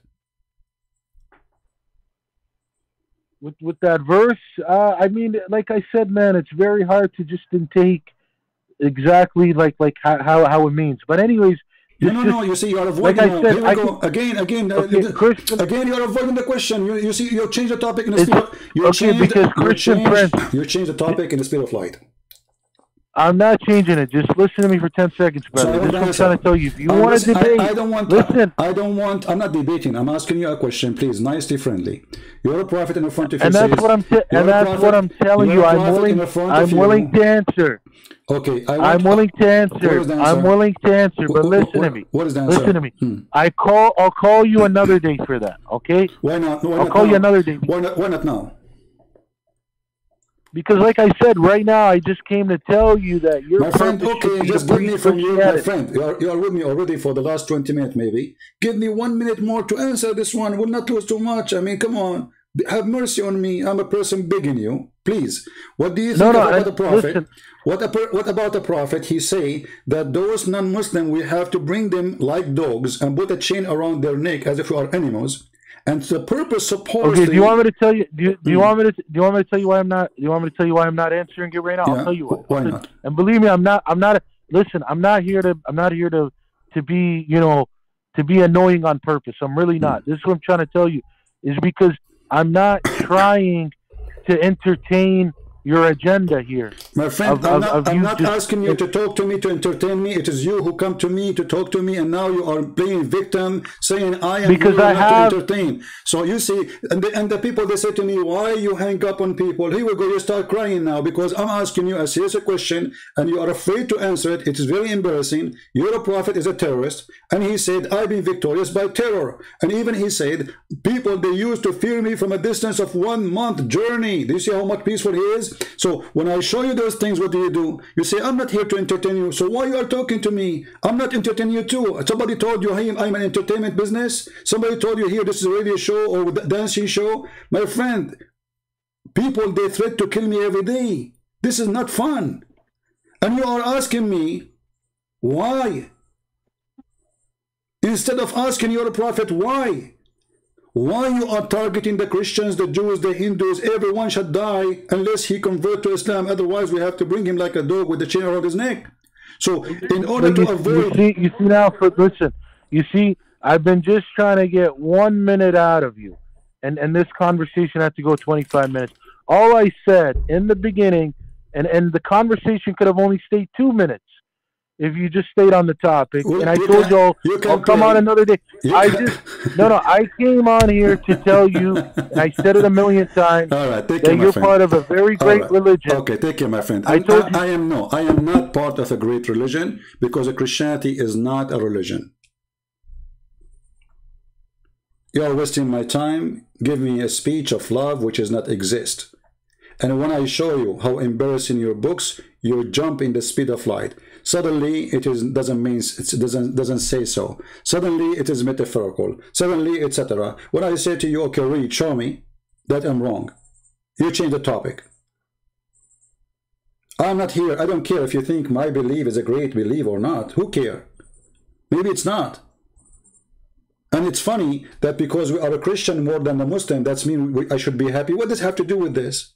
With that verse, I mean, like I said, man, it's very hard to just take exactly like how it means. But anyways,
no. You see, you are avoiding.
Like I said,
here we go again. Again, you are avoiding the question. You see, you change the topic in the speed. You change the topic in the speed of light.
I'm not changing it. Just listen to me for 10 seconds, brother. This is what I'm trying to tell you. If you want to debate,
I'm not debating. I'm asking you a question, please, nicely, friendly. You're a prophet in the front of you.
And that's what I'm telling you. I'm willing to answer.
Okay,
I'm willing to answer. I'm willing to answer. But listen to me.
What is the answer?
Listen to me. I'll call you another day for that. Okay?
Why not?
I'll call you another day.
Why not now?
Because like I said, right now I just came to tell you that you're
my friend. Okay, just give me from you, my friend. You are with me already for the last 20 minutes, maybe. Give me 1 minute more to answer this one. We'll not lose too much. I mean, come on, have mercy on me. I'm a person begging you, please. What do you think about the prophet? Listen. What about the prophet? He say that those non-Muslim we have to bring them like dogs and put a chain around their neck as if we are animals. And the purpose supposedly.
Okay, do you want me to tell you? Do you want me to tell you why I'm not? Do you want me to tell you why I'm not answering it right now? I'll tell you why.
Why not?
And believe me, I'm not. Listen, I'm not here to be, to be annoying on purpose. I'm really not. This is what I'm trying to tell you. Is because I'm not trying to entertain your agenda here.
My friend, I'm not asking you to talk to me, to entertain me. It is you who come to me to talk to me, and now you are playing victim, saying I am
because I have
to entertain. So you see, and the people, they say to me, why you hang up on people? Here we go, you start crying now because I'm asking you a serious question and you are afraid to answer it. It is very embarrassing. Your prophet is a terrorist, and he said, I've been victorious by terror. And even he said, people, they used to fear me from a distance of 1 month journey. Do you see how much peaceful he is? So when I show you those things, what do? You say, I'm not here to entertain you. So why you are talking to me? I'm not entertaining you too. Somebody told you, hey, I'm an entertainment business. Somebody told you here, this is a radio show or dancing show. My friend, people, they threat to kill me every day. This is not fun. And you are asking me, why? Instead of asking your prophet, why? Why you are targeting the Christians, the Jews, the Hindus? Everyone should die unless he convert to Islam. Otherwise, we have to bring him like a dog with the chain around his neck. So, in order to avoid...
You see now, listen, you see, I've been just trying to get 1 minute out of you. And this conversation had to go 25 minutes. All I said in the beginning, and the conversation could have only stayed 2 minutes if you just stayed on the topic.
Well,
and I told you I'll come on another day. I came on here to tell you, and I said it a million times,
all right,
that you're part of a very great religion.
Okay, take care, my friend. I am not part of a great religion, because Christianity is not a religion. You are wasting my time. Give me a speech of love which does not exist. And when I show you how embarrassing your books, you jump in the speed of light. Suddenly it doesn't say so. Suddenly it is metaphorical. Suddenly, etc. When I say to you, okay, read, show me that I'm wrong, you change the topic. I'm not here. I don't care if you think my belief is a great belief or not. Who cares? Maybe it's not. And it's funny that because we are a Christian more than a Muslim, that's mean I should be happy. What does it have to do with this?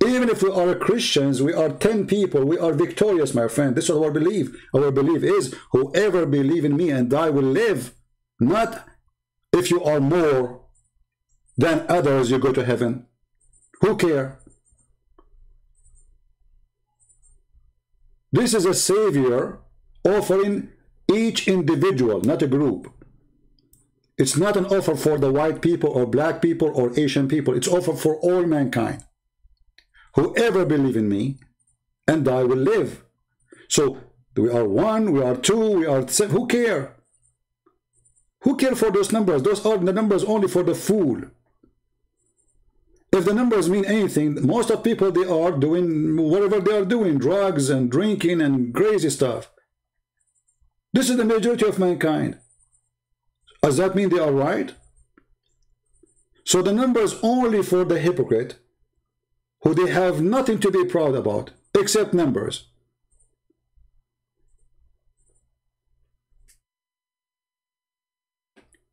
Even if we are Christians, we are 10 people, we are victorious, my friend. This is our belief. Our belief is, whoever believes in me and I will live. Not if you are more than others, you go to heaven. Who cares? This is a savior offering each individual, not a group. It's not an offer for the white people or black people or Asian people. It's offer for all mankind. Whoever believes in me and I will live. So we are 1, we are 2, we are 7. Who cares? Who cares for those numbers? Those are the numbers only for the fool. If the numbers mean anything, most of people, they are doing whatever they are doing, drugs and drinking and crazy stuff. This is the majority of mankind. Does that mean they are right? So the numbers only for the hypocrite, who they have nothing to be proud about except numbers.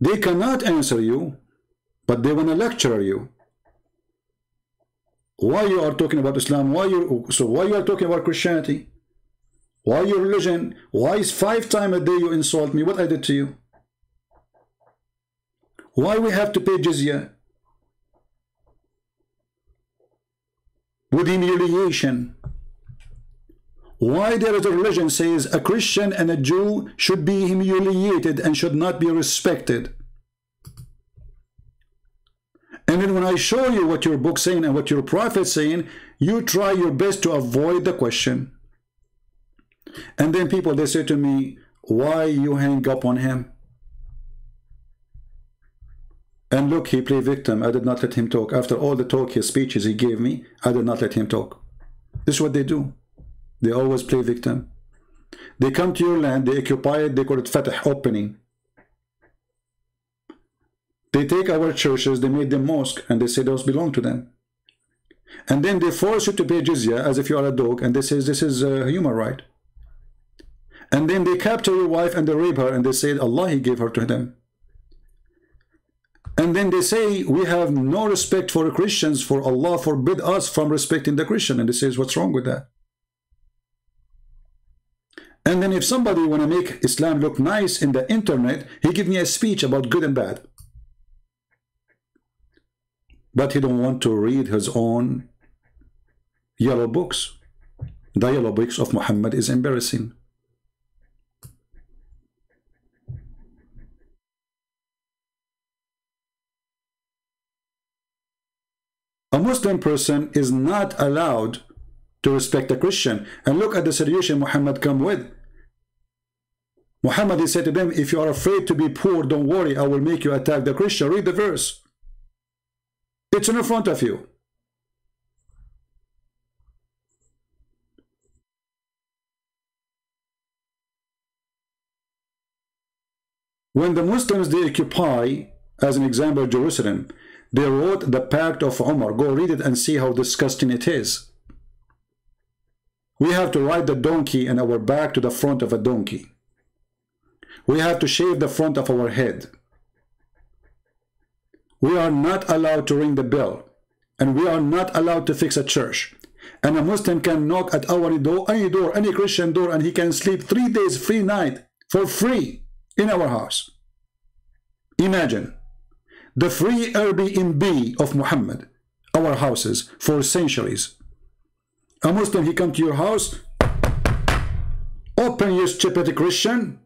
They cannot answer you, but they want to lecture you. Why you are talking about Islam? Why you are talking about Christianity? Why your religion? Why is 5 times a day you insult me? What I did to you? Why we have to pay jizya? With humiliation. Why there is a religion says a Christian and a Jew should be humiliated and should not be respected. And then when I show you what your book saying and what your prophet saying, you try your best to avoid the question. And then people, they say to me, why you hang up on him? And look, he played victim. I did not let him talk. After all the talk, his speeches he gave me, I did not let him talk. This is what they do. They always play victim. They come to your land, they occupy it, they call it Fatah, opening. They take our churches, they made them mosque, and they say those belong to them. And then they force you to pay jizya as if you are a dog, and they say this is a human right. And then they capture your wife and they rape her, and they say Allah, He gave her to them. And then they say, we have no respect for Christians, for Allah forbid us from respecting the Christian. And they say, what's wrong with that? And then if somebody want to make Islam look nice in the internet, he give me a speech about good and bad. But he don't want to read his own yellow books. The yellow books of Muhammad is embarrassing. A Muslim person is not allowed to respect a Christian. And look at the solution Muhammad come with. Muhammad, he said to them, if you are afraid to be poor, don't worry, I will make you attack the Christian. Read the verse. It's in front of you. When the Muslims, they occupy, as an example, Jerusalem, they wrote the Pact of Umar. Go read it and see how disgusting it is. We have to ride the donkey in our back to the front of a donkey. We have to shave the front of our head. We are not allowed to ring the bell. And we are not allowed to fix a church. And a Muslim can knock at our door, any Christian door, and he can sleep 3 days, free night, for free, in our house. Imagine the free Airbnb of Muhammad, our houses for centuries. A Muslim, he come to your house, open, you stupid Christian,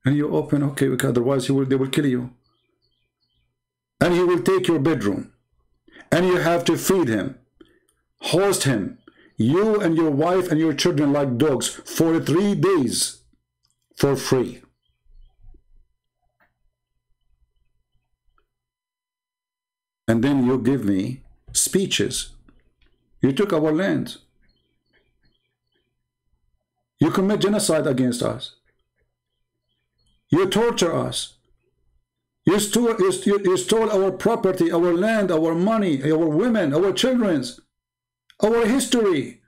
and you open, okay, otherwise they will kill you. And he will take your bedroom, and you have to feed him, host him, you and your wife and your children like dogs for 3 days for free. And then you give me speeches. You took our land. You commit genocide against us. You torture us. You stole our property, our land, our money, our women, our children's, our history.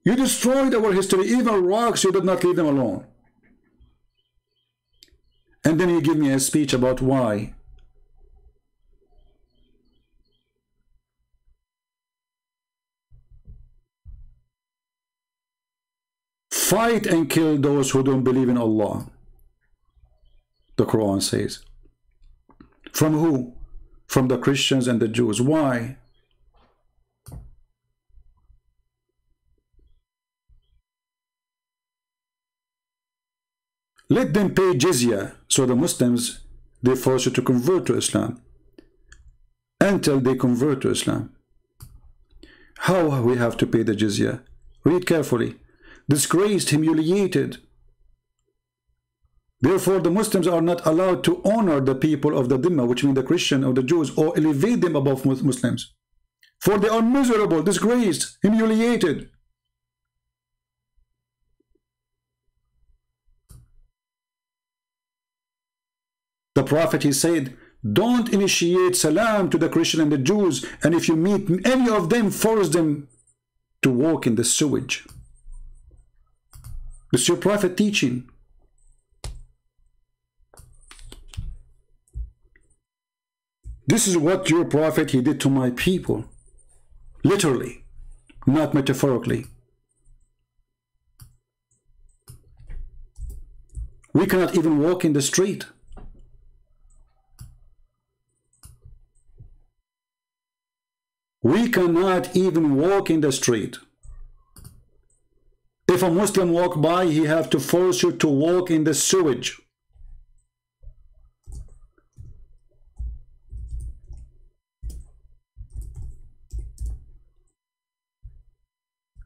You destroyed our history. Even rocks, you did not leave them alone. And then you give me a speech about why. Fight and kill those who don't believe in Allah. The Quran says. From who? From the Christians and the Jews. Why? Let them pay jizya. So the Muslims, they force you to convert to Islam. Until they convert to Islam. How we have to pay the jizya? Read carefully. Disgraced, humiliated. Therefore, the Muslims are not allowed to honor the people of the Dhimma, which mean the Christian or the Jews, or elevate them above Muslims. For they are miserable, disgraced, humiliated. The Prophet, he said, don't initiate salam to the Christian and the Jews, and if you meet any of them, force them to walk in the sewage. This is your Prophet teaching. This is what your Prophet, he did to my people. Literally, not metaphorically. We cannot even walk in the street. We cannot even walk in the street. If a Muslim walk by, he have to force you to walk in the sewage.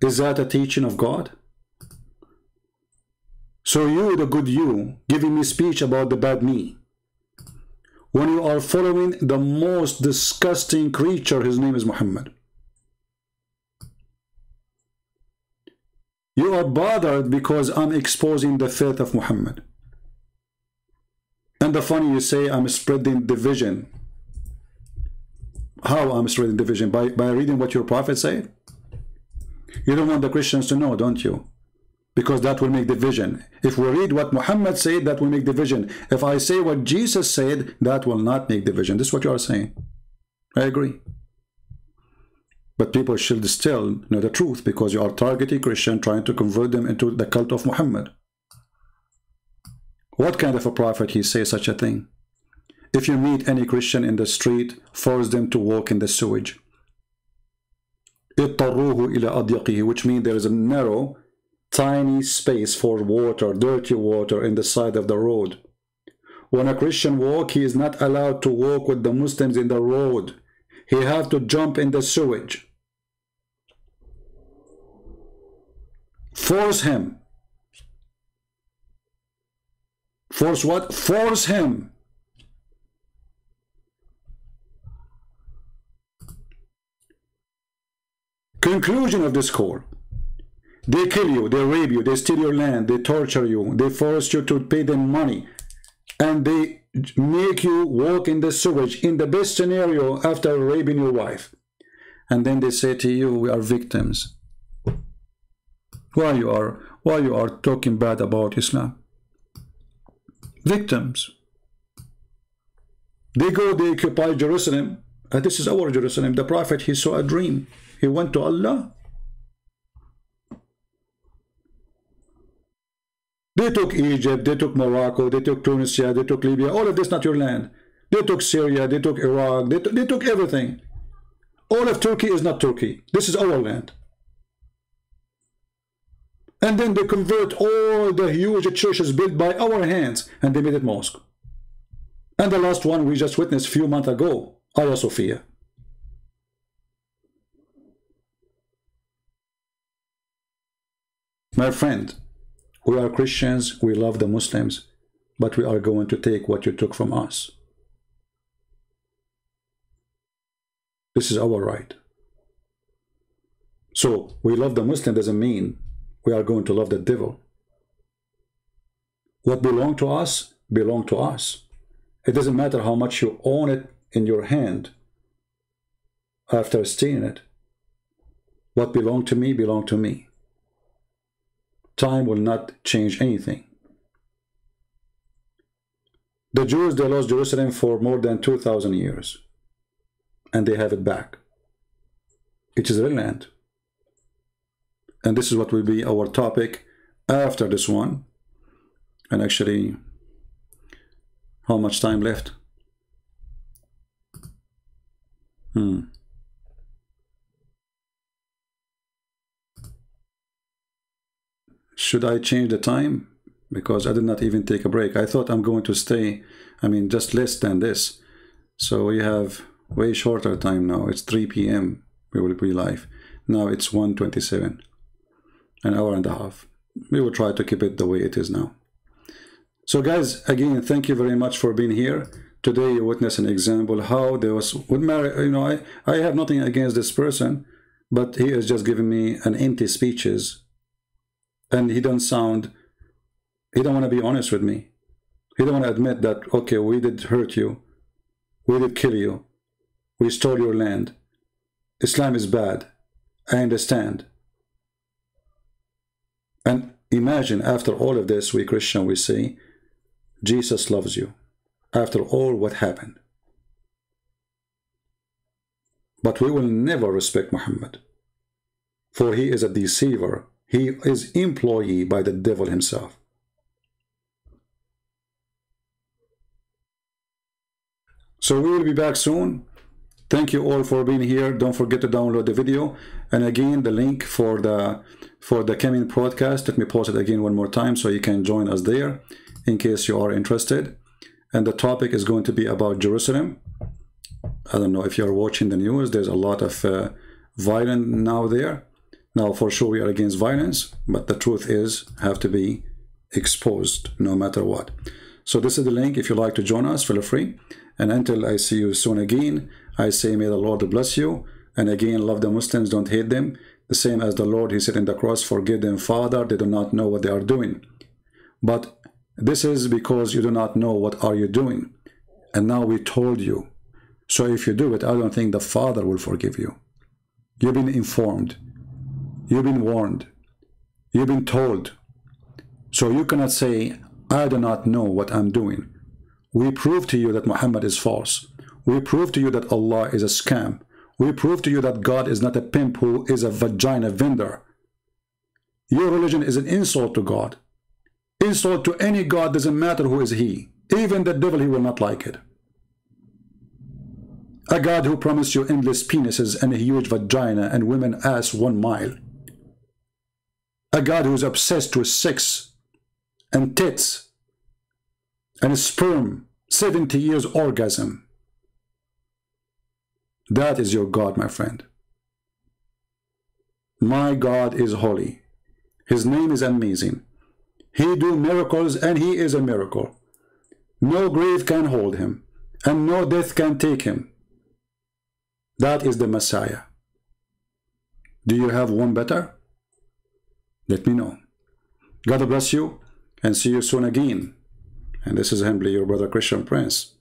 Is that a teaching of God? So you, the good you, giving me speech about the bad me, when you are following the most disgusting creature, his name is Muhammad. You are bothered because I'm exposing the faith of Muhammad. And the funny, you say I'm spreading division. How I'm spreading division? By reading what your Prophet said? You don't want the Christians to know, don't you? Because that will make division. If we read what Muhammad said, that will make division. If I say what Jesus said, that will not make division. This is what you are saying. I agree. But people should still know the truth, because you are targeting Christian, trying to convert them into the cult of Muhammad. What kind of a prophet he say such a thing? If you meet any Christian in the street, force them to walk in the sewage. اضطروه إلى أضيقه, which means there is a narrow, tiny space for water, dirty water in the side of the road. When a Christian walk, he is not allowed to walk with the Muslims in the road. He have to jump in the sewage. Force him. Force what? Force him. Conclusion of this call. They kill you, they rape you, they steal your land, they torture you, they force you to pay them money, and they make you walk in the sewage in the best scenario after raping your wife. And then they say to you, we are victims. Why you are talking bad about Islam? Victims. They go, they occupy Jerusalem. This is our Jerusalem. The Prophet, he saw a dream. He went to Allah. They took Egypt, they took Morocco, they took Tunisia, they took Libya. All of this not your land. They took Syria, they took Iraq, they took everything. All of Turkey is not Turkey. This is our land. And then they convert all the huge churches built by our hands, and they made it mosque. And the last one we just witnessed a few months ago, Hagia Sophia. My friend, we are Christians, we love the Muslims, but we are going to take what you took from us. This is our right. So, we love the Muslim doesn't mean we are going to love the devil. What belongs to us, belongs to us. It doesn't matter how much you own it in your hand after stealing it. What belongs to me, belongs to me. Time will not change anything. The Jews, they lost Jerusalem for more than 2,000 years. And they have it back. It is their land. And this is what will be our topic after this one. And actually, how much time left? Should I change the time? Because I did not even take a break. I thought I'm going to stay, just less than this. So we have way shorter time now. It's 3 p.m. we will be live. Now it's 1:27. An hour and a half. We will try to keep it the way it is now. So guys, again, thank you very much for being here. Today you witnessed an example how there was, I have nothing against this person, but he is just giving me an empty speeches. And he don't want to be honest with me. He don't want to admit that, okay, we did hurt you. We did kill you. We stole your land. Islam is bad. I understand. And imagine, after all of this, we Christian, we say, Jesus loves you. After all what happened. But we will never respect Muhammad. For he is a deceiver. He is employee by the devil himself. So we will be back soon. Thank you all for being here. Don't forget to download the video. And again, the link for the coming podcast, let me post it again one more time so you can join us there in case you are interested. And the topic is going to be about Jerusalem. I don't know if you're watching the news. There's a lot of violence now there. Now, for sure, we are against violence, but the truth is have to be exposed no matter what. So this is the link. If you'd like to join us, feel free. And until I see you soon again, I say may the Lord bless you. And again, love the Muslims, don't hate them. The same as the Lord, he said in the cross, forgive them, Father, they do not know what they are doing. But this is because you do not know what are you doing. And now we told you. So if you do it, I don't think the Father will forgive you. You've been informed. You've been warned. You've been told. So you cannot say, I do not know what I'm doing. We prove to you that Muhammad is false. We prove to you that Allah is a scam. We prove to you that God is not a pimp who is a vagina vendor. Your religion is an insult to God. Insult to any God, doesn't matter who is he. Even the devil, he will not like it. A God who promised you endless penises and a huge vagina and women ass 1 mile. A God who is obsessed with sex and tits and sperm, 70 years orgasm. That is your God, my friend. My God is holy. His name is amazing. He do miracles and he is a miracle. No grave can hold him and no death can take him. That is the Messiah. Do you have one better? Let me know. God bless you and see you soon again. And this is humbly your brother Christian Prince.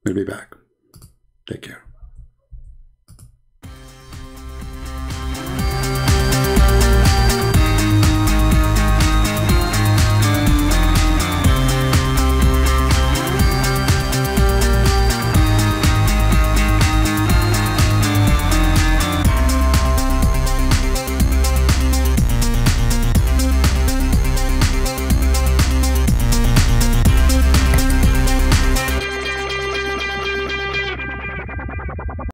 We'll be back. Take care.